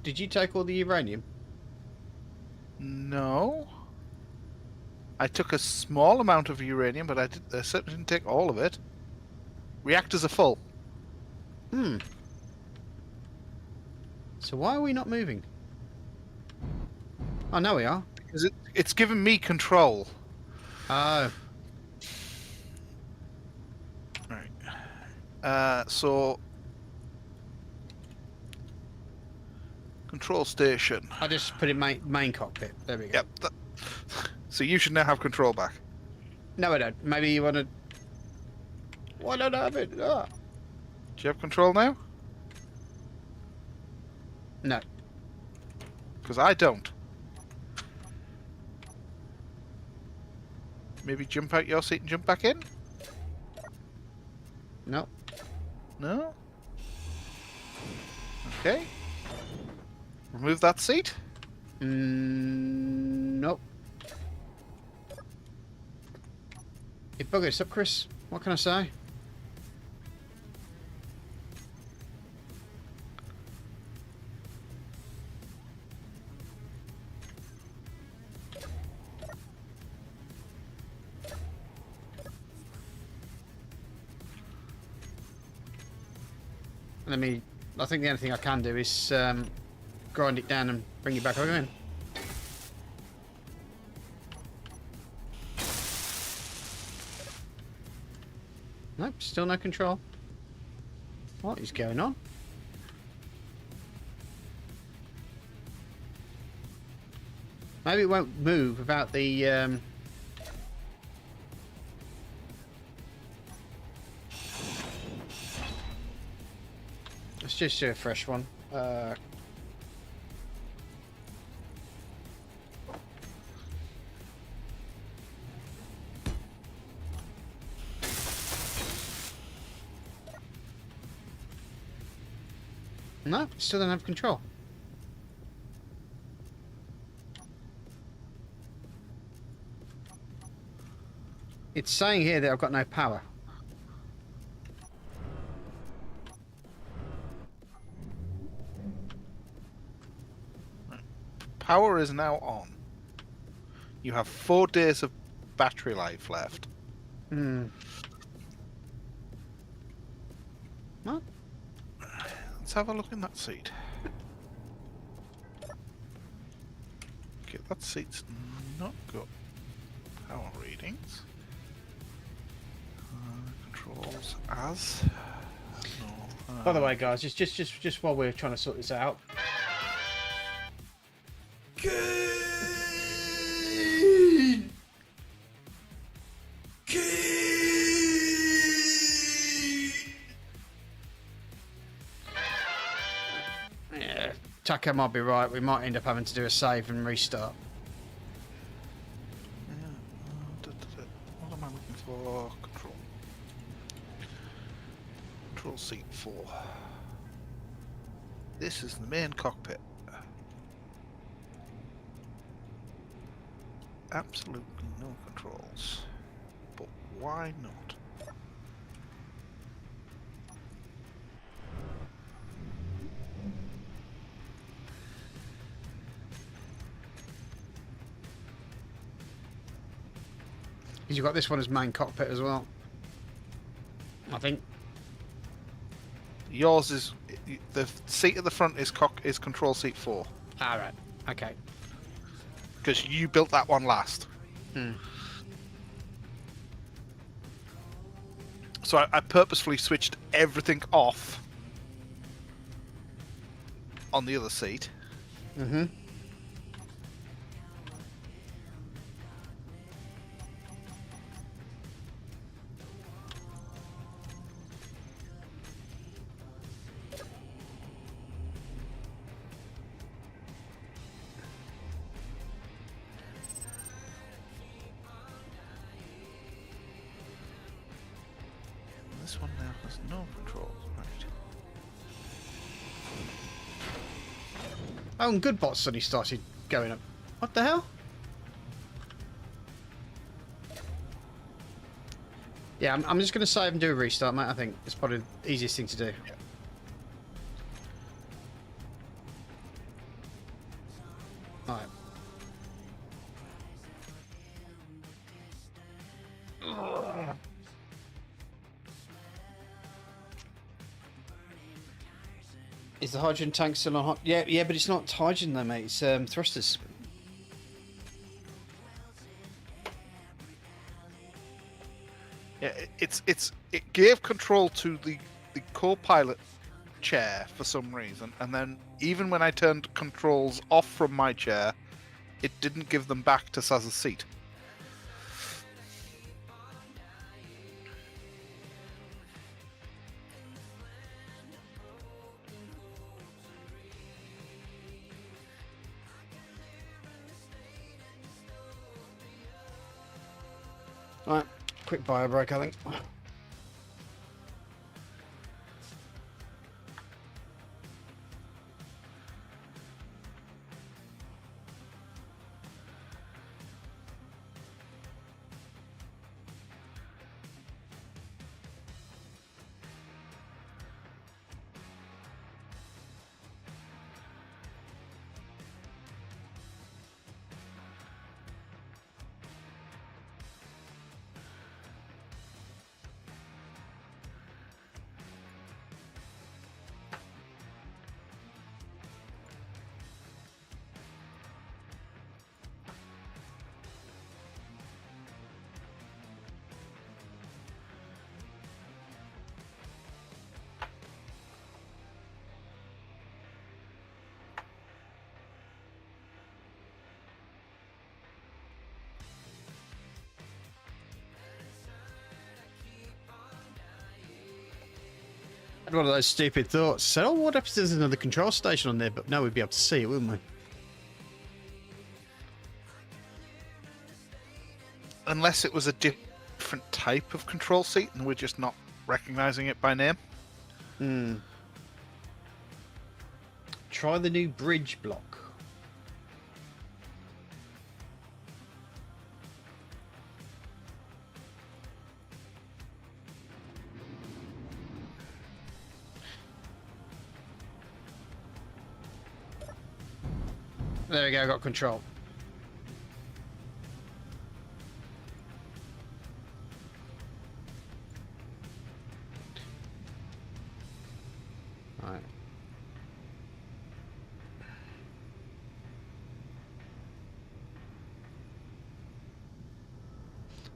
Did you take all the uranium? No. I took a small amount of uranium, but I certainly didn't take all of it. Reactors are full. Hmm. So why are we not moving? Oh, no we are. Because it's given me control. Oh. So control station. I just put it main cockpit. There we go. Yep. So you should now have control back. No, I don't. Maybe you want to. Why don't I have it? Ah. Do you have control now? No. Because I don't. Maybe jump out your seat and jump back in? No. No? Okay. Remove that seat? Nope. You bugger us up, Chris. What can I say? I think the only thing I can do is grind it down and bring it back again. Nope, still no control. What is going on? Maybe it won't move without the let's just do a fresh one. No, still don't have control. It's saying here that I've got no power. Power is now on. You have 4 days of battery life left. Hmm. What? Let's have a look in that seat. Okay, that seat's not got power readings. Controls as. No, By the way, guys, just while we're trying to sort this out. Yeah, Taka might be right. We might end up having to do a save and restart. What am I looking for? Control. Control seat 4. This is the main cockpit. Absolutely no controls. But why not? Because you've got this one as main cockpit as well. I think. Yours is the seat at the front is control seat 4. All right. Okay. Because you built that one last. Hmm. So I purposefully switched everything off on the other seat. Mm-hmm. This one now has no controls, right? Oh, and Goodbot suddenly started going up. What the hell? Yeah, I'm just going to save and do a restart, mate. I think it's probably the easiest thing to do. Yeah. Alright. Is the hydrogen tank still on hot? Yeah, but it's not hydrogen though, mate. It's thrusters. Yeah, it gave control to the co-pilot chair for some reason, and then even when I turned controls off from my chair, it didn't give them back to Saz's seat. Right, quick bio break, I think. Had one of those stupid thoughts. Said, oh, what if there's another control station on there? But now we'd be able to see it, wouldn't we? Unless it was a different type of control seat and we're just not recognizing it by name. Hmm. Try the new bridge block. There we go, got control. Right.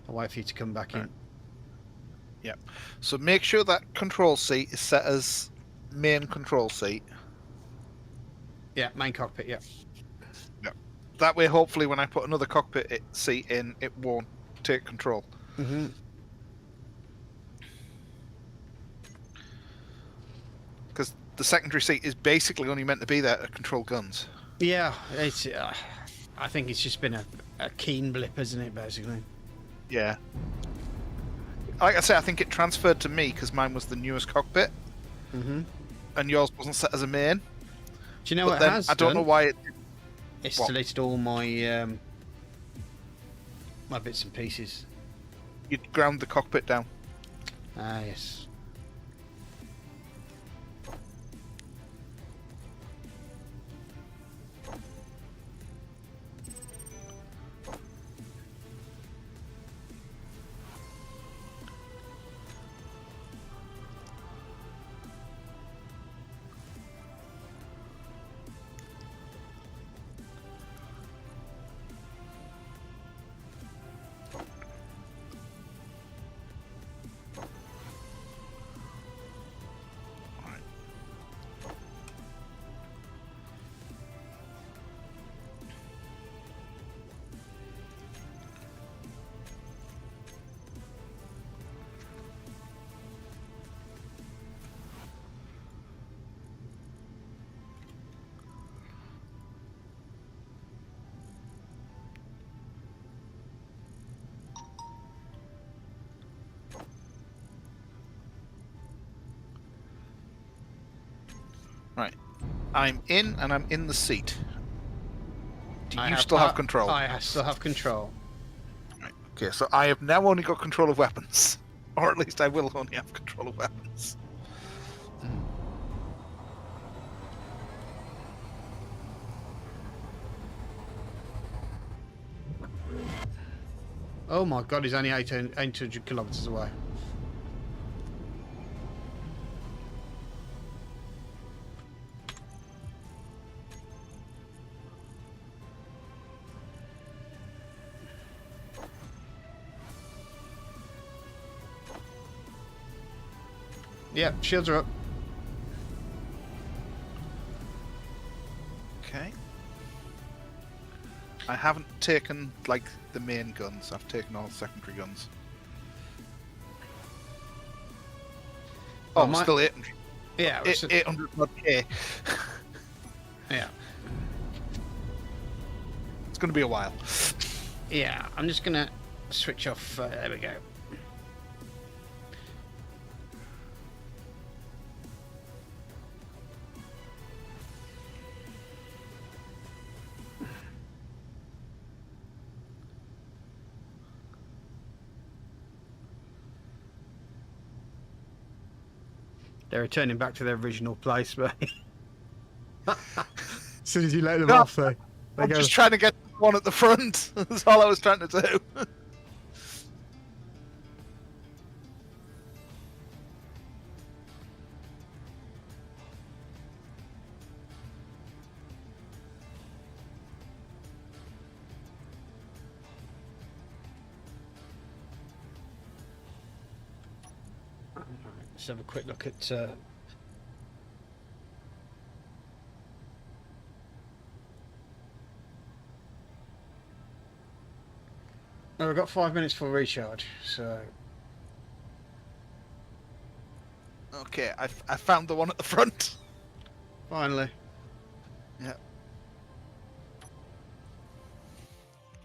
I'll wait for you to come back in. Yep. So make sure that control seat is set as main control seat. Yeah, main cockpit, yeah. That way, hopefully, when I put another cockpit seat in, it won't take control. Mm-hmm. Because the secondary seat is basically only meant to be there to control guns. Yeah, it's. I think it's just been a keen blip, isn't it, basically? Yeah. Like I say, I think it transferred to me because mine was the newest cockpit. Mm-hmm. And yours wasn't set as a main. Do you know what then it has I don't know done? why it... It's What? deleted all my my bits and pieces. You'd ground the cockpit down. Ah, yes. Right. I'm in, and I'm in the seat. Do you still have control? I still have control. Right. Okay, so I have now only got control of weapons. Or at least I will only have control of weapons. Oh my god, he's only 800 kilometers away. Yep, shields are up. Okay. I haven't taken, like, the main guns. I've taken all the secondary guns. Oh, still 800. Yeah, 800 odd K. Yeah. It's going to be a while. Yeah, I'm just going to switch off. There we go. They're returning back to their original place, but as soon as you let them off, they I'm go. just trying to get one at the front. That's all I was trying to do. Let's have a quick look at. Oh, we've got 5 minutes for recharge, so. Okay, I found the one at the front. Finally. Yeah.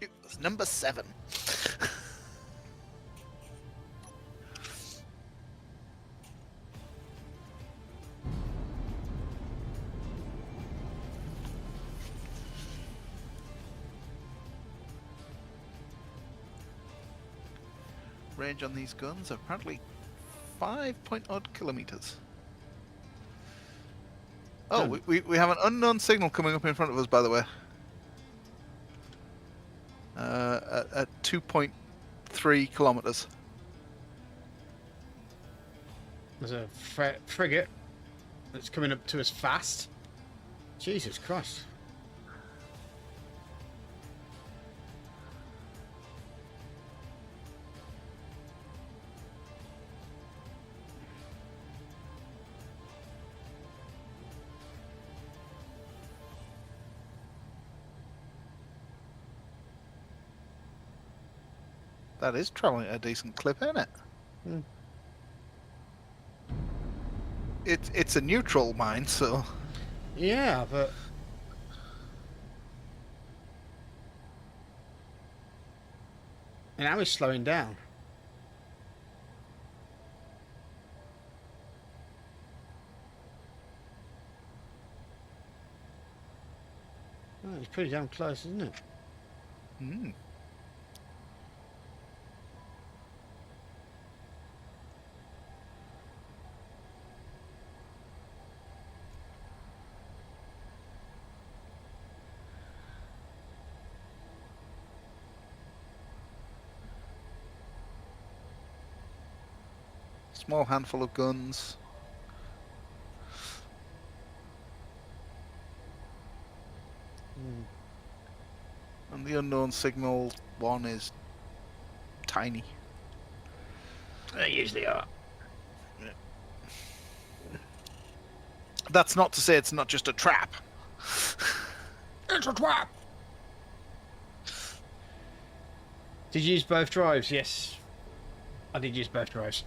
It was number 7. Range on these guns apparently 5-point-odd kilometers. Oh, we have an unknown signal coming up in front of us, by the way. At 2.3 kilometers. There's a frigate that's coming up to us fast. Jesus Christ. That is traveling at a decent clip, isn't it? Hmm. It's a neutral mine, so. Yeah, but. And now he's slowing down. Oh, he's pretty damn close, isn't it? Hmm. Small handful of guns. And the unknown signal one is tiny. They usually are. Yeah. That's not to say it's not just a trap. It's a trap! Did you use both drives? Yes. I did use both drives.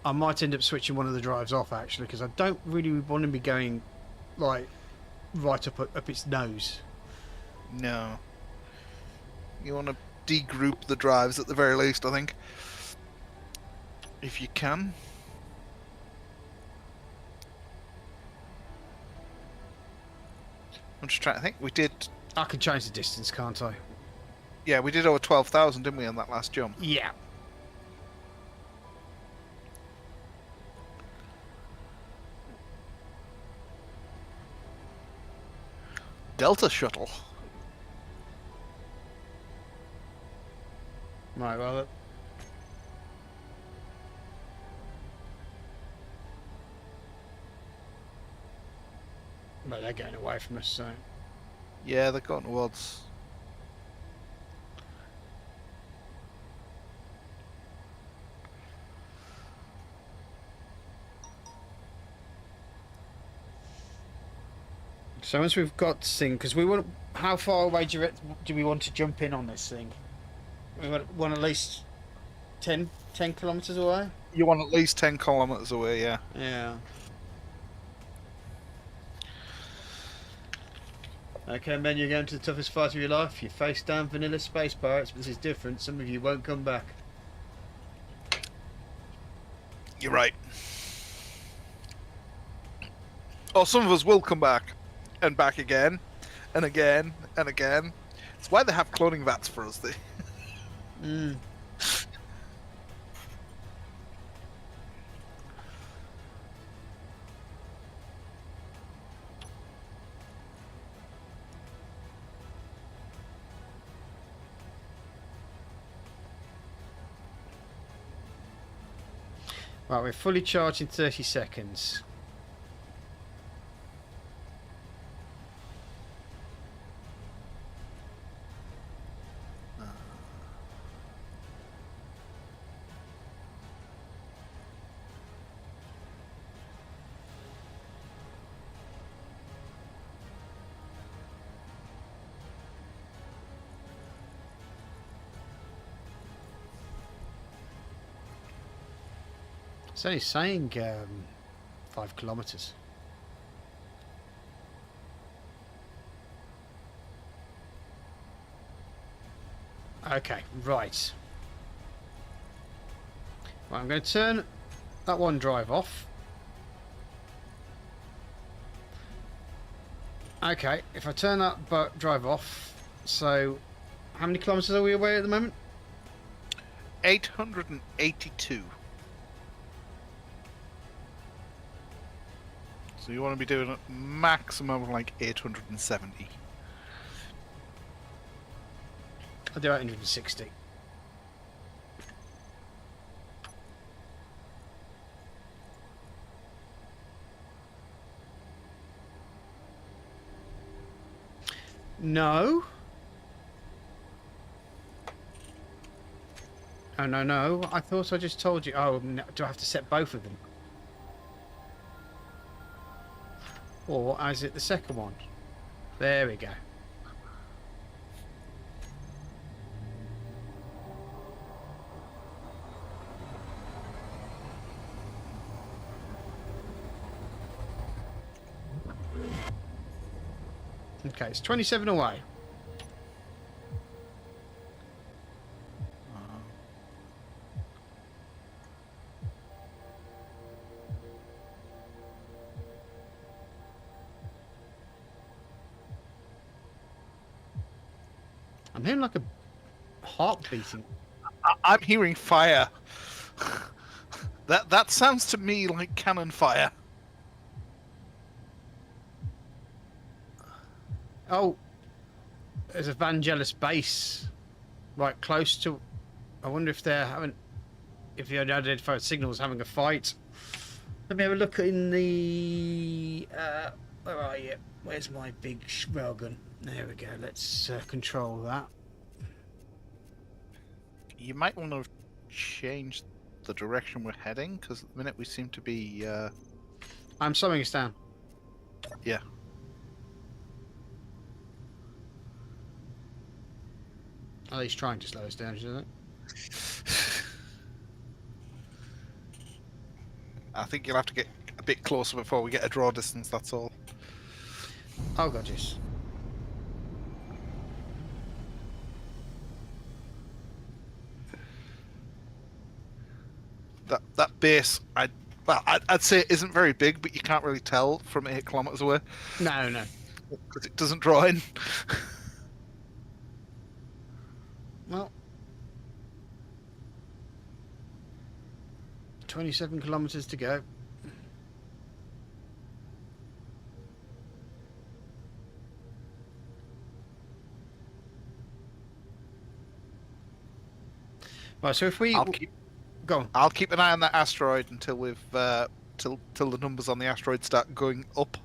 I might end up switching one of the drives off actually, because I don't really want to be going like right up its nose. No. You want to degroup the drives at the very least, I think. If you can. I'm just trying to think. We did. I can change the distance, can't I? Yeah, we did over 12,000, didn't we, on that last jump? Yeah. Delta shuttle. Right, well. But they're going away from us, so. Yeah, they're going towards. So once we've got this thing, because we want, how far away do we want to jump in on this thing? We want at least 10 kilometers away. You want at least 10 kilometers away, yeah. Yeah. Okay, men, you're going to the toughest fight of your life. You face down vanilla space pirates, but this is different. Some of you won't come back. You're right. Or some of us will come back, and back again, and again, and again. It's why they have cloning vats for us. Right, we're fully charged in 30 seconds. It's only saying 5 kilometers. Okay, right. Right, I'm going to turn that one drive off. Okay, if I turn that drive off, so how many kilometers are we away at the moment? 882. So you want to be doing a maximum of like 870. I'll do 860. No. Oh, no. I thought I just told you. Oh, no, do I have to set both of them? Or is it the second one? There we go. Okay, it's 27 away. I'm hearing like a heart beating. I'm hearing fire. That sounds to me like cannon fire. Oh, there's a Vangelis base right close to. I wonder if they're having, if the unidentified signal's having a fight. Let me have a look in the. Where are you? Where's my big railgun? There we go. Let's control that. You might want to change the direction we're heading, because at the minute we seem to be. I'm slowing us down. Yeah. At least trying to slow us down, isn't it? I think you'll have to get a bit closer before we get a draw distance, that's all. Oh god, yes. That base, I'd say it isn't very big, but you can't really tell from 8 kilometers away. No. Because it doesn't draw in. Well, 27 kilometers to go. Right, so if we go on. I'll keep an eye on that asteroid until we've till the numbers on the asteroid start going up.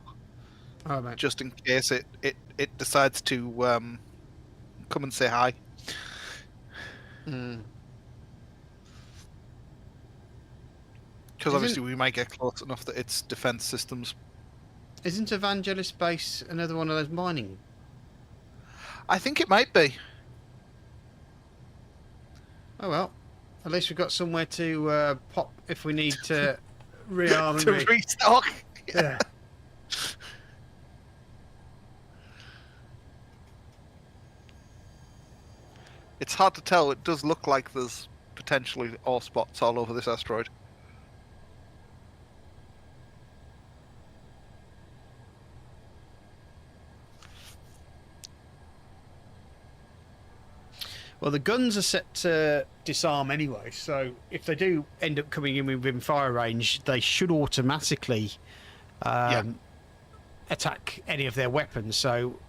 Oh, mate. Just in case it decides to come and say hi. Because obviously we might get close enough that its defense systems Isn't Evangelist Base another one of those mining? I think it might be. Oh well, at least we've got somewhere to pop if we need to rearm and To restock. Yeah. It's hard to tell. It does look like there's potentially ore spots all over this asteroid. Well, the guns are set to disarm anyway, so if they do end up coming in within fire range, they should automatically attack any of their weapons. So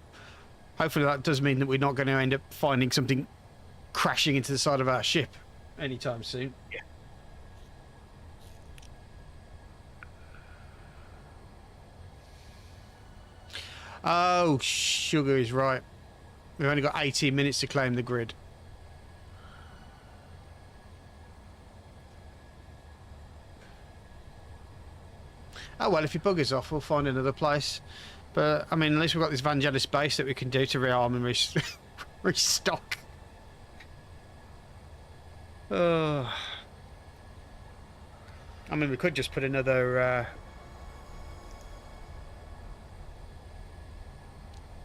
hopefully that does mean that we're not going to end up finding something crashing into the side of our ship anytime soon. Yeah. Oh, Sugar is right. We've only got 18 minutes to claim the grid. Oh well, if he buggers off, we'll find another place. But I mean, at least we've got this Vangelis base that we can do to rearm and restock. I mean, we could just put another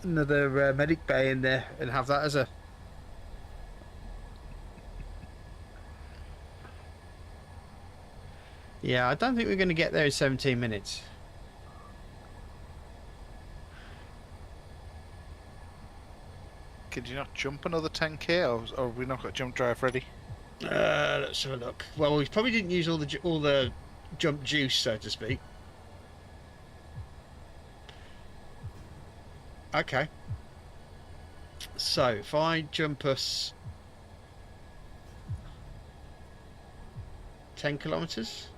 medic bay in there and have that as a. Yeah, I don't think we're going to get there in 17 minutes. Could you not jump another 10k, or have we not got jump drive ready? Let's have a look. Well, we probably didn't use all the jump juice, so to speak. Okay. So if I jump us 10 kilometers.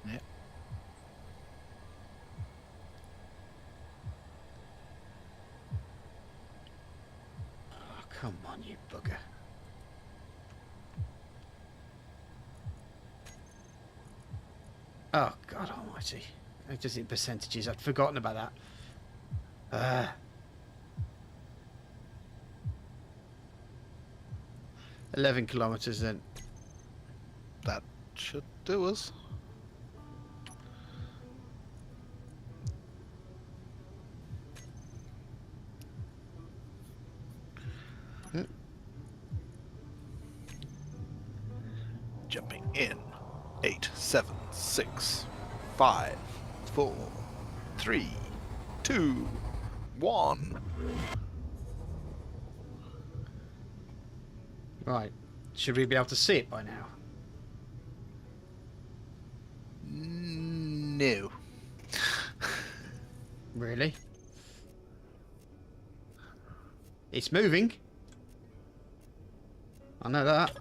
Yeah. Oh, come on, you bugger. Oh, God almighty. It's just in percentages. I'd forgotten about that. 11 kilometers then. That should do us. Jumping in. 8, 7, 6, 5, 4, 3, 2, 1. Right. Should we be able to see it by now? No. Really? It's moving. I know that.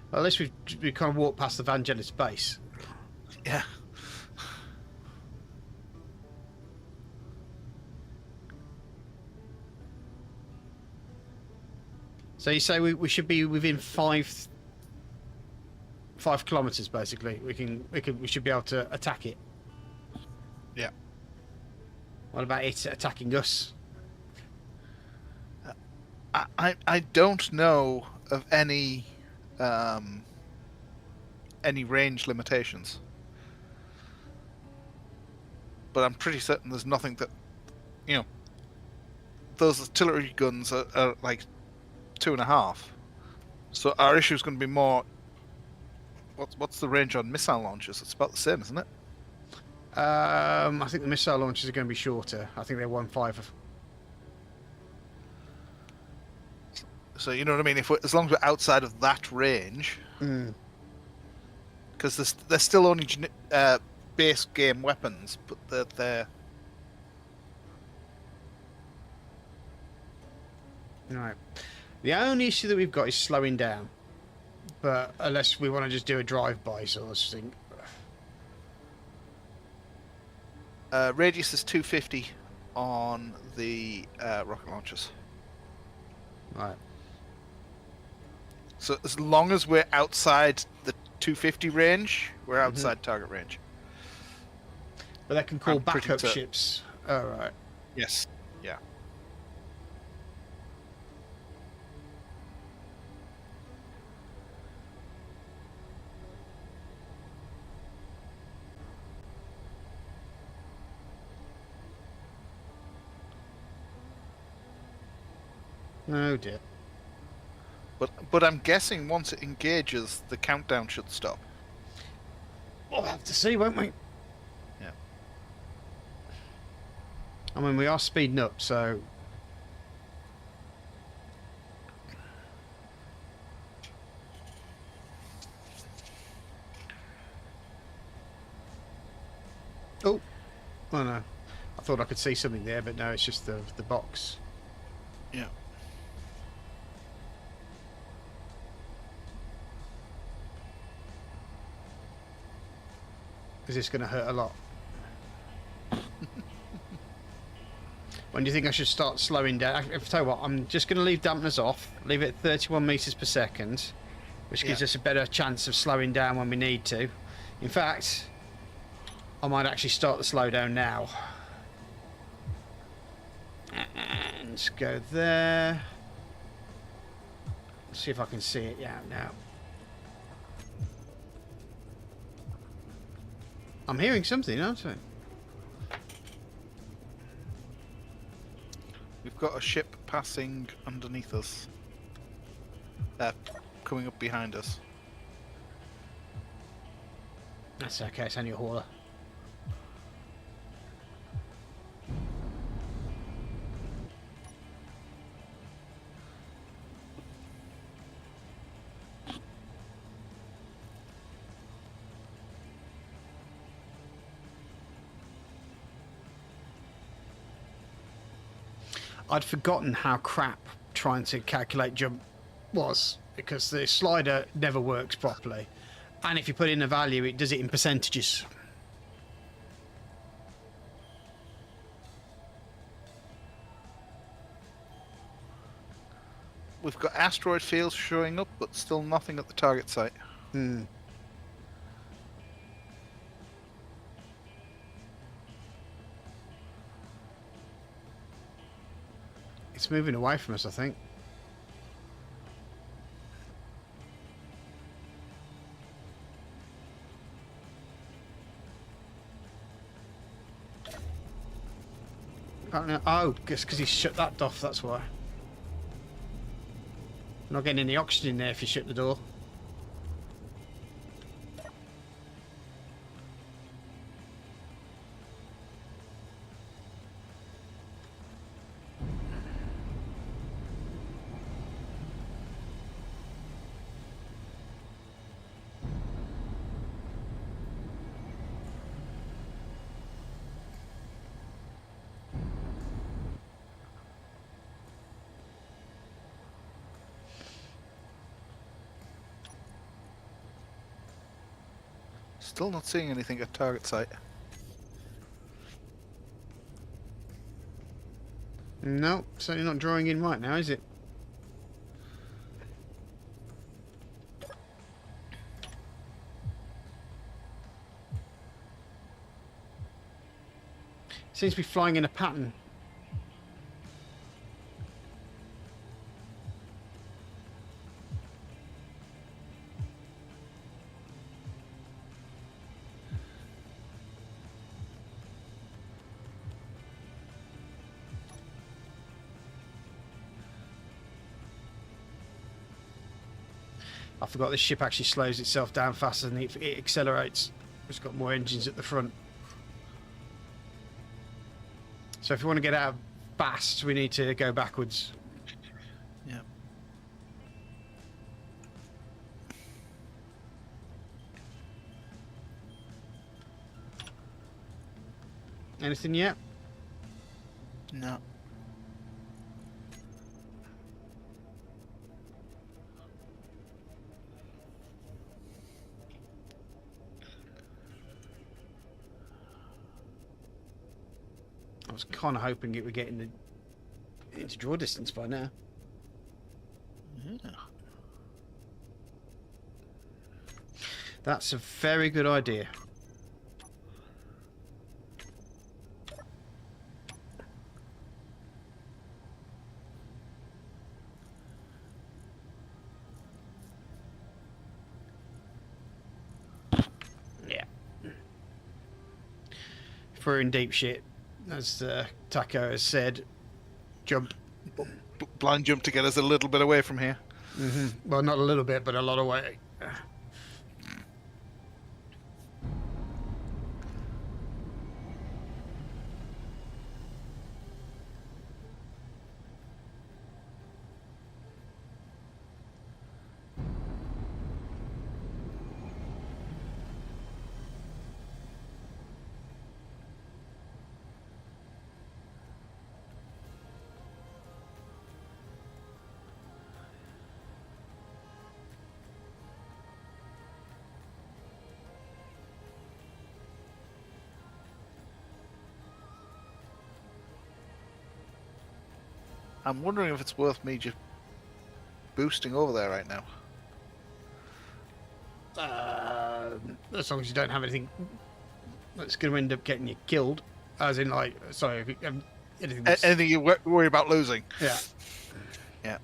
Well, at least we kind of walked past the Vangelis base. Yeah. So you say we should be within 5 kilometers, basically. We should be able to attack it. Yeah. What about it attacking us? I don't know of any range limitations, but I'm pretty certain there's nothing that, you know, those artillery guns are like 2.5, so our issue is going to be more what's the range on missile launchers? It's about the same, isn't it? I think the missile launchers are going to be shorter. I think they're 1.5. So you know what I mean. As long as we're outside of that range, because they're still only base game weapons, but they're right. The only issue that we've got is slowing down. but unless we want to just do a drive-by sort of thing. Radius is 250 on the rocket launchers. Right. So as long as we're outside the 250 range, we're outside target range. But they can call backup ships. Oh, right. Yes. Yeah. Oh dear. But I'm guessing once it engages, the countdown should stop. We'll have to see, won't we? Yeah. I mean, we are speeding up, so... Oh! Oh no. I thought I could see something there, but no, it's just the box. Yeah. Is this going to hurt a lot? When do you think I should start slowing down? I tell you what, I'm just going to leave dampeners off, leave it at 31 meters per second, which gives us a better chance of slowing down when we need to. In fact, I might actually start the slowdown now. And go there. Let's see if I can see it now. I'm hearing something, aren't I? We've got a ship passing underneath us. Coming up behind us. That's okay, it's only a hauler. I'd forgotten how crap trying to calculate jump was, because the slider never works properly. And if you put in a value, it does it in percentages. We've got asteroid fields showing up, but still nothing at the target site. Hmm. It's moving away from us, I think. Oh, just because he shut that off, that's why. Not getting any oxygen in there if you shut the door. Still not seeing anything at target site. No, certainly not drawing in right now, is it? Seems to be flying in a pattern. I forgot this ship actually slows itself down faster than it accelerates. It's got more engines at the front. So if we want to get out fast, we need to go backwards. Yeah. Anything yet? No. was kind of hoping it would get into draw distance by now. Yeah. That's a very good idea. Yeah. If we're in deep shit, as Taco has said, jump. Blind jump to get us a little bit away from here. Well, not a little bit, but a lot away. I'm wondering if it's worth me just boosting over there right now. As long as you don't have anything that's going to end up getting you killed, as in like, sorry, Anything you worry about losing. Yeah. Yeah.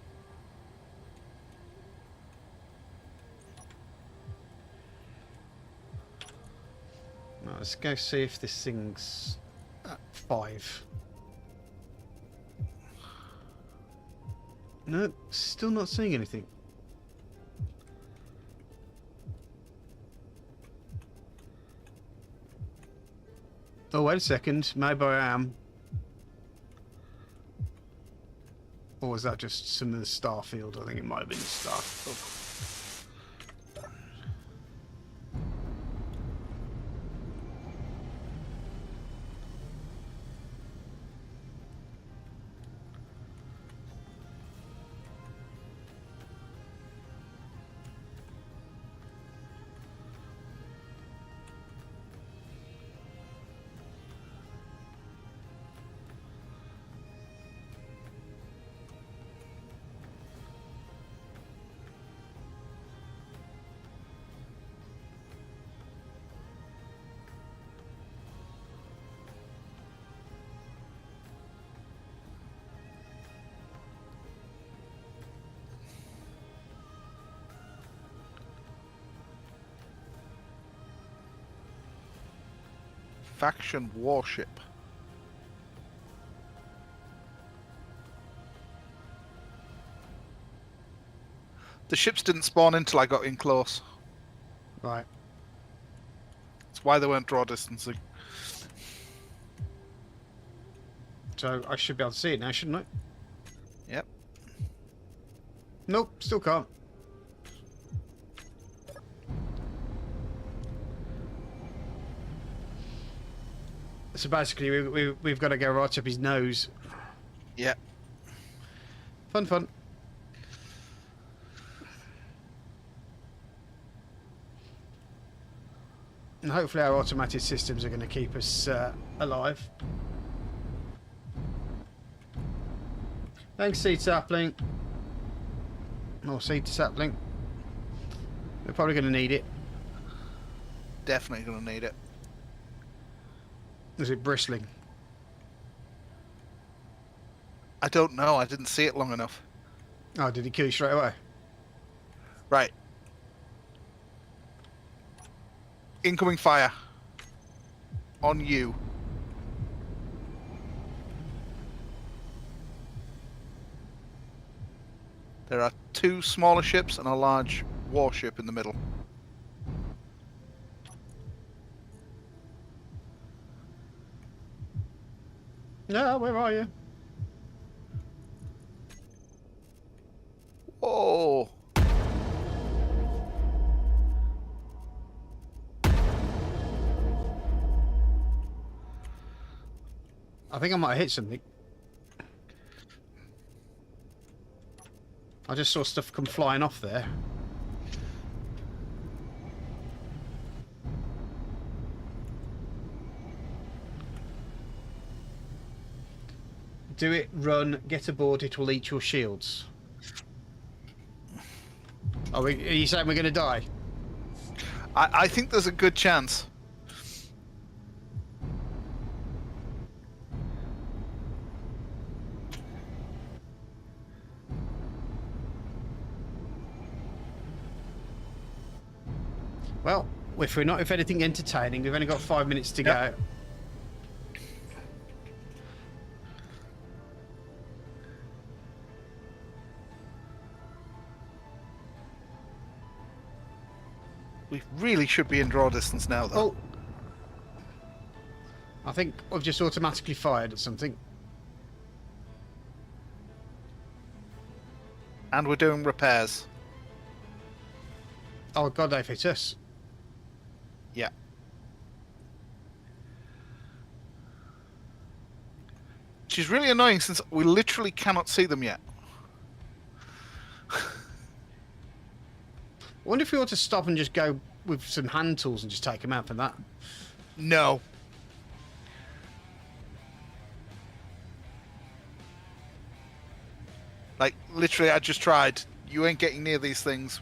Right, let's go see if this thing's at 5. No, still not seeing anything. Oh, wait a second. Maybe I am. Or was that just some of the star field? I think it might have been the star field. Faction warship. The ships didn't spawn until I got in close. Right. That's why they weren't draw distancing. So I should be able to see it now, shouldn't I? Yep. Nope, still can't. So basically, we've got to go right up his nose. Yep. Fun. And hopefully our automated systems are going to keep us alive. Thanks, seed sapling. More seed sapling. We're probably going to need it. Definitely going to need it. Is it bristling? I don't know. I didn't see it long enough. Oh, did he kill you straight away? Right. Incoming fire. On you. There are 2 smaller ships and a large warship in the middle. No, where are you? Oh. I think I might have hit something. I just saw stuff come flying off there. Do it, run, get aboard, it will eat your shields. Are you saying we're going to die? I think there's a good chance. Well, if we're not, if anything entertaining, we've only got 5 minutes to go. We really should be in draw distance now, though. Oh, I think I've just automatically fired at something. And we're doing repairs. Oh God, they've hit us. Yeah. Which is really annoying since we literally cannot see them yet. I wonder if we ought to stop and just go with some hand tools and just take them out for that. No. Like, literally, I just tried. You ain't getting near these things.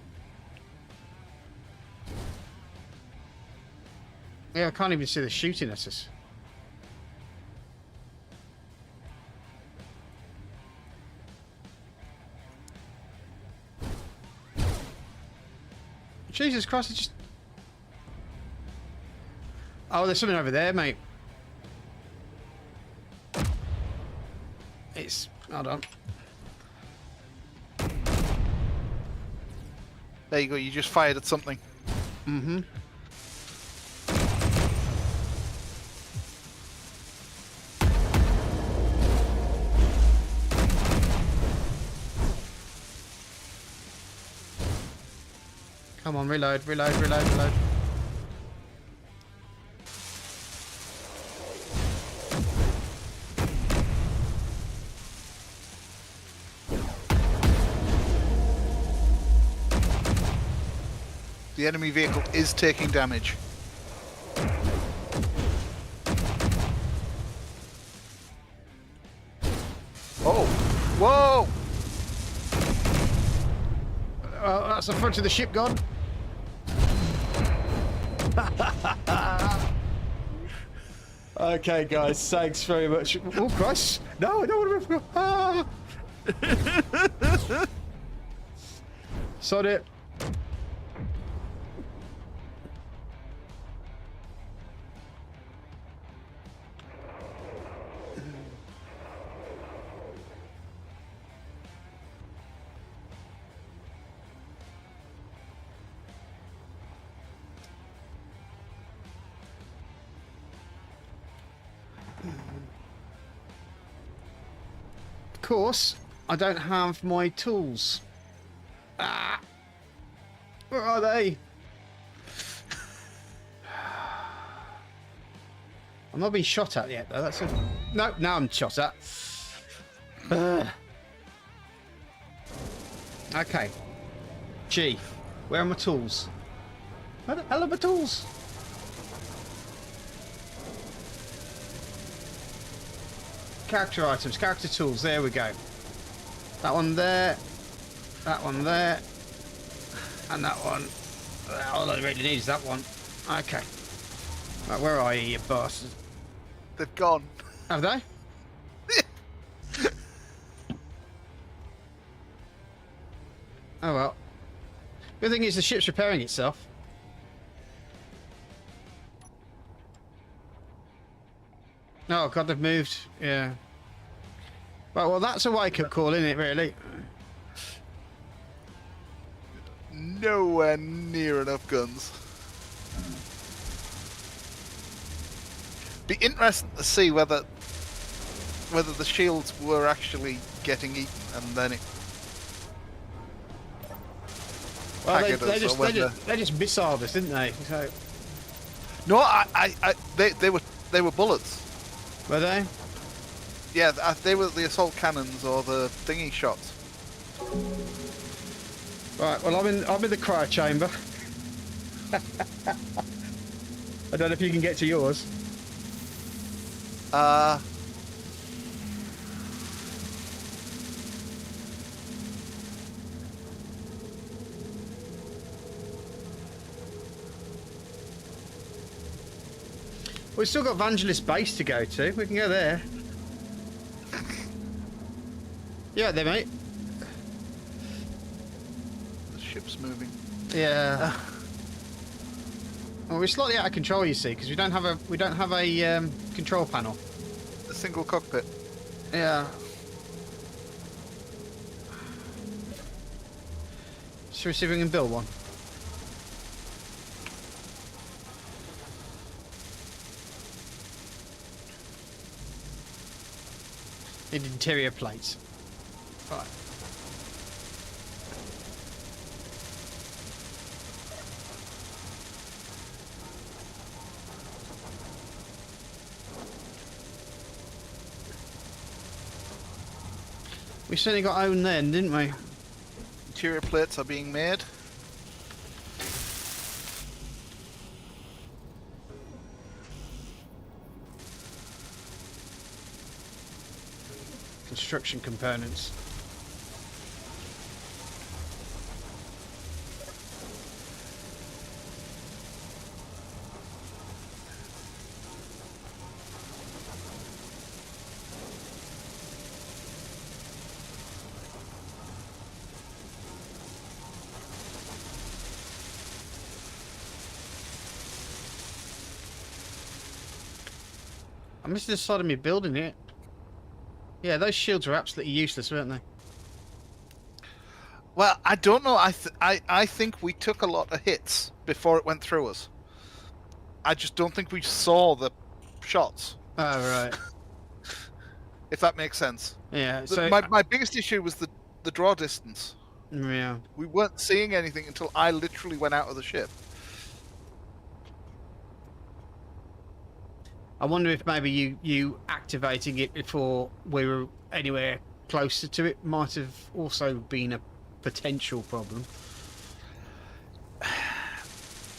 Yeah, I can't even see the shooting at us. Jesus Christ, it's just... Oh, there's something over there, mate. It's... Hold on. There you go, you just fired at something. Mm-hmm. Come on, reload, reload, reload, reload. The enemy vehicle is taking damage. Oh! Whoa! That's the front of the ship gone. Okay, guys, thanks very much. Oh, Christ! No, I don't want to. Ah! Sod it. Of course, I don't have my tools. Ah! Where are they? I'm not being shot at yet, though. That's a... No, now I'm shot at. Okay. Gee, where are my tools? Where the hell are my tools? Character items, character tools, there we go. That one there, that one there, and that one. All I really need is that one. Okay. Right, where are you, you bastard? They've gone. Have they? Oh well. Good thing is the ship's repairing itself. Oh God, they've moved. Yeah. Right, well, that's a wake-up call, isn't it? Really. Nowhere near enough guns. Be interesting to see whether the shields were actually getting eaten, and then it. Well, they just missiled us, didn't they? So... No, they were bullets. Were they? Yeah, they were the assault cannons or the thingy shots. Right. Well, I'm in the cryo chamber. I don't know if you can get to yours. We've still got Vangelis Base to go to. We can go there. Yeah, there, mate. The ship's moving. Yeah. Well, we're slightly out of control, you see, because we don't have a control panel. A single cockpit. Yeah. Should we see if we can build one? Need interior plates. Right. We certainly got owned then, didn't we? Interior plates are being made. Construction components. I missed the side of me building it. Yeah, those shields are absolutely useless, weren't they? Well, I don't know. I think we took a lot of hits before it went through us. I just don't think we saw the shots. Oh, right. If that makes sense. Yeah, so... My biggest issue was the draw distance. Yeah. We weren't seeing anything until I literally went out of the ship. I wonder if maybe you activating it before we were anywhere closer to it might have also been a potential problem.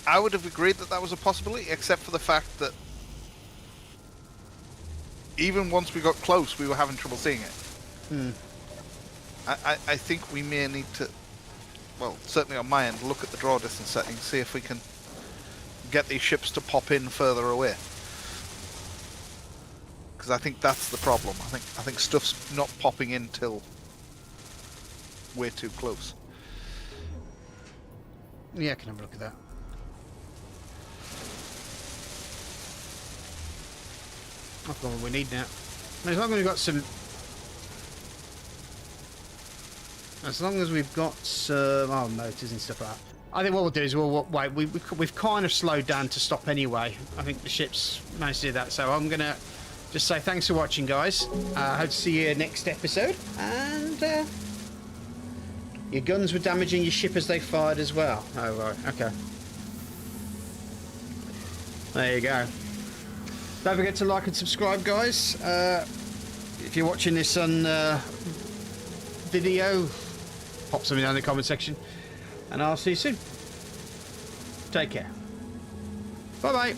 I would have agreed that was a possibility, except for the fact that even once we got close, we were having trouble seeing it. Hmm. I think we may need to, well, certainly on my end, look at the draw distance settings, see if we can get these ships to pop in further away. Because I think that's the problem. I think stuff's not popping in till way too close. Yeah, I can have a look at that. I've got what we need now. As long as we've got some... As long as we've got some... Oh, motors and stuff like that. I think what we'll do is we'll wait. We've kind of slowed down to stop anyway. I think the ship's managed to do that. So I'm going to just say thanks for watching, guys. Hope to see you next episode. And your guns were damaging your ship as they fired as well. Oh, right. Okay. There you go. Don't forget to like and subscribe, guys. If you're watching this on video, pop something down in the comment section. And I'll see you soon. Take care. Bye-bye.